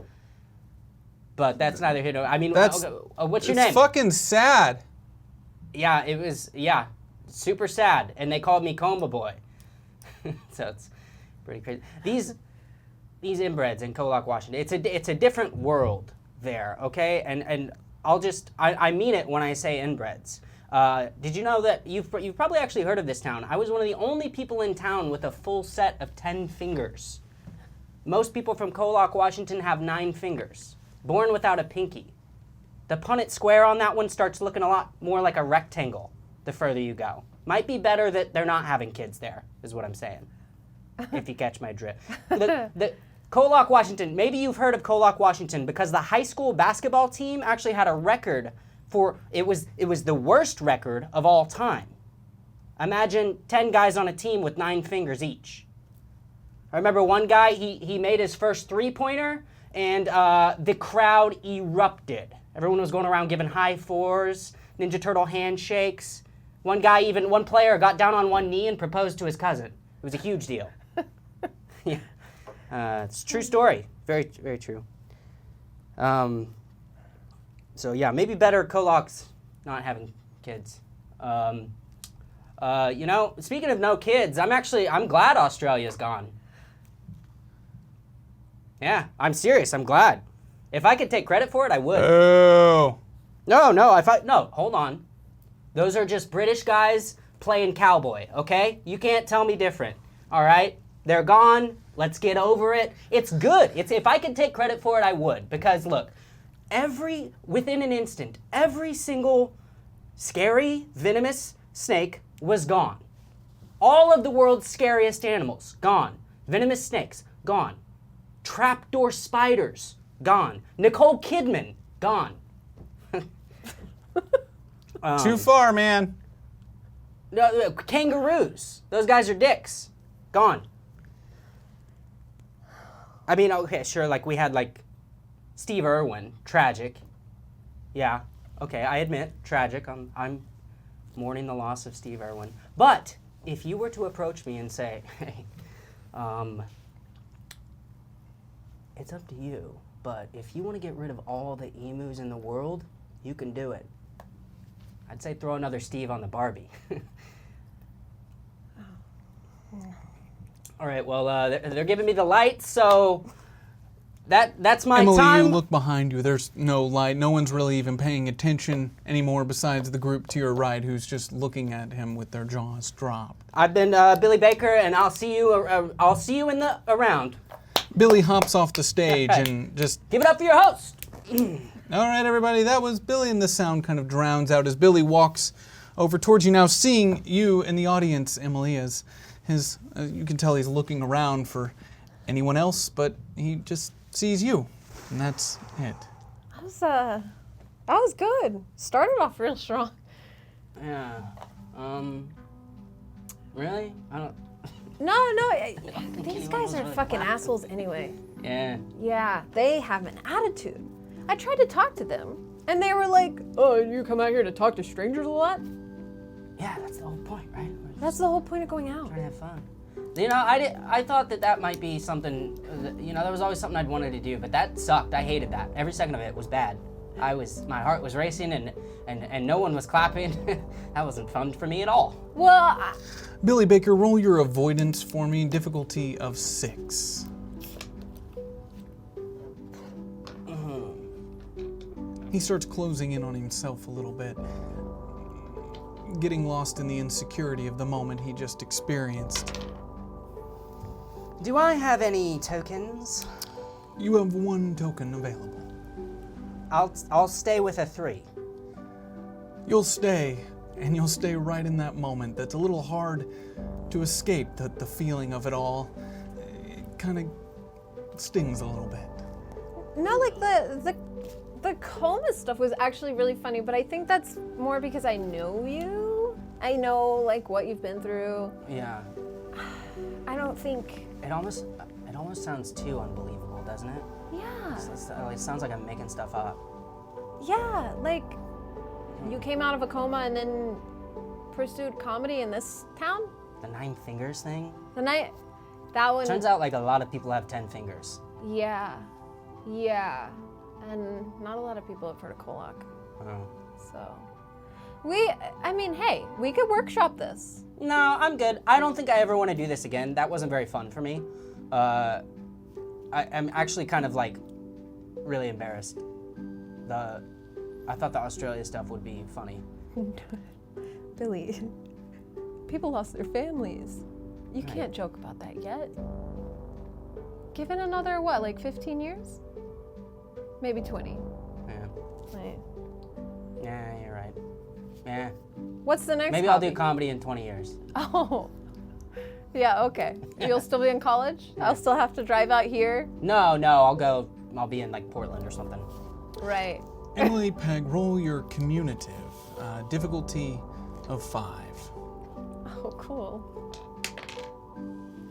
E: But that's neither here nor... I mean, what's your name?
A: It's fucking sad.
E: Yeah, it was, super sad. And they called me Coma Boy. So it's pretty crazy. These inbreds in KOllOK, Washington, it's a different world there, okay? And I mean it when I say inbreds. Did you know that you've probably actually heard of this town? I was one of the only people in town with a full set of 10 fingers. Most people from KOllOK, Washington have 9 fingers. Born without a pinky. The Punnett square on that one starts looking a lot more like a rectangle the further you go. Might be better that they're not having kids there, is what I'm saying. If you catch my drift. The KOllOK, Washington, maybe you've heard of KOllOK, Washington, because the high school basketball team actually had a record for, it was the worst record of all time. Imagine 10 guys on a team with 9 fingers each. I remember one guy, he made his first three-pointer, and the crowd erupted. Everyone was going around giving high fours, Ninja Turtle handshakes. One player got down on one knee and proposed to his cousin. It was a huge deal. Yeah, it's a true story. Very, very true. So yeah, maybe better KOllOK's not having kids. Speaking of no kids, I'm glad Australia's gone. Yeah, I'm serious. I'm glad. If I could take credit for it, I would.
A: Oh.
E: No, hold on. Those are just British guys playing cowboy, okay? You can't tell me different, all right? They're gone. Let's get over it. It's good. If I could take credit for it, I would. Because look, within an instant, every single scary, venomous snake was gone. All of the world's scariest animals, gone. Venomous snakes, gone. Trapdoor spiders, gone. Nicole Kidman, gone.
A: Too far, man.
E: No, kangaroos, those guys are dicks, gone. I mean, okay, sure, like we had like Steve Irwin, tragic. Yeah, okay, I admit, tragic. I'm mourning the loss of Steve Irwin. But if you were to approach me and say, hey, it's up to you, but if you want to get rid of all the emus in the world, you can do it. I'd say throw another Steve on the Barbie. All right, well, they're giving me the light, so that's my
A: Emily,
E: time.
A: you look behind you. There's no light. No one's really even paying attention anymore besides the group to your right who's just looking at him with their jaws dropped.
E: I've been Billy Baker, and I'll see you in the around.
A: Billy hops off the stage and just...
E: Give it up for your host!
A: All right, everybody, that was Billy, and the sound kind of drowns out as Billy walks over towards you now, seeing you in the audience, Emily, as you can tell he's looking around for anyone else, but he just sees you, and that's it.
U: That was good. Started off real strong.
E: Yeah. Really? I don't...
U: No, these guys are fucking assholes anyway.
E: Yeah.
U: Yeah, they have an attitude. I tried to talk to them, and they were like, oh, you come out here to talk to strangers a lot?
E: Yeah, that's the whole point, right?
U: That's the whole point of going out.
E: Trying to have fun. You know, I thought that might be something, that was always something I'd wanted to do, but that sucked. I hated that. Every second of it was bad. My heart was racing and no one was clapping. That wasn't fun for me at all.
U: Well,
A: Billy Baker, roll your avoidance for me, difficulty of 6. He starts closing in on himself a little bit, getting lost in the insecurity of the moment he just experienced.
E: Do I have any tokens?
A: You have 1 token available.
E: I'll stay with a 3.
A: You'll stay, and you'll stay right in that moment. That's a little hard to escape, the feeling of it all. It kind of stings a little bit.
U: no, like the coma stuff was actually really funny, but I think that's more because I know you. I know, like, what you've been through.
E: Yeah.
U: I don't think...
E: It almost sounds too unbelievable, doesn't it?
U: Yeah.
E: It sounds like I'm making stuff up.
U: Yeah, like, you came out of a coma and then pursued comedy in this town?
E: The 9 fingers thing?
U: That one...
E: Turns out, like, a lot of people have 10 fingers.
U: Yeah. Yeah. And not a lot of people have heard of KOllOK.
E: Oh.
U: So... I mean, hey, we could workshop this.
E: No, I'm good. I don't think I ever want to do this again. That wasn't very fun for me. I'm actually kind of, like, really embarrassed. I thought the Australia stuff would be funny.
U: Billy, people lost their families. You can't joke about that yet. Give it another, what, like 15 years? Maybe 20.
E: Yeah.
U: Right.
E: Yeah, you're right. Yeah.
U: What's the next
E: Maybe
U: hobby?
E: I'll do comedy in 20 years.
U: Oh. Yeah, okay. You'll still be in college? I'll still have to drive out here?
E: No, I'll be in, like, Portland or something.
U: Right.
A: Emily Peg, roll your communicative. Difficulty of 5.
U: Oh, cool.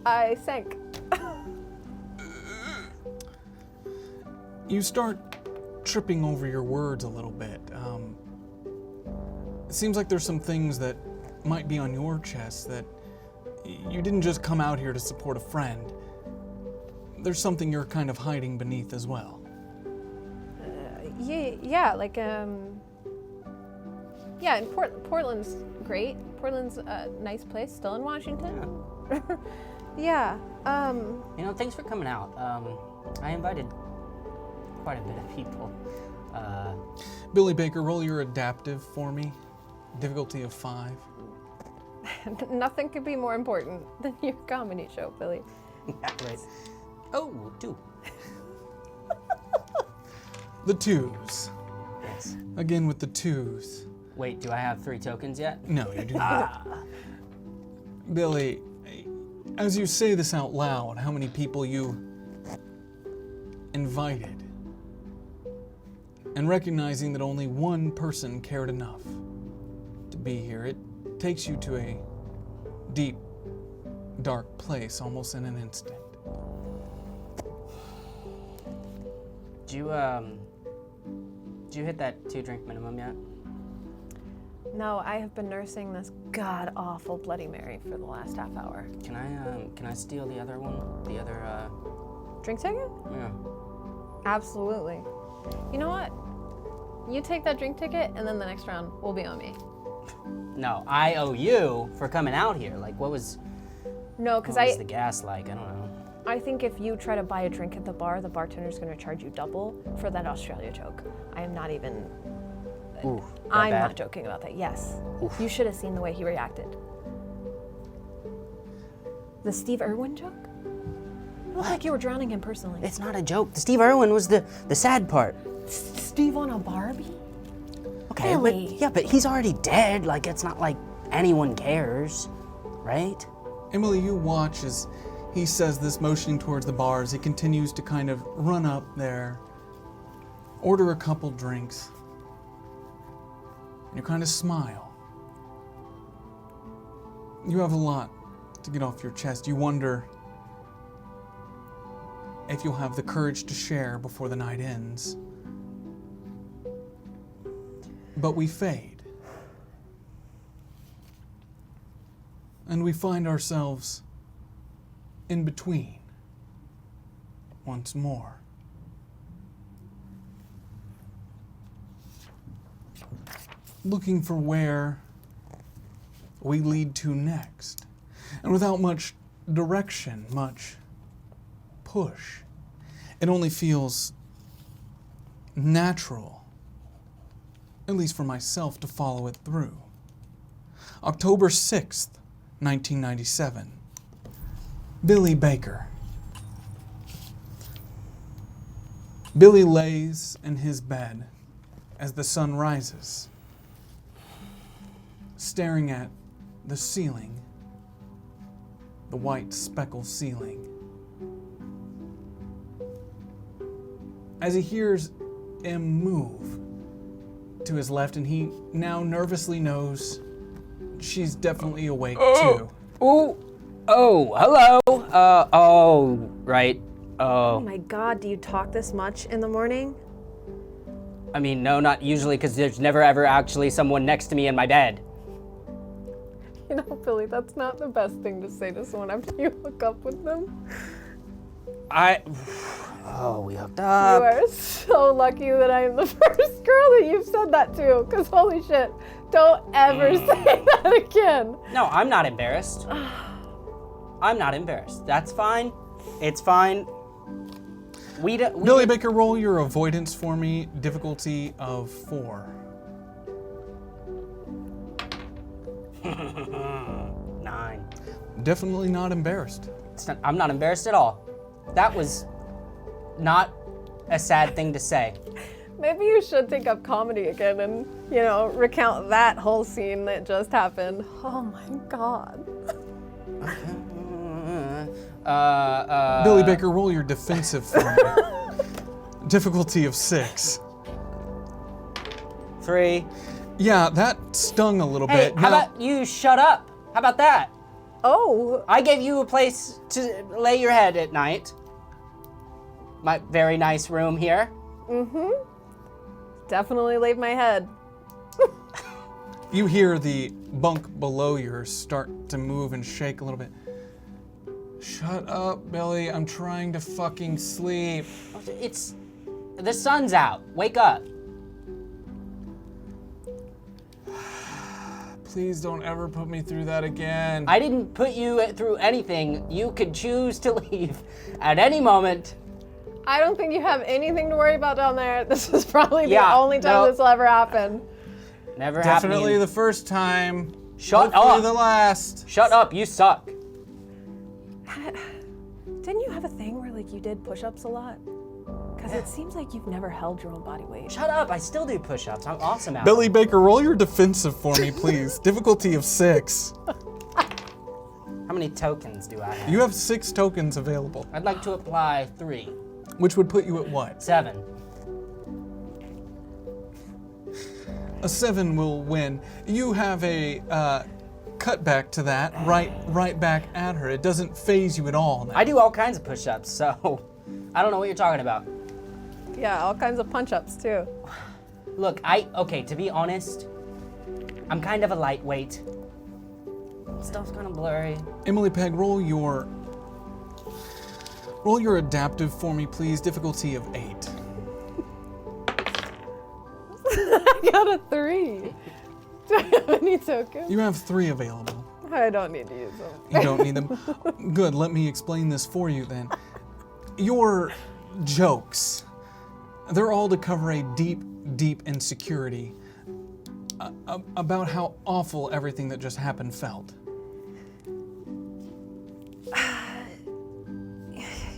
U: I sank.
A: You start tripping over your words a little bit. It seems like there's some things that might be on your chest that you didn't just come out here to support a friend. There's something you're kind of hiding beneath as well.
U: Yeah, like, yeah, and Portland's great. Portland's a nice place, still in Washington. Yeah.
E: You know, thanks for coming out. I invited quite a bit of people.
A: Billy Baker, roll your adaptive for me. Difficulty of 5.
U: Nothing could be more important than your comedy show, Billy.
E: Yeah, right. Oh, 2.
A: The 2s.
E: Yes.
A: Again with the 2s.
E: Wait, do I have 3 tokens yet?
A: No, you do not. Billy, as you say this out loud, how many people you invited, and recognizing that only one person cared enough to be here, it takes you to a deep, dark place almost in an instant.
E: Do you hit that 2-drink minimum yet?
U: No, I have been nursing this god-awful Bloody Mary for the last half hour.
E: Can I steal the other one? The other,
U: Drink ticket?
E: Yeah.
U: Absolutely. You know what? You take that drink ticket, and then the next round will be on me.
E: No, I owe you for coming out here. Like, what was the gas like? I don't know.
U: I think if you try to buy a drink at the bar, the bartender's going to charge you double for that Australia joke. I am not even...
E: Ooh,
U: I'm
E: bad?
U: not joking about that. Yes.
E: Oof.
U: You should have seen the way he reacted. The Steve Irwin joke? It looked like you were drowning him personally.
E: It's not a joke. The Steve Irwin was the sad part.
U: Steve on a Barbie?
E: Okay,
U: Billy.
E: but he's already dead. Like, it's not like anyone cares, right?
A: Emily, you watch as he says this, motioning towards the bar, as he continues to kind of run up there, order a couple drinks, and you kind of smile. You have a lot to get off your chest. You wonder if you'll have the courage to share before the night ends. But we fade. And we find ourselves in between once more. Looking for where we lead to next. And without much direction, much push, it only feels natural, at least for myself, to follow it through. October 6th, 1997. Billy Baker. Billy lays in his bed as the sun rises, staring at the ceiling, the white speckled ceiling. As he hears M move to his left, and he now nervously knows she's definitely awake too.
E: Ooh. Oh, hello. Right.
U: Oh my god, do you talk this much in the morning?
E: I mean, no, not usually, because there's never ever actually someone next to me in my bed.
U: You know, Billy, that's not the best thing to say to someone after you hook up with them.
E: Oh, we hooked up.
U: You are so lucky that I am the first girl that you've said that to, because holy shit, don't ever say that again.
E: No, I'm not embarrassed. I'm not embarrassed. That's fine. It's fine.
A: Billy Baker, roll your avoidance for me. Difficulty of 4.
E: 9.
A: Definitely not embarrassed.
E: I'm not embarrassed at all. That was not a sad thing to say.
U: Maybe you should take up comedy again and, you know, recount that whole scene that just happened. Oh my god.
A: Billy Baker, roll your defensive for me. Difficulty of 6.
E: 3.
A: Yeah, that stung a little
E: Hey,
A: bit.
E: how about you shut up? How about that?
U: Oh.
E: I gave you a place to lay your head at night. My very nice room here.
U: Mm-hmm. Definitely laid my head.
A: You hear the bunk below yours start to move and shake a little bit. Shut up, Billy. I'm trying to fucking sleep.
E: The sun's out. Wake up.
A: Please don't ever put me through that again.
E: I didn't put you through anything. You could choose to leave at any moment.
U: I don't think you have anything to worry about down there. This is probably the only time this will ever happen.
E: Never happened.
A: Definitely the first time.
E: Shut
A: Hopefully
E: up.
A: the last.
E: Shut up. You suck.
U: Didn't you have a thing where like you did push-ups a lot? Because it seems like you've never held your own body weight.
E: Shut up. I still do push-ups. I'm awesome at
A: Billy Baker, roll your defensive for me, please. Difficulty of 6.
E: How many tokens do I have?
A: You have 6 tokens available.
E: I'd like to apply 3.
A: Which would put you at what?
E: 7.
A: A 7 will win. You have a cut back to that, right back at her. It doesn't phase you at all. Now.
E: I do all kinds of push-ups, so I don't know what you're talking about.
U: Yeah, all kinds of punch-ups too.
E: Look, okay, to be honest, I'm kind of a lightweight. Stuff's kind of blurry.
A: Emily Peg, roll your adaptive for me, please. Difficulty of 8.
U: I got a 3. Do I have any tokens?
A: You have 3 available.
U: I don't need to use them.
A: You don't need them? Good, let me explain this for you then. Your jokes, they're all to cover a deep insecurity about how awful everything that just happened felt.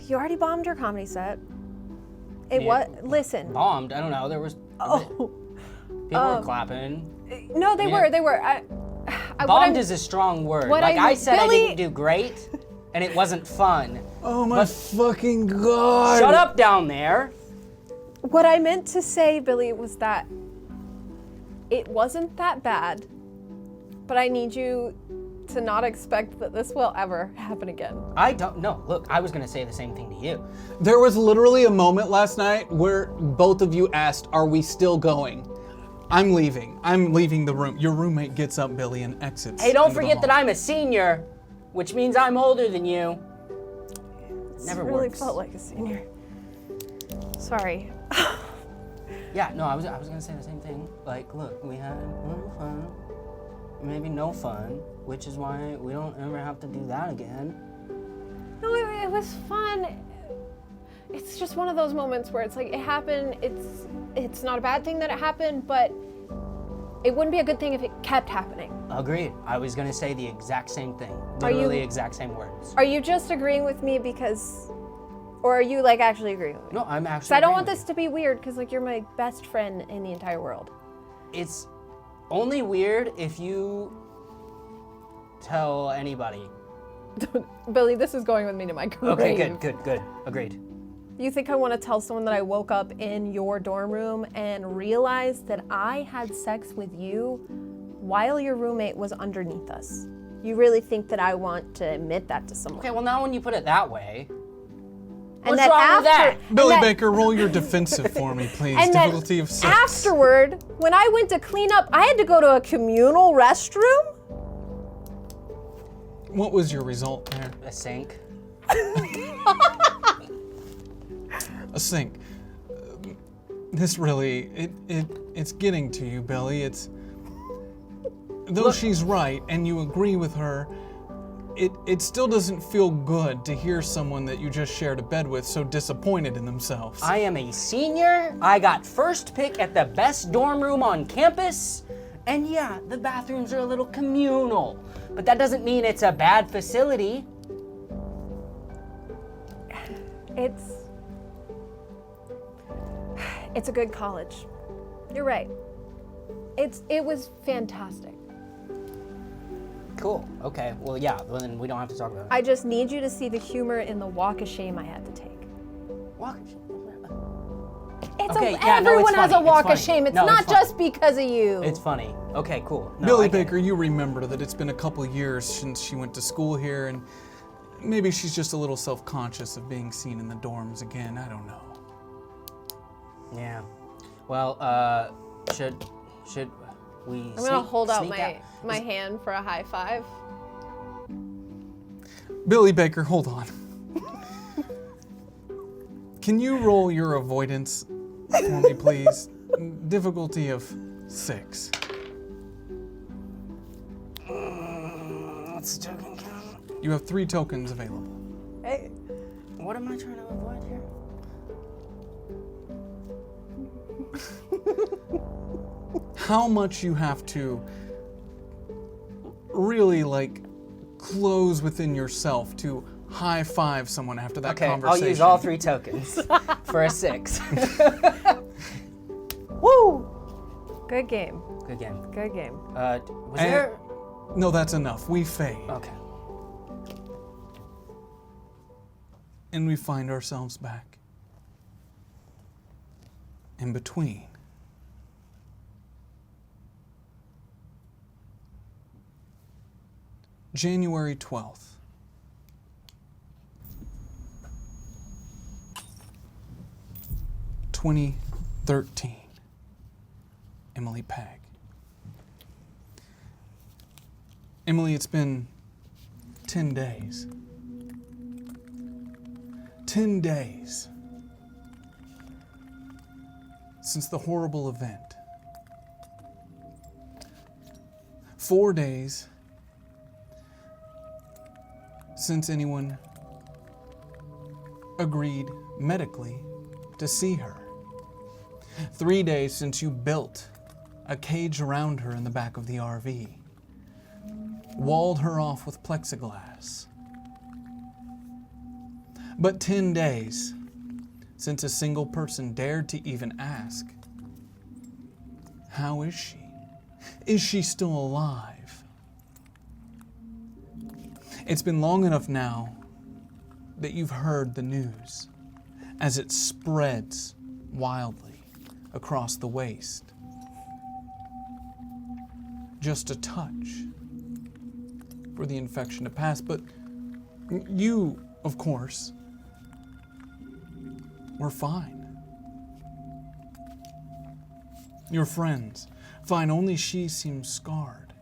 U: You already bombed your comedy set. Listen.
E: Bombed? I don't know. There was. People were clapping.
U: No, they were.
E: Bombed is a strong word. I said
U: Billy,
E: I didn't do great, and it wasn't fun.
A: Oh my fucking god!
E: Shut up down there.
U: What I meant to say, Billy, was that it wasn't that bad, but I need you to not expect that this will ever happen again.
E: I don't know. Look, I was gonna say the same thing to you.
A: There was literally a moment last night where both of you asked, "Are we still going?" I'm leaving. I'm leaving the room. Your roommate gets up, Billy, and exits.
E: Hey, don't
A: into the
E: forget that
A: hall.
E: I'm a senior, which means I'm older than you. Never
U: really
E: works.
U: felt like a senior. Sorry.
E: Yeah, no, I was gonna say the same thing. Like, look, we had a little fun, maybe no fun, which is why we don't ever have to do that again.
U: No, it was fun. It's just one of those moments where it's like it happened. It's not a bad thing that it happened, but it wouldn't be a good thing if it kept happening.
E: Agreed. I was gonna say the exact same thing. Literally the exact same words.
U: Are you just agreeing with me because, or are you like actually agreeing with me?
E: No, I'm actually.
U: So I don't want
E: agreeing
U: this to be weird because like you're my best friend in the entire world.
E: It's only weird if you tell anybody.
U: Billy, this is going with me to my grave.
E: Okay, good. Agreed.
U: You think I want to tell someone that I woke up in your dorm room and realized that I had sex with you while your roommate was underneath us. You really think that I want to admit that to someone?
E: Okay, well now when you put it that way,
U: And
E: what's
U: that
E: wrong with that?
A: Billy
U: and that-
A: Baker, roll your defensive for me, please.
U: And then
A: Difficulty of 6.
U: afterward, when I went to clean up, I had to go to a communal restroom?
A: What was your result there?
E: A sink.
A: A sink. This really, it's getting to you, Billy. It's, though she's right and you agree with her, it still doesn't feel good to hear someone that you just shared a bed with so disappointed in themselves.
E: I am a senior. I got first pick at the best dorm room on campus. And yeah, the bathrooms are a little communal, but that doesn't mean it's a bad facility.
U: It's a good college. You're right. It was fantastic.
E: Cool. Okay. Well, yeah. Well, then we don't have to talk about it.
U: I just need you to see the humor in the walk of shame I had to take.
E: Walk of shame?
U: Everyone has a walk of shame. It's not just because of you.
E: It's funny. Okay, cool. No,
A: Billy
E: I get it.
A: Baker, you remember that it's been a couple of years since she went to school here, and maybe she's just a little self-conscious of being seen in the dorms again. I don't know.
E: Yeah. Well, should we?
U: I'm gonna hold out
E: sneak
U: my hand for a high five.
A: Billy Baker, hold on. Can you roll your avoidance for me, please? Difficulty of 6.
E: What's the token count?
A: You have 3 tokens available.
U: Hey.
E: What am I trying to avoid here?
A: How much you have to really close within yourself to high five someone after that
E: Okay,
A: conversation.
E: I'll use all 3 tokens for a 6.
U: Woo! Good game.
E: Good game.
U: Good game.
E: Was there?
A: No, that's enough. We fade.
E: Okay.
A: And we find ourselves back in between. January 12th. (2013). Emily Pegg. Emily, it's been 10 days. 10 days since the horrible event. 4 days since anyone agreed medically to see her. 3 days since you built a cage around her in the back of the RV, walled her off with plexiglass. But 10 days since a single person dared to even ask, how is she? Is she still alive? It's been long enough now that you've heard the news as it spreads wildly across the waste. Just a touch for the infection to pass, but you, of course, were fine. Your friends, fine, only she seems scarred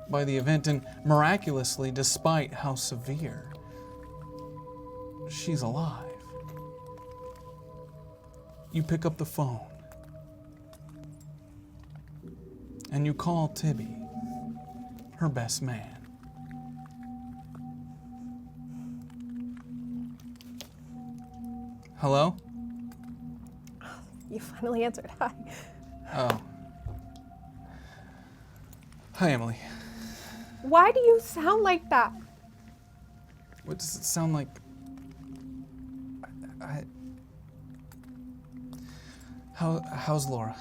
A: by the event, and miraculously, despite how severe, she's alive. You pick up the phone and you call Tibby, her best man. Hello?
U: You finally answered. Hi.
A: Oh. Hi, Emily.
U: Why do you sound like that?
A: What does it sound like? How's Laura?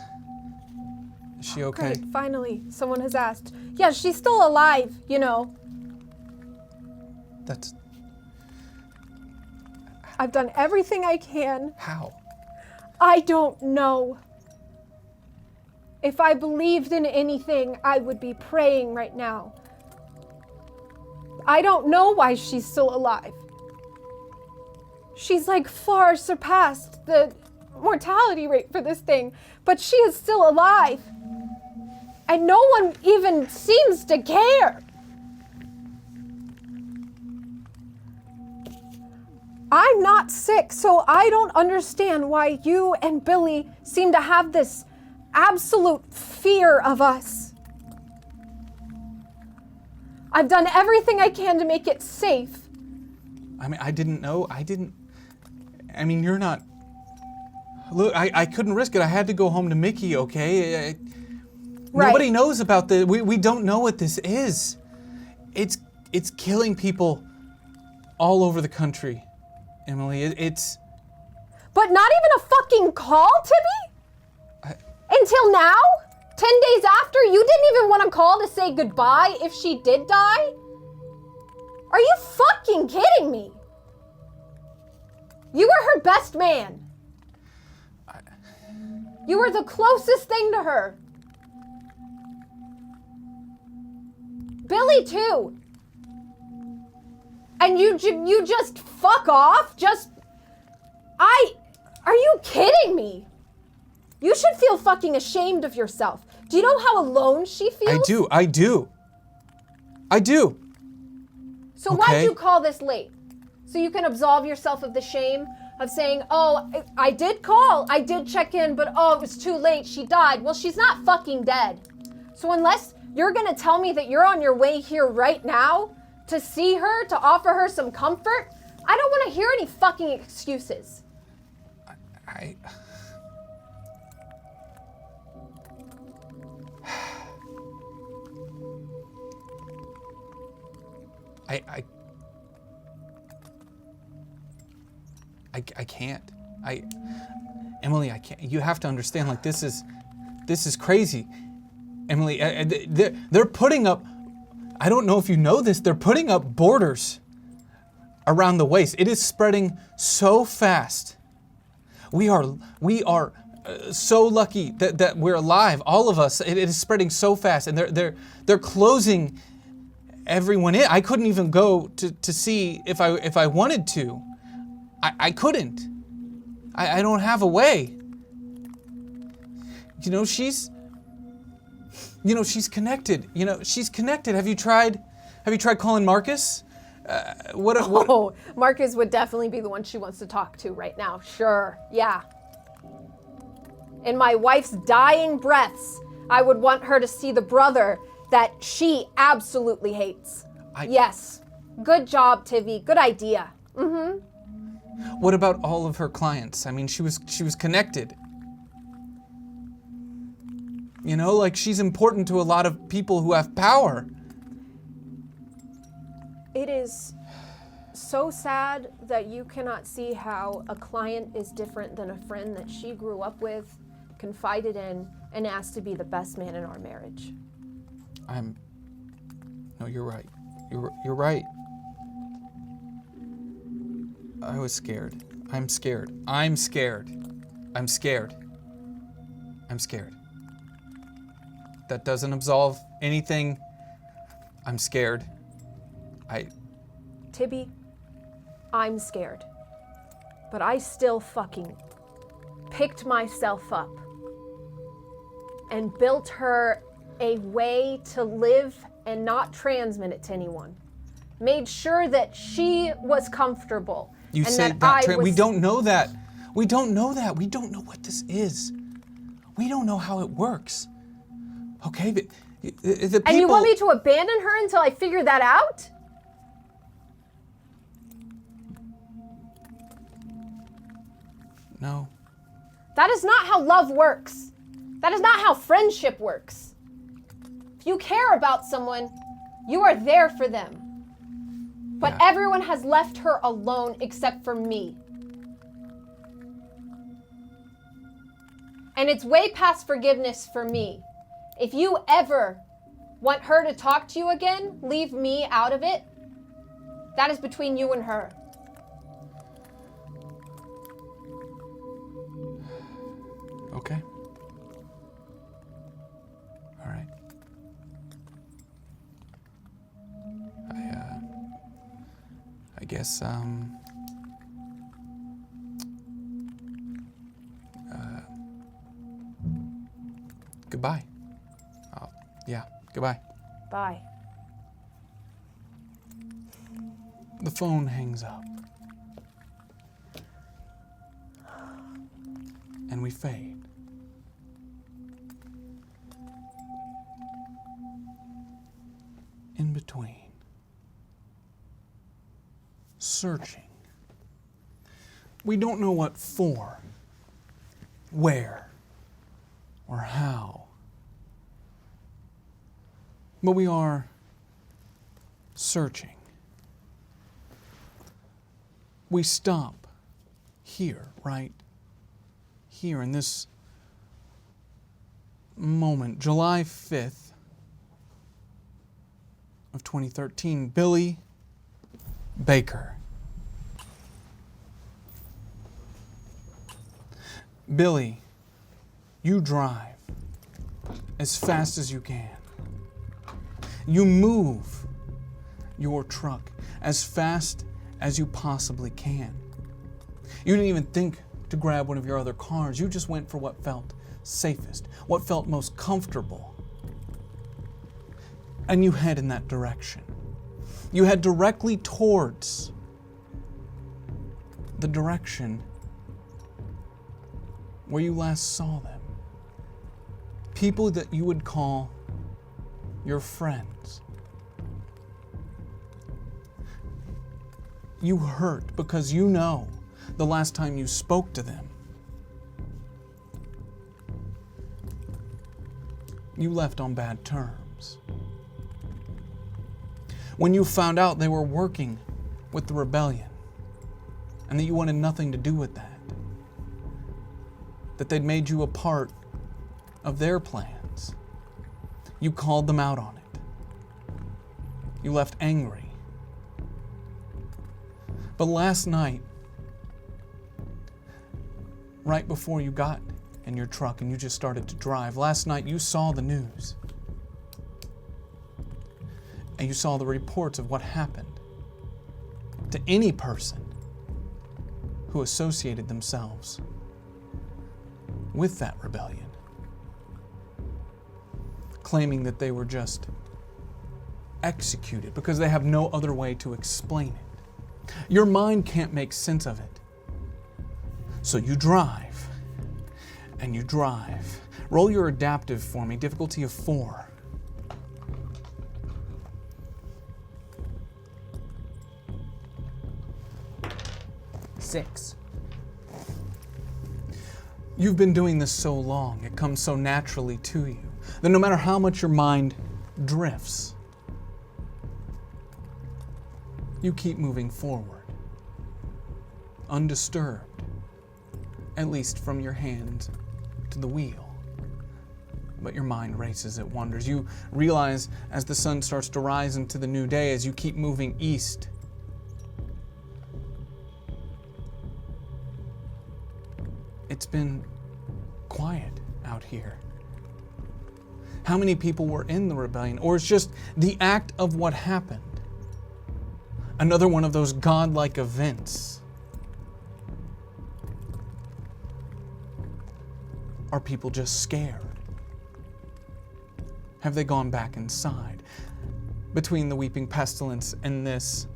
A: Is she okay?
U: Great, finally, someone has asked. Yeah, she's still alive, you know.
A: That's...
U: I've done everything I can.
A: How?
U: I don't know. If I believed in anything, I would be praying right now. I don't know why she's still alive. She's like far surpassed the mortality rate for this thing, but she is still alive. And no one even seems to care. I'm not sick, so I don't understand why you and Billy seem to have this absolute fear of us. I've done everything I can to make it safe.
A: I mean, I didn't know. I mean, you're not... Look, I couldn't risk it. I had to go home to Mickey, okay?
U: Right.
A: Nobody knows about this. We don't know what this is. It's killing people all over the country, Emily. It's...
U: But not even a fucking call, Tibby? Until now? 10 days after? You didn't even want to call to say goodbye if she did die? Are you fucking kidding me? You were her best man. You were the closest thing to her. Billy too. And you just fuck off? Are you kidding me? You should feel fucking ashamed of yourself. Do you know how alone she feels?
A: I do.
U: So why'd you call this late? So you can absolve yourself of the shame of saying, oh, I did call, I did check in, but oh, it was too late, she died. Well, she's not fucking dead. So unless you're gonna tell me that you're on your way here right now to see her, to offer her some comfort, I don't wanna hear any fucking excuses.
A: I can't. Emily, I can't. You have to understand, like, this is crazy. Emily, they're putting up, I don't know if you know this, they're putting up borders around the waste. It is spreading so fast. We are so lucky that we're alive, all of us. It is spreading so fast, and they're closing everyone in. I couldn't even go to see if I wanted to. I couldn't. I don't have a way. She's connected. She's connected. Have you tried calling Marcus?
U: Oh, Marcus would definitely be the one she wants to talk to right now. Sure, yeah. In my wife's dying breaths, I would want her to see the brother that she absolutely hates. Yes. Good job, Tivy. Good idea. Mm-hmm.
A: What about all of her clients? I mean, she was connected. Like, she's important to a lot of people who have power.
U: It is so sad that you cannot see how a client is different than a friend that she grew up with, confided in, and asked to be the best man in our marriage.
A: No, you're right. You're right. I was scared. I'm scared. That doesn't absolve anything. I'm scared.
U: Tibby, I'm scared. But I still fucking picked myself up and built her a way to live and not transmit it to anyone. Made sure that she was comfortable.
A: You
U: and
A: say
U: that
A: we don't know that. We don't know what this is. We don't know how it works. Okay, but the people...
U: And you want me to abandon her until I figure that out?
A: No.
U: That is not how love works. That is not how friendship works. If you care about someone, you are there for them. But everyone has left her alone except for me. And it's way past forgiveness for me. If you ever want her to talk to you again, leave me out of it. That is between you and her.
A: Okay. I guess, goodbye. Yeah, goodbye.
U: Bye.
A: The phone hangs up. And we fade. In between. Searching. We don't know what for, where, or how. But we are searching. We stop here, right? Here in this moment, July 5th of 2013, Billy Baker. Billy, you drive as fast as you can. You move your truck as fast as you possibly can. You didn't even think to grab one of your other cars. You just went for what felt safest, what felt most comfortable. And you head in that direction. You head directly towards the direction where you last saw them. People that you would call your friends. You hurt because you know the last time you spoke to them, you left on bad terms. When you found out they were working with the rebellion and that you wanted nothing to do with that they'd made you a part of their plans, you called them out on it. You left angry. But last night, right before you got in your truck and you just started to drive, last night you saw the news. And you saw the reports of what happened to any person who associated themselves with that rebellion, claiming that they were just executed because they have no other way to explain it. Your mind can't make sense of it. So you drive, and you drive. Roll your adaptive for me, difficulty of 4.
E: Six.
A: You've been doing this so long, it comes so naturally to you, that no matter how much your mind drifts, you keep moving forward, undisturbed, at least from your hand to the wheel. But your mind races, it wanders. You realize as the sun starts to rise into the new day, as you keep moving east, it's been quiet out here. How many people were in the rebellion? Or it's just the act of what happened? Another one of those godlike events. Are people just scared? Have they gone back inside? Between the weeping pestilence and this,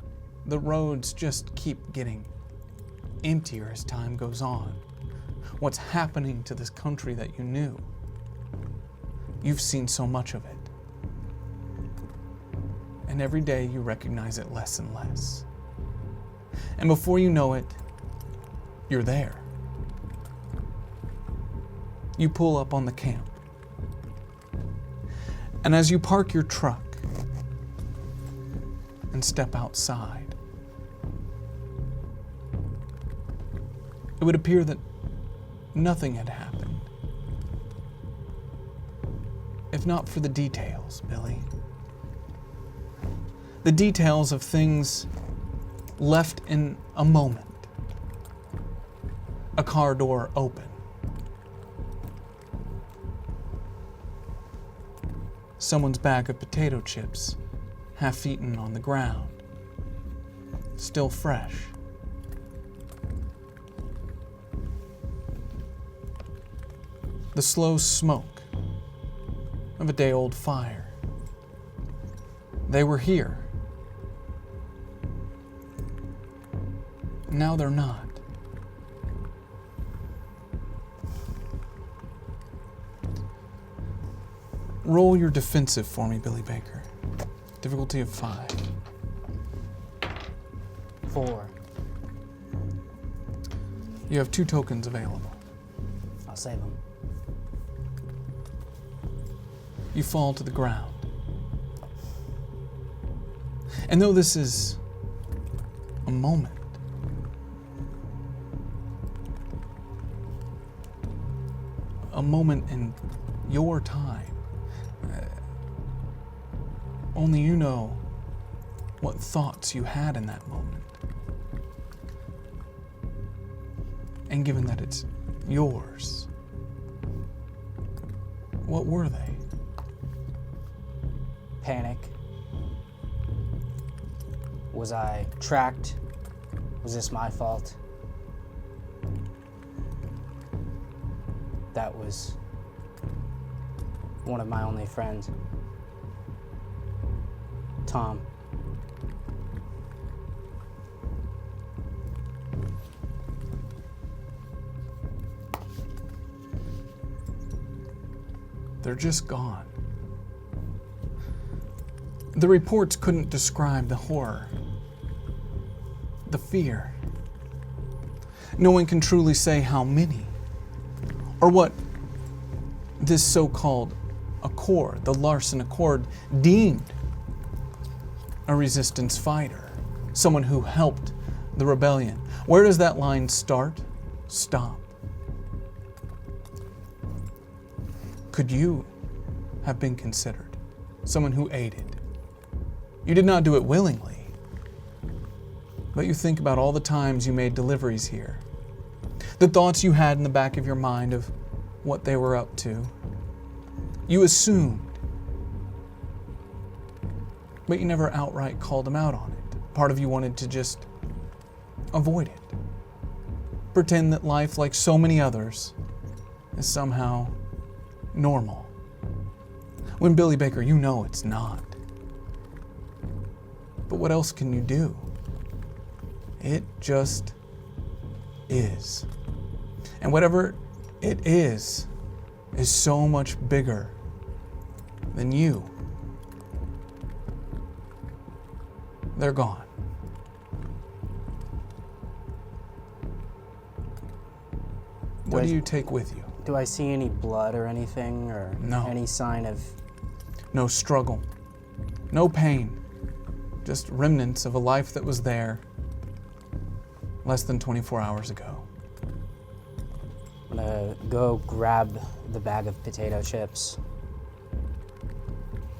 A: the roads just keep getting emptier as time goes on. What's happening to this country that you knew? You've seen so much of it. And every day you recognize it less and less. And before you know it, you're there. You pull up on the camp. And as you park your truck and step outside, it would appear that nothing had happened. If not for the details, Billy. The details of things left in a moment. A car door open. Someone's bag of potato chips half eaten on the ground. still fresh. The slow smoke of a day-old fire. They were here. Now they're not. Roll your defensive for me, Billy Baker. Difficulty of 5.
E: 4.
A: You have 2 tokens available.
E: I'll save them.
A: You fall to the ground. And though this is a moment, in your time, only you know what thoughts you had in that moment. And given that it's yours, what were they?
E: Panic. Was I tracked? Was this my fault? That was one of my only friends, Tom.
A: They're just gone. The reports couldn't describe the horror, the fear. No one can truly say how many, or what this so-called Accord, the Larson Accord, deemed a resistance fighter, someone who helped the rebellion. Where does that line start? Stop. Could you have been considered someone who aided? You did not do it willingly, but you think about all the times you made deliveries here, the thoughts you had in the back of your mind of what they were up to. You assumed, but you never outright called them out on it. Part of you wanted to just avoid it. Pretend that life, like so many others, is somehow normal. When Billy Baker, you know it's not. But what else can you do? It just is. And whatever it is so much bigger than you. They're gone. What do you take with you?
E: Do I see any blood or anything, or
A: No.
E: any sign of...
A: No struggle, no pain, just remnants of a life that was there less than 24 hours ago.
E: I'm gonna go grab the bag of potato chips,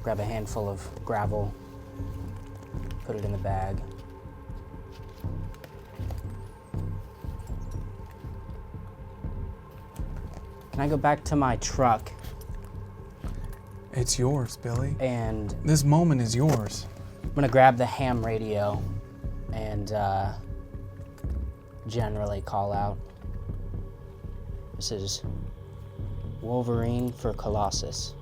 E: grab a handful of gravel, put it in the bag. Can I go back to my truck?
A: It's yours, Billy.
E: And
A: this moment is yours.
E: I'm gonna grab the ham radio and generally call out. This is Wolverine for Colossus.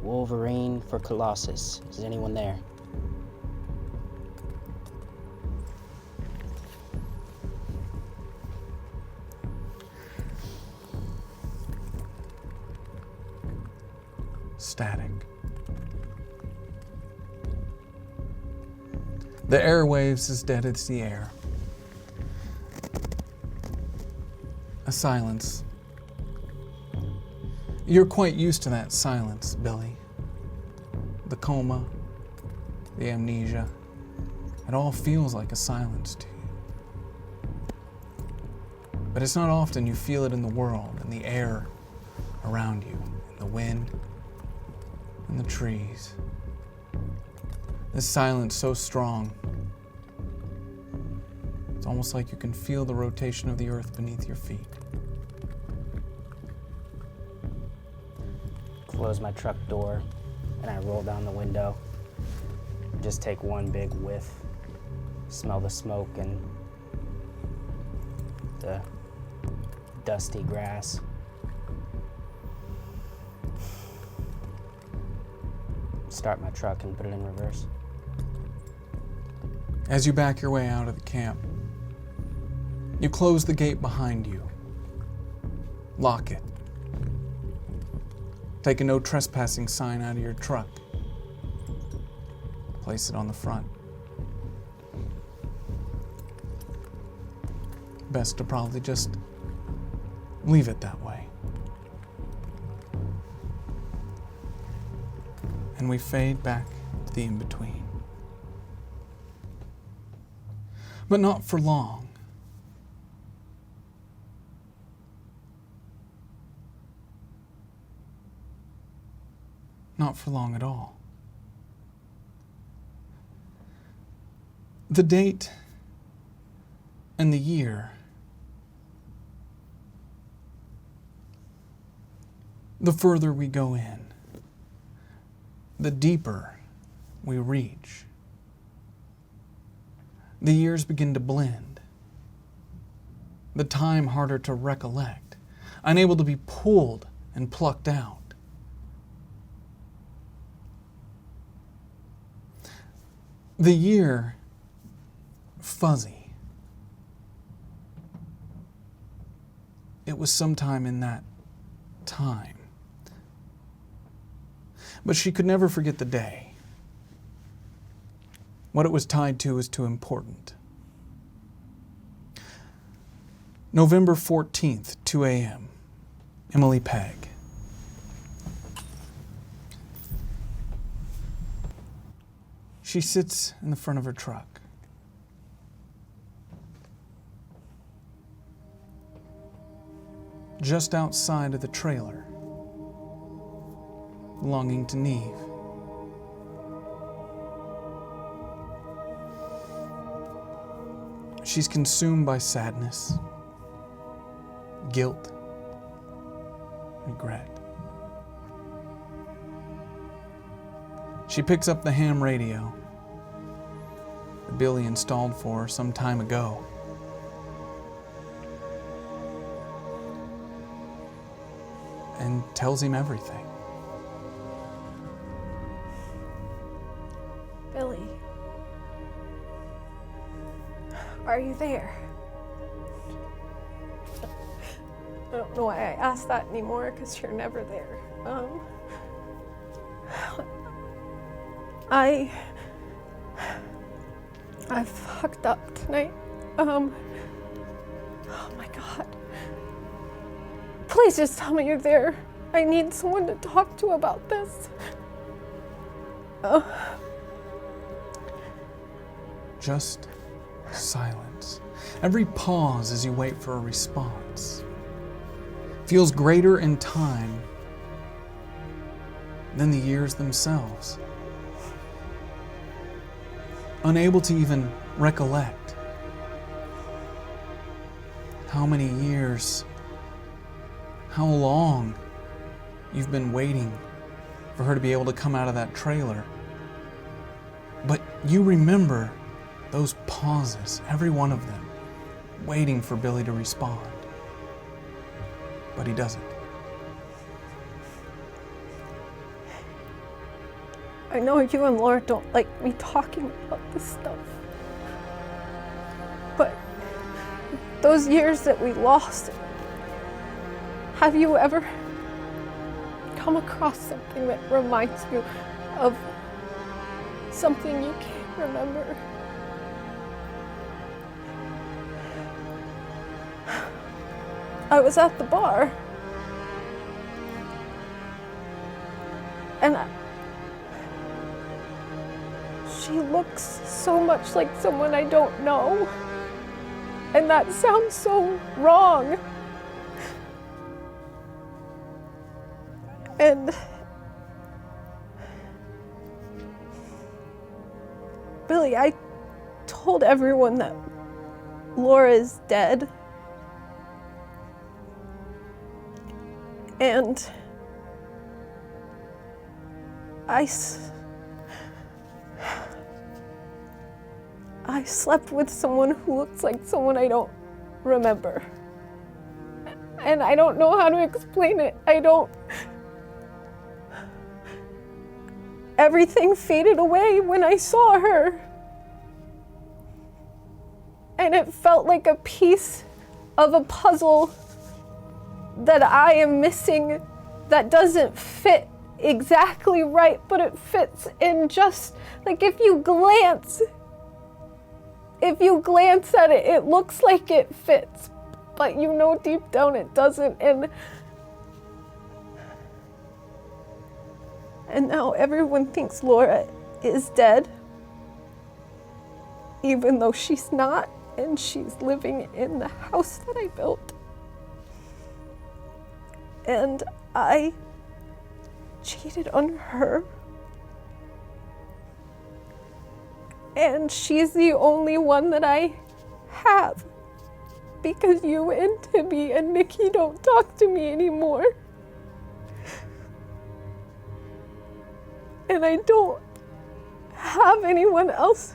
E: Wolverine for Colossus. Is anyone there?
A: Static. The airwaves as dead as the air. A silence. You're quite used to that silence, Billy. The coma, the amnesia. It all feels like a silence to you. But it's not often you feel it in the world, in the air around you, in the wind, in the trees. This silence so strong, it's almost like you can feel the rotation of the earth beneath your feet.
E: Close my truck door and I roll down the window. Just take one big whiff, smell the smoke and the dusty grass. Start my truck and put it in reverse.
A: As you back your way out of the camp, you close the gate behind you, lock it, take a no trespassing sign out of your truck, place it on the front. Best to probably just leave it that way. And we fade back to the in-between. But not for long. Not for long at all. The date and the year, the further we go in, the deeper we reach. The years begin to blend, the time harder to recollect, unable to be pulled and plucked out. The year fuzzy. It was sometime in that time. But she could never forget the day. What it was tied to was too important. November 14th, 2 a.m. Emily Pegg. She sits in the front of her truck. Just outside of the trailer belonging to Neve. She's consumed by sadness, guilt, regret. She picks up the ham radio that Billy installed for her some time ago. And tells him everything.
U: Billy, are you there? I don't know why I ask that anymore, because you're never there. I fucked up tonight. Oh my God. Please just tell me you're there. I need someone to talk to about this.
A: Just silence. Every pause as you wait for a response feels greater in time than the years themselves. Unable to even recollect how many years, how long you've been waiting for her to be able to come out of that trailer. But you remember those pauses, every one of them, waiting for Billy to respond. But he doesn't.
U: I know you and Laura don't like me talking about this stuff, but those years that we lost, have you ever come across something that reminds you of something you can't remember? I was at the bar, and she looks so much like someone I don't know, and that sounds so wrong. And Billy, I told everyone that Laura is dead. And I slept with someone who looks like someone I don't remember. And I don't know how to explain it. Everything faded away when I saw her. And it felt like a piece of a puzzle that I am missing that doesn't fit exactly right, but it fits in just, like if you glance at it, it looks like it fits, but you know deep down it doesn't. And now everyone thinks Laura is dead, even though she's not, and she's living in the house that I built. And I cheated on her. And she's the only one that I have, because you and Tibby and Nikki don't talk to me anymore. And I don't have anyone else.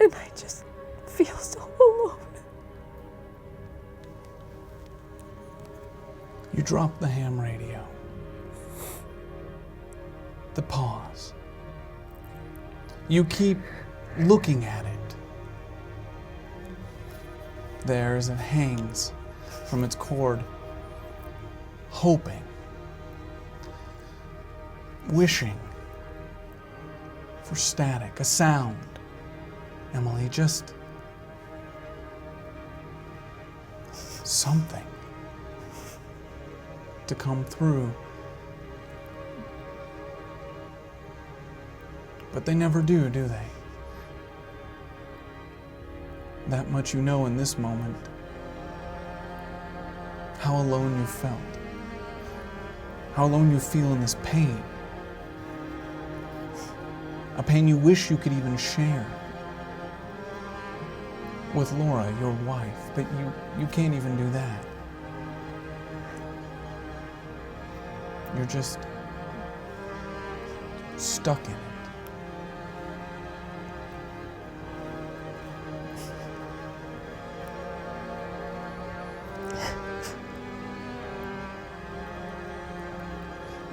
U: And I just feel so alone.
A: You drop the ham radio. The pause. You keep looking at it. There as it hangs from its cord, hoping, wishing for static, a sound. Emily, just something to come through. But they never do they? That much you know in this moment. How alone you felt. How alone you feel in this pain. A pain you wish you could even share with Laura, your wife, but you can't even do that. You're just stuck in it.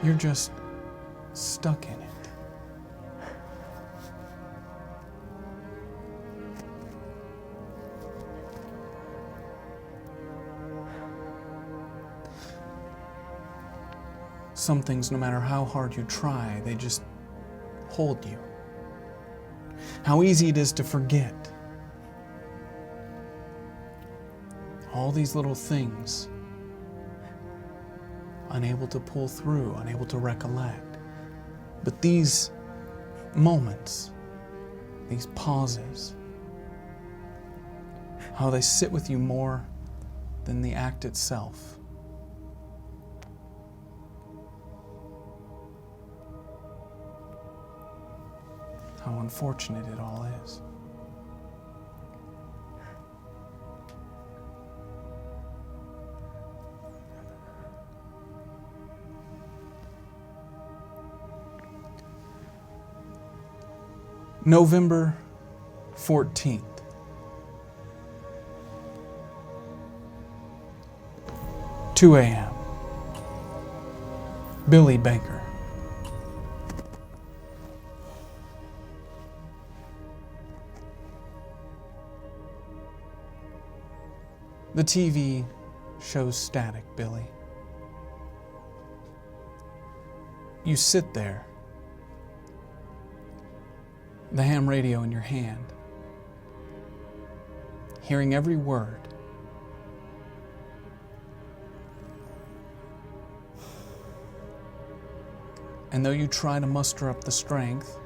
A: You're just stuck in it. Some things, no matter how hard you try, they just hold you. How easy it is to forget. All these little things, unable to pull through, unable to recollect. But these moments, these pauses, how they sit with you more than the act itself. How unfortunate it all is. November 14th. (2 a.m.) Billy Baker. The TV shows static, Billy. You sit there, the ham radio in your hand, hearing every word. And though you try to muster up the strength,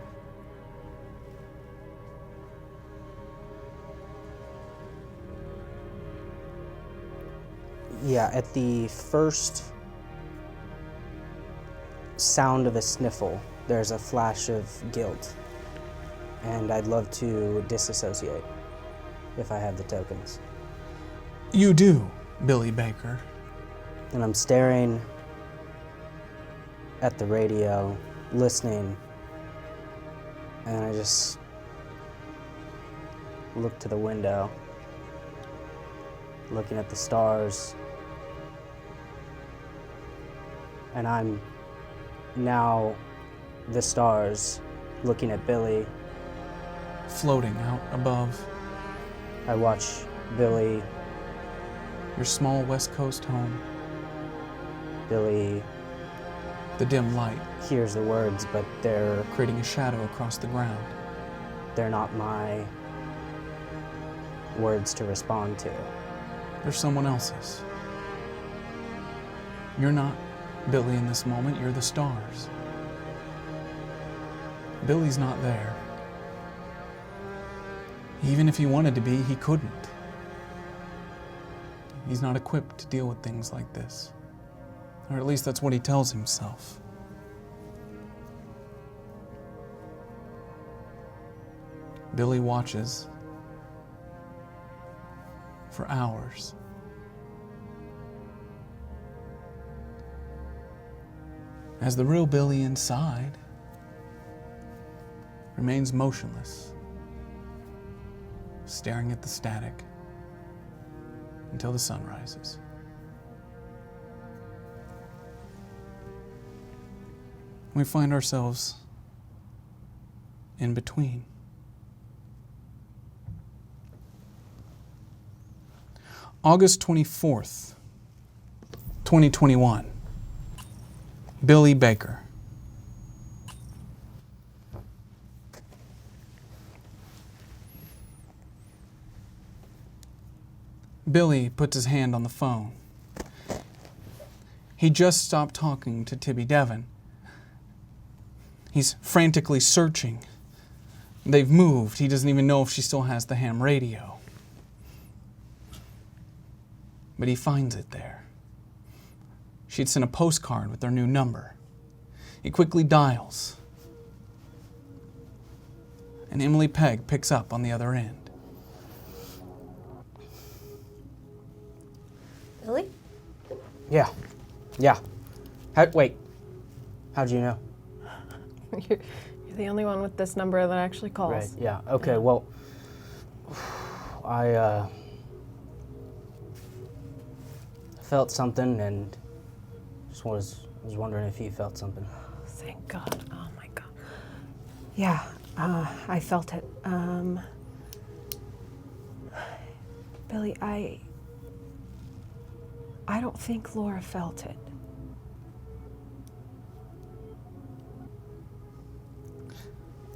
E: yeah, at the first sound of a sniffle, there's a flash of guilt. And I'd love to disassociate if I have the tokens.
A: You do, Billy Baker.
E: And I'm staring at the radio, listening And I just look to the window, looking at the stars. And I'm now the stars looking at Billy.
A: Floating out above.
E: I watch Billy.
A: Your small West Coast home.
E: Billy.
A: The dim light.
E: Hears the words, but they're
A: creating a shadow across the ground.
E: They're not my words to respond to.
A: They're someone else's. You're not Billy in this moment, you're the stars. Billy's not there. Even if he wanted to be, he couldn't. He's not equipped to deal with things like this. Or at least that's what he tells himself. Billy watches for hours. As the real Billy inside remains motionless, staring at the static until the sun rises. We find ourselves in between. August 24th, 2021. Billy Baker. Billy puts his hand on the phone. He just stopped talking to Tibby Devon. He's frantically searching. They've moved. He doesn't even know if she still has the ham radio. But he finds it there. She'd sent a postcard with their new number. He quickly dials. And Emily Pegg picks up on the other end.
U: Billy?
E: Yeah. Wait. How'd you know?
U: You're the only one with this number that actually calls.
E: Right, yeah. Okay, well, I felt something and just was wondering if you felt something.
U: Thank God. Oh my God. Yeah, I felt it. Billy, I don't think Laura felt it.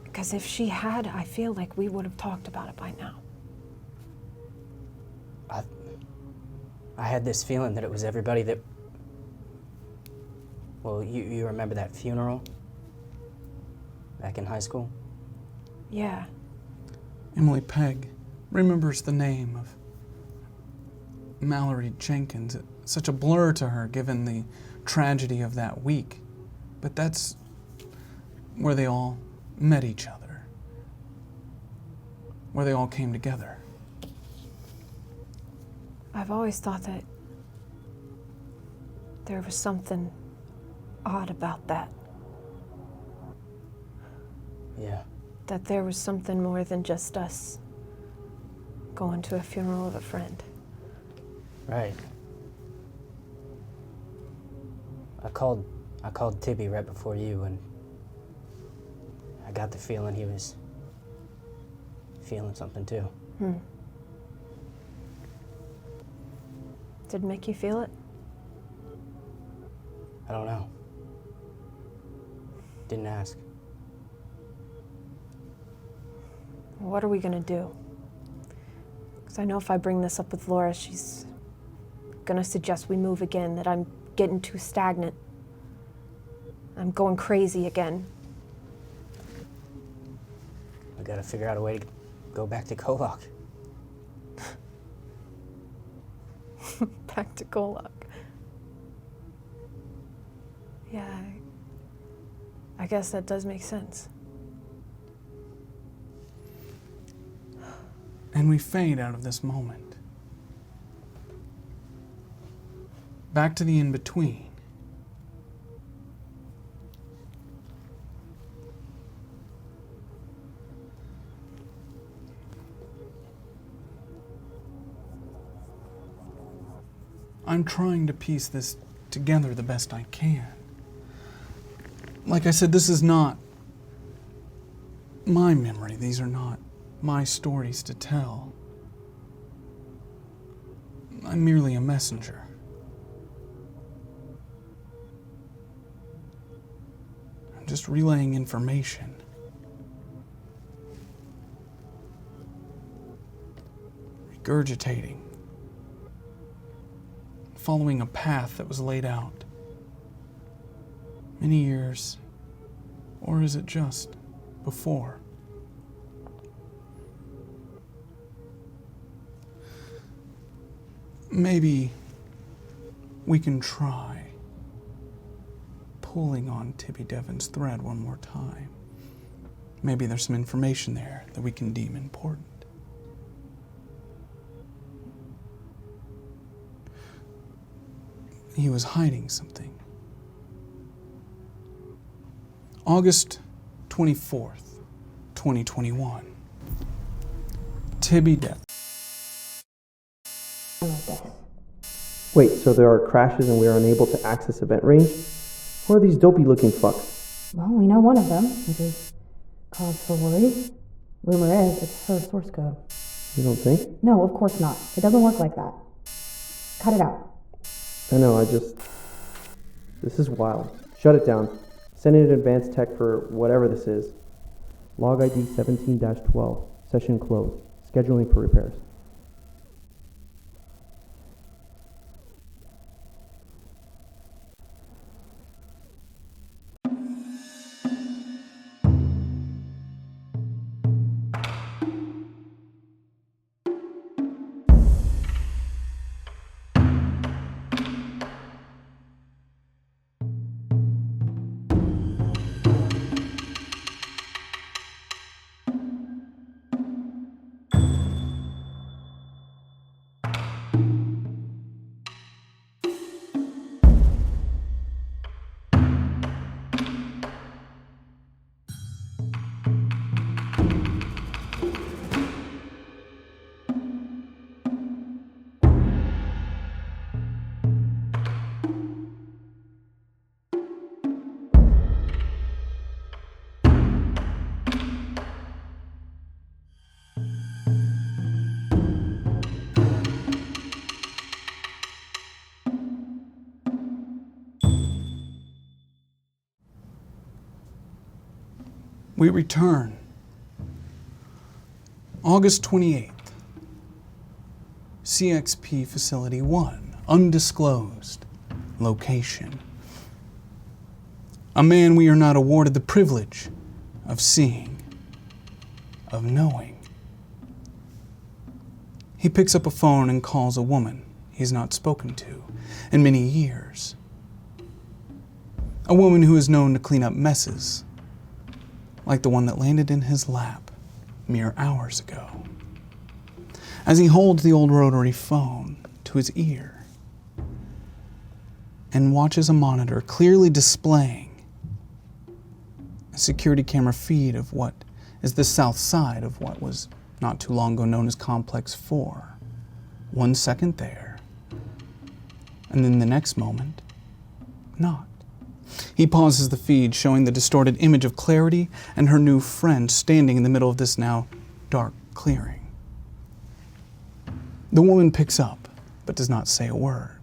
U: Because if she had, I feel like we would have talked about it by now.
E: I had this feeling that it was everybody that... Well, you remember that funeral back in high school?
U: Yeah.
A: Emily Pegg remembers the name of Mallory Jenkins. It's such a blur to her given the tragedy of that week. But that's where they all met each other, where they all came together.
U: I've always thought that there was something odd about that.
E: Yeah.
U: That there was something more than just us going to a funeral of a friend.
E: Right. I called Tibby right before you, and I got the feeling he was feeling something too.
U: Did it make you feel it?
E: I don't know. Didn't ask.
U: What are we gonna do? Because I know if I bring this up with Laura, she's gonna suggest we move again, that I'm getting too stagnant. I'm going crazy again.
E: We gotta figure out a way to go back to KOllOK.
U: Back to KOllOK. Yeah, I guess that does make sense.
A: And we fade out of this moment. Back to the in-between. I'm trying to piece this together the best I can. Like I said, this is not my memory. These are not my stories to tell. I'm merely a messenger. I'm just relaying information. Regurgitating. Following a path that was laid out. Many years, or is it just before? Maybe we can try pulling on Tibby Devon's thread one more time. Maybe there's some information there that we can deem important. He was hiding something. August 24th, 2021. Tibby Devon.
T: Wait, so there are crashes and we are unable to access event range? Who are these dopey looking fucks?
D: Well, we know one of them, which is cause for worry. Rumor is it's her source code.
T: You don't think?
D: No, of course not. It doesn't work like that. Cut it out.
T: I know, this is wild. Shut it down. Send in an advanced tech for whatever this is. Log ID 17-12. Session closed. Scheduling for repairs.
A: We return. August 28th. CXP Facility 1. Undisclosed. Location. A man we are not awarded the privilege of seeing, of knowing. He picks up a phone and calls a woman he's not spoken to in many years. A woman who is known to clean up messes, like the one that landed in his lap mere hours ago. As he holds the old rotary phone to his ear and watches a monitor clearly displaying a security camera feed of what is the south side of what was not too long ago known as Complex 4. 1 second there, and then the next moment, not. He pauses the feed, showing the distorted image of Clarity and her new friend standing in the middle of this now dark clearing. The woman picks up, but does not say a word.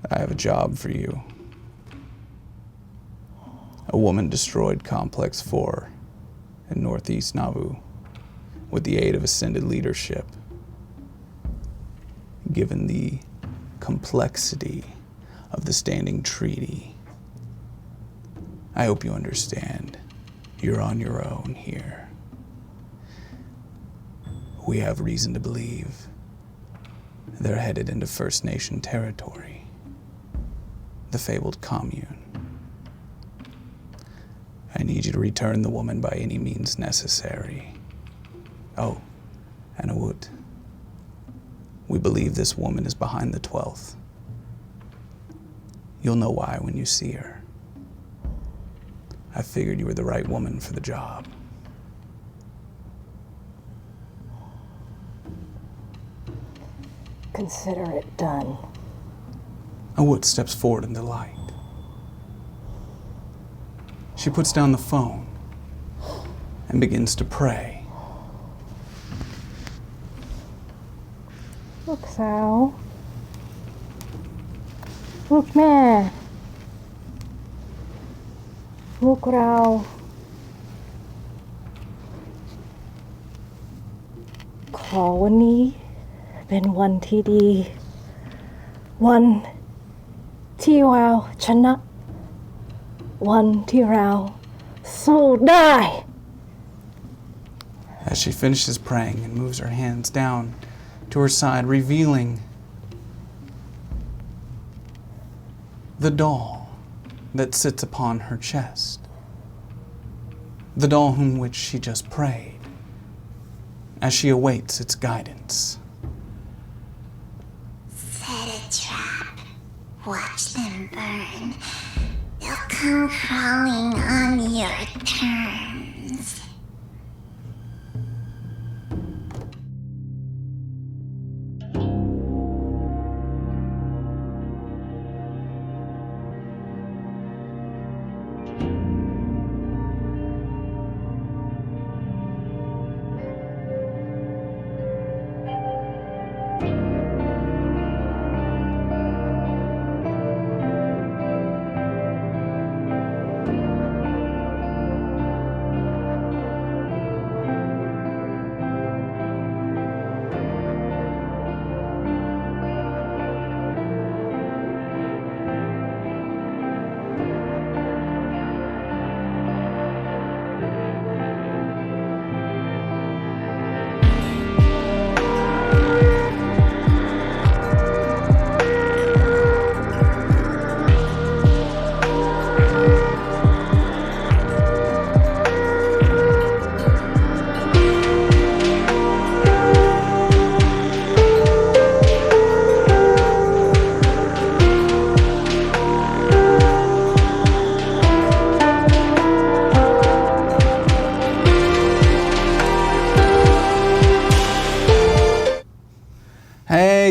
A: I have a job for you. A woman destroyed Complex 4 in Northeast Nauvoo with the aid of ascended leadership. Given the complexity of the standing treaty, I hope you understand you're on your own here. We have reason to believe they're headed into First Nation territory, the fabled commune. I need you to return the woman by any means necessary. Oh, and Awut, we believe this woman is behind the 12th. You'll know why when you see her. I figured you were the right woman for the job.
D: consider it done.
A: Awut steps forward in delight. She puts down the phone and begins to pray.
D: Look, Sal. Look, man. Look, Rao. Colony. Been one TD. One T-Wow Chana. One T-Row. So die!
A: As she finishes praying and moves her hands down to her side, revealing the doll that sits upon her chest. The doll whom which she just prayed, as she awaits its guidance.
C: Set a trap. Watch them burn. They'll come crawling on your terms.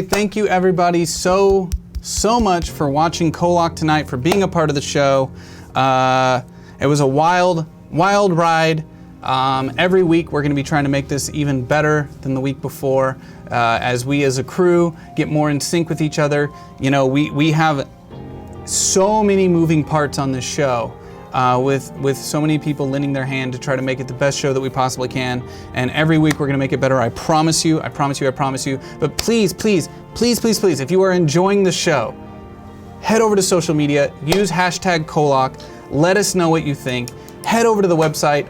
A: Thank you everybody so much for watching KOllOK tonight, for being a part of the show. It was a wild ride. Every week we're going to be trying to make this even better than the week before, as we as a crew get more in sync with each other. You know, we have so many moving parts on this show, with so many people lending their hand to try to make it the best show that we possibly can. And every week we're gonna make it better. I promise you, I promise you, I promise you. But please, please, please, please, please, if you are enjoying the show, head over to social media, use hashtag KOllOK, let us know what you think. Head over to the website,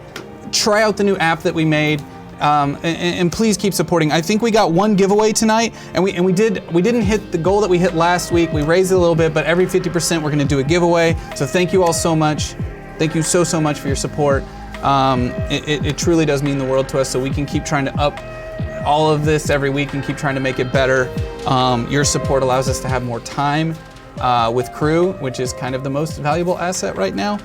A: try out the new app that we made, and please keep supporting. I think we got one giveaway tonight, and we didn't hit the goal that we hit last week. We raised it a little bit, but every 50% we're gonna do a giveaway. So thank you all so much. Thank you so much for your support. It truly does mean the world to us, so we can keep trying to up all of this every week and keep trying to make it better. Your support allows us to have more time with crew, which is kind of the most valuable asset right now.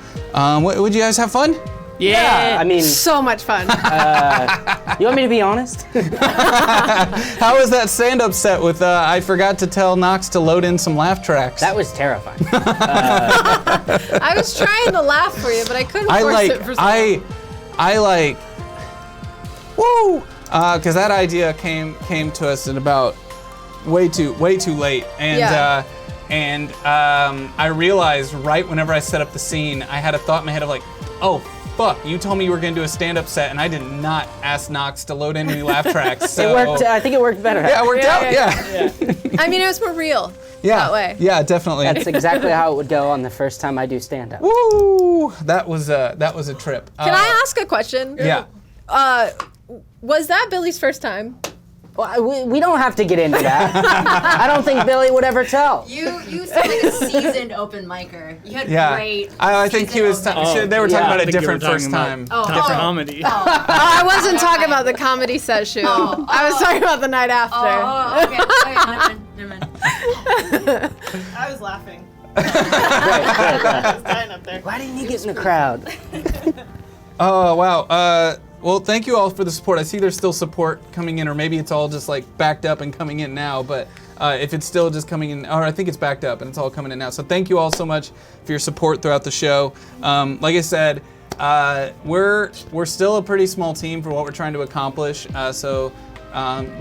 A: Would you guys have fun?
E: Yeah, I mean,
U: so much fun.
E: You want me to be honest?
A: How was that stand-up set with, I forgot to tell Knox to load in some laugh tracks?
E: That was terrifying.
U: I was trying to laugh for you, but I couldn't force it for so long.
A: Woo! Because that idea came to us in about way too late, and
U: Yeah.
A: I realized right whenever I set up the scene, I had a thought in my head of like, oh fuck, you told me you were gonna do a stand-up set, and I did not ask Knox to load in any laugh tracks. So.
E: It worked. I think it worked better.
A: Yeah, it worked out. Yeah.
U: I mean, it was more real.
A: Yeah.
U: That way.
A: Yeah, definitely.
E: That's exactly how it would go on the first time I do stand-up.
A: Woo! That was a trip.
U: Can I ask a question?
A: Yeah.
U: Was that Billy's first time?
E: Well, we don't have to get into that. I don't think Billy would ever tell.
G: You sound like a seasoned open micer. You had great.
A: I think he was. They were talking about a different first time.
U: Different
V: comedy.
U: I wasn't talking about the comedy set shoot. I was talking about the night after.
G: Okay. Never mind.
B: I was laughing.
E: Why didn't you get in the crowd?
A: Oh wow. Well, thank you all for the support. I see there's still support coming in, or maybe it's all just like backed up and coming in now. But if it's still just coming in, or I think it's backed up and it's all coming in now. So thank you all so much for your support throughout the show. Like I said, we're still a pretty small team for what we're trying to accomplish. So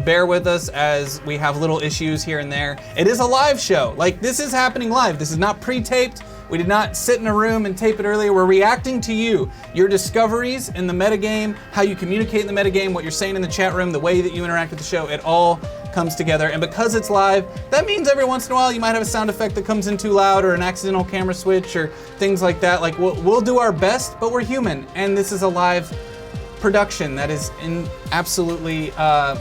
A: bear with us as we have little issues here and there. It is a live show. Like, this is happening live. This is not pre-taped. We did not sit in a room and tape it earlier. We're reacting to you, your discoveries in the metagame, how you communicate in the metagame, what you're saying in the chat room, the way that you interact with the show. It all comes together. And because it's live, that means every once in a while you might have a sound effect that comes in too loud or an accidental camera switch or things like that. Like, we'll do our best, but we're human. And this is a live production that is in absolutely high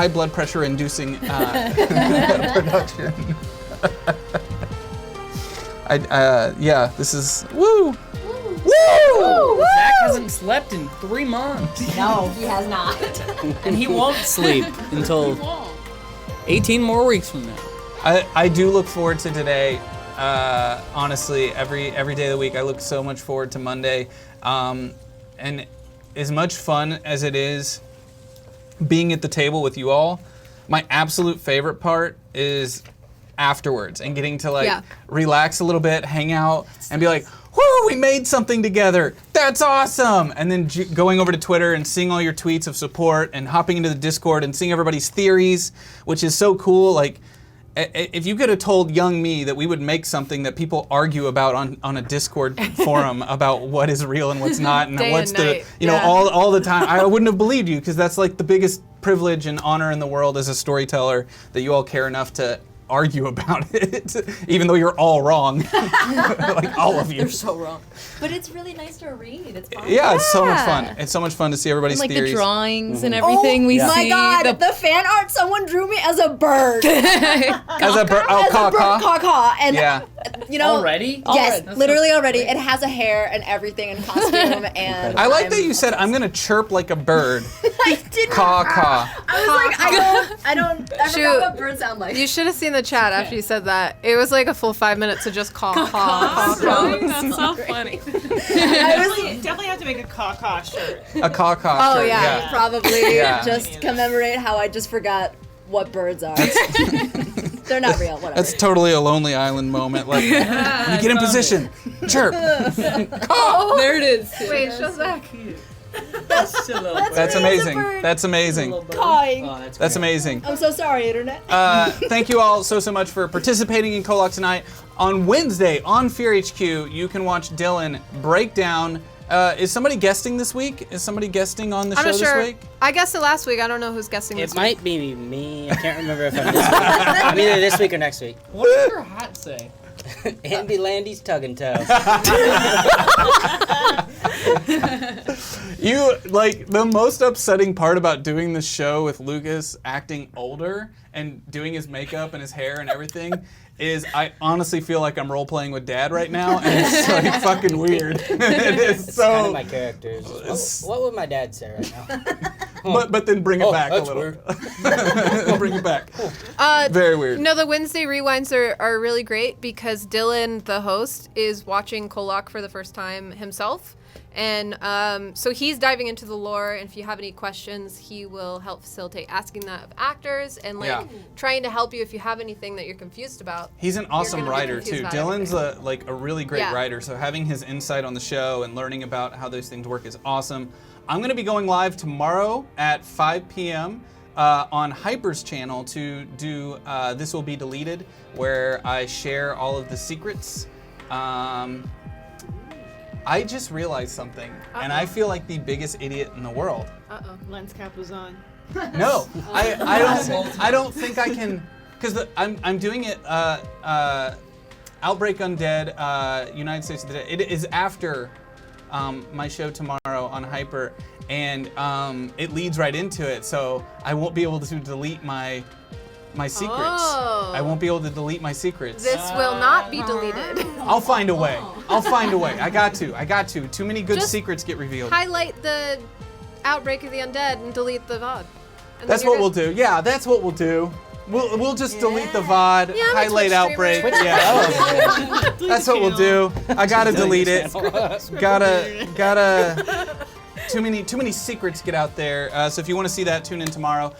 A: blood pressure inducing production. Yeah, this is woo! Woo!
H: Zach hasn't slept in 3 months.
G: No, he has not.
H: And he won't sleep until 18 more weeks from now.
A: I do look forward to today. Honestly, every day of the week, I look so much forward to Monday. And as much fun as it is being at the table with you all, my absolute favorite part is afterwards and getting to relax a little bit, hang out, and be like, whoo, we made something together. That's awesome. And then going over to Twitter and seeing all your tweets of support and hopping into the Discord and seeing everybody's theories, which is so cool. Like, if you could have told young me that we would make something that people argue about on a Discord forum about what is real and what's not and what's the, all the time, I wouldn't have believed you, because that's like the biggest privilege and honor in the world as a storyteller, that you all care enough to argue about it, even though you're all wrong. Like, all of you.
G: They're so wrong. But it's really nice to read. It's fun.
A: Yeah, it's so much fun. It's so much fun to see everybody's
F: and, like,
A: theories.
F: the drawings and everything we see.
G: Oh my god, the fan art, someone drew me as a bird.
A: As a bird,
G: caw-caw. And, you know.
H: Already?
G: Yes, literally already. It has a hair and everything and costume. And
A: I like that you said, I'm going to chirp like a bird.
G: I didn't.
A: Caw-caw.
G: I was like, I forgot what birds sound like.
U: You should have seen the chat after you said that. It was like a full 5 minutes of just caw.
F: That's so funny.
B: Definitely have to make a caw shirt.
A: A caw shirt.
G: Oh yeah, probably
A: Yeah.
G: just commemorate how I just forgot what birds are. They're not real, whatever.
A: That's totally a Lonely Island moment. Like, when you get in position, chirp. Caw.
U: There it is. Wait, show Zach.
A: That's amazing. That's amazing.
G: Cawing.
A: That's amazing.
G: I'm so sorry, internet.
A: Thank you all so much for participating in KOllOK tonight. On Wednesday on Fear HQ, you can watch Dylan break down. Is somebody guesting this week? Is somebody guesting on the show this week?
U: I guessed it last week. I don't know who's guessing this
E: It
U: week.
E: might be me. I can't remember if I'm this week. I'm either this week or next week.
H: What does your hat say?
E: Andy Landy's Tug and Toe.
A: You, like, the most upsetting part about doing this show with Lucas acting older and doing his makeup and his hair and everything is I honestly feel like I'm role-playing with Dad right now, and it's like fucking weird. It is
E: It's
A: so...
E: kind of my characters. What would my dad say right now?
A: But then bring it back a little. Bring it back. Very weird.
U: No, the Wednesday rewinds are really great because Dylan, the host, is watching KOllOK for the first time himself. And so he's diving into the lore, and if you have any questions, he will help facilitate asking that of actors and trying to help you if you have anything that you're confused about.
A: He's an awesome writer too. Dylan's a really great
U: Yeah.
A: writer, so having his insight on the show and learning about how those things work is awesome. I'm going to be going live tomorrow at 5 p.m. On Hyper's channel to do This Will Be Deleted, where I share all of the secrets. I just realized something, and I feel like the biggest idiot in the world.
B: Lens cap was on.
A: No, I don't think I can, because I'm doing it. Outbreak Undead, United States of the Dead. It is after my show tomorrow on Hyper, and it leads right into it. So I won't be able to delete my secrets.
U: Oh.
A: I won't be able to delete my secrets.
U: This will not be deleted.
A: I'll find a way. I'll find a way. I got to. Too many good
U: Just
A: secrets get revealed.
U: Highlight the Outbreak of the Undead and delete the VOD. And
A: That's
U: then you're
A: what we'll do. Yeah, that's what we'll do. We'll just delete the VOD,
U: Yeah, I'm a
A: highlight
U: Twitch
A: Outbreak.
U: streamer.
A: Yeah, that's what we'll do. I gotta delete it. Gotta too many secrets get out there. So if you want to see that, tune in tomorrow.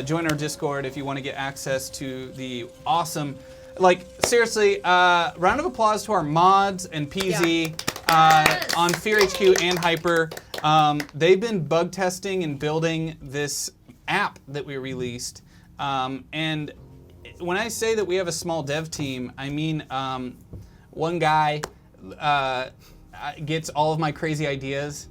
A: Join our Discord if you want to get access to the awesome, like seriously, round of applause to our mods and PZ on Fear HQ and Hyper. They've been bug testing and building this app that we released. And when I say that we have a small dev team, I mean one guy gets all of my crazy ideas,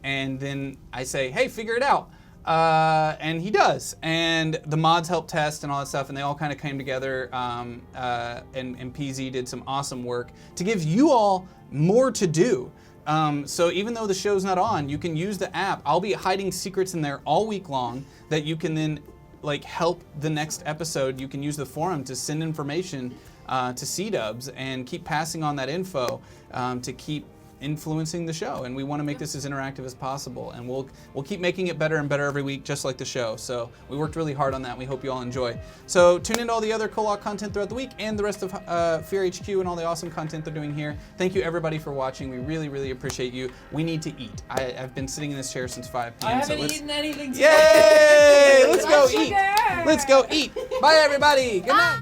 A: and then I say, hey, figure it out. And he does. And the mods help test and all that stuff, and they all kind of came together, and PZ did some awesome work to give you all more to do. So even though the show's not on, you can use the app. I'll be hiding secrets in there all week long that you can then like help the next episode. You can use the forum to send information to C-dubs and keep passing on that info to keep influencing the show. And we want to make this as interactive as possible, and we'll keep making it better and better every week, just like the show. So we worked really hard on that. We hope you all enjoy. So tune in to all the other KOllOK content throughout the week and the rest of Fear HQ and all the awesome content they're doing here. Thank you everybody for watching. We really, really appreciate you. We need to eat. I've been sitting in this chair since 5 p.m.
H: I haven't eaten anything today.
A: Yay! Let's go
H: Sugar.
A: eat. Let's go eat. Bye everybody. Good night.